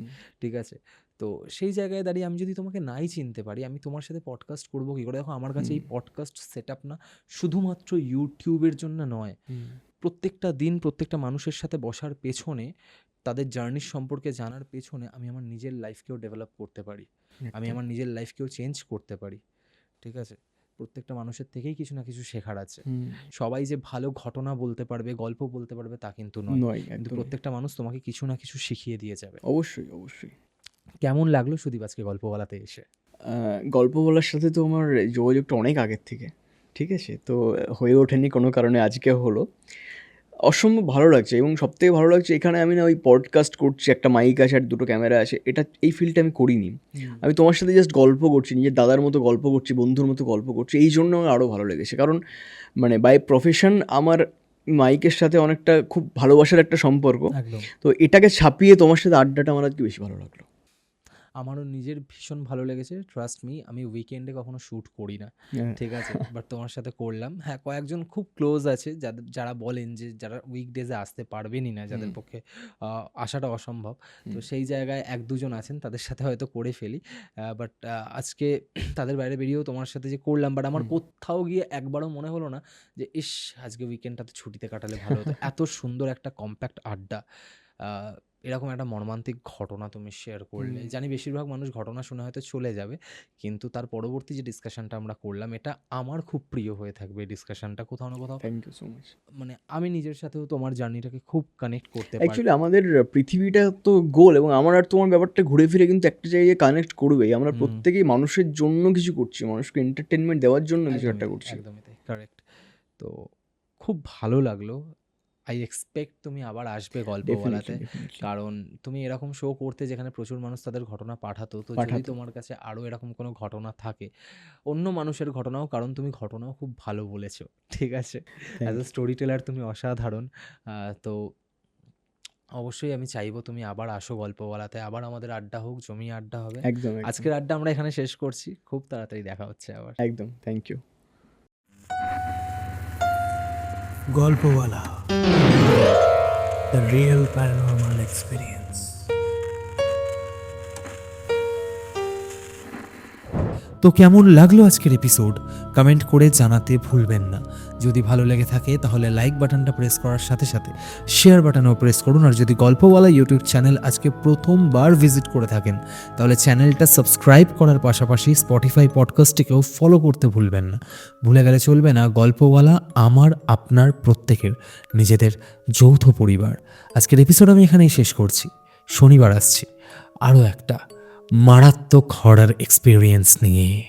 ঠিক আছে? তো সেই জায়গায় দাঁড়িয়ে আমি যদি তোমাকে নাই চিনতে পারি, আমি তোমার সাথে পডকাস্ট করবো কি করে? দেখো, আমার কাছে এই পডকাস্ট সেট আপ না শুধুমাত্র ইউটিউবের জন্য নয়, প্রত্যেকটা দিন প্রত্যেকটা মানুষের সাথে বসার পেছনে, তাদের জার্নির সম্পর্কে জানার পেছনে আমি আমার নিজের লাইফকেও ডেভেলপ করতে পারি, আমি আমার নিজের লাইফকেও চেঞ্জ করতে পারি, ঠিক আছে? প্রত্যেকটা মানুষের থেকেই কিছু না কিছু শেখার আছে। সবাই যে ভালো ঘটনা বলতে পারবে, গল্প বলতে পারবে তা কিন্তু নয়। নয়, কিন্তু একদমই। প্রত্যেকটা মানুষ তোমাকে কিছু না কিছু শিখিয়ে দিয়ে যাবে। অবশ্যই অবশ্যই। কেমন লাগলো সুদীপ আজকে গল্প বলাতে এসে? গল্প বলার সাথে তো আমার যোগাযোগটা অনেক আগের থেকে, ঠিক আছে? তো হয়ে ওঠেনি কোনো কারণে, আজকে হলো। অসম্ভব ভালো লাগছে, এবং সবথেকে ভালো লাগছে এখানে আমি না ওই পডকাস্ট করছি, একটা মাইক আছে আর দুটো ক্যামেরা আছে, এই ফিল্ডটা আমি করিনি। আমি তোমার সাথে জাস্ট গল্প করছি, নিজের দাদার মতো গল্প করছি, বন্ধুর মতো গল্প করছি, এই জন্য আমার আরও ভালো লেগেছে। কারণ মানে বাই প্রফেশন আমার মাইকের সাথে অনেকটা খুব ভালোবাসার একটা সম্পর্ক। একদম। তো এটাকে ছাপিয়ে তোমার সাথে আড্ডাটা আমার আজকে বেশি ভালো লাগলো। আমারও নিজের ভীষণ ভালো লেগেছে। ট্রাস্ট মি, আমি উইকেন্ডে কখনো শ্যুট করি না, ঠিক আছে? বাট তোমার সাথে করলাম। হ্যাঁ, কয়েকজন খুব ক্লোজ আছে যারা বলেন যে যারা উইকডেজে আসতে পারবেনই না, যাদের পক্ষে আসাটা অসম্ভব। তো সেই জায়গায় 1-2 জন আছেন, তাদের সাথে হয়তো করে ফেলি। বাট আজকে তাদের বাইরে বেরিয়েও তোমার সাথে যে করলাম, বাট আমার কোথাও গিয়ে একবারও মনে হলো না যে ইস, আজকে উইকেন্ডটা তো ছুটিতে কাটালে ভালো হতো। এত সুন্দর একটা কম্প্যাক্ট আড্ডা, এরকম একটা মর্মান্তিক ঘটনা তুমি শেয়ার করলে। জানি বেশিরভাগ মানুষ ঘটনা শুনে হয়তো চলে যাবে, কিন্তু তার পরবর্তী যে ডিসকাশনটা আমরা করলাম, এটা আমার খুব প্রিয় হয়ে থাকবে। এই ডিসকাশনটা কোথাও না কোথাও, থ্যাংক ইউ সো মাচ। মানে আমি নিজের সাথেও তোমার জার্নিটাকে খুব কানেক্ট করতে পারি। অ্যাকচুয়ালি আমাদের পৃথিবীটা তো গোল, এবং আমার আর তোমার ব্যাপারটা ঘুরে ফিরে কিন্তু একটা জায়গায় কানেক্ট করবেই। আমরা প্রত্যেকেই মানুষের জন্য কিছু করছি, মানুষকে এন্টারটেনমেন্ট দেওয়ার জন্য কিছু একটা করছি। একদমই তাই, কারেক্ট। তো খুব ভালো লাগলো। আই এক্সপেক্ট তুমি আবার আসবে গল্প বলাতে, কারণ তুমি এরকম শো করতে যেখানে প্রচুর মানুষ তাদের ঘটনা পাঠাতো। তো যদি তোমার কাছে আরও এরকম কোনো ঘটনা থাকে, অন্য মানুষের ঘটনাও, কারণ তুমি ঘটনাও খুব ভালো বলেছো, ঠিক আছে? অ্যাজ এ স্টোরি টেলার তুমি অসাধারণ। তো অবশ্যই আমি চাইবো তুমি আবার আসো গল্প বলাতে, আবার আমাদের আড্ডা হোক, জমি আড্ডা হবে। একদম আজকের আড্ডা আমরা এখানে শেষ করছি, খুব তাড়াতাড়ি দেখা হচ্ছে আবার। একদম, thank you. Golpowala, the real paranormal experience. তো কেমন লাগলো আজকের এপিসোড কমেন্ট করে জানাতে ভুলবেন না। যদি ভালো লেগে থাকে তাহলে লাইক বাটনটা প্রেস করার সাথে সাথে শেয়ার বাটনও প্রেস করুন। আর যদি গল্পওয়ালা ইউটিউব চ্যানেল আজকে প্রথমবার ভিজিট করে থাকেন তাহলে চ্যানেলটা সাবস্ক্রাইব করার পাশাপাশি স্পটিফাই পডকাস্টটিকেও ফলো করতে ভুলবেন না। ভুলে গেলে চলবে না, গল্পওয়ালা আমার আপনার প্রত্যেকের নিজেদের যৌথ পরিবার। আজকের এপিসোড আমি এখানেই শেষ করছি। শনিবার আসছি আরও একটা মারাত্মক হরার এক্সপিরিয়েন্স নিয়ে।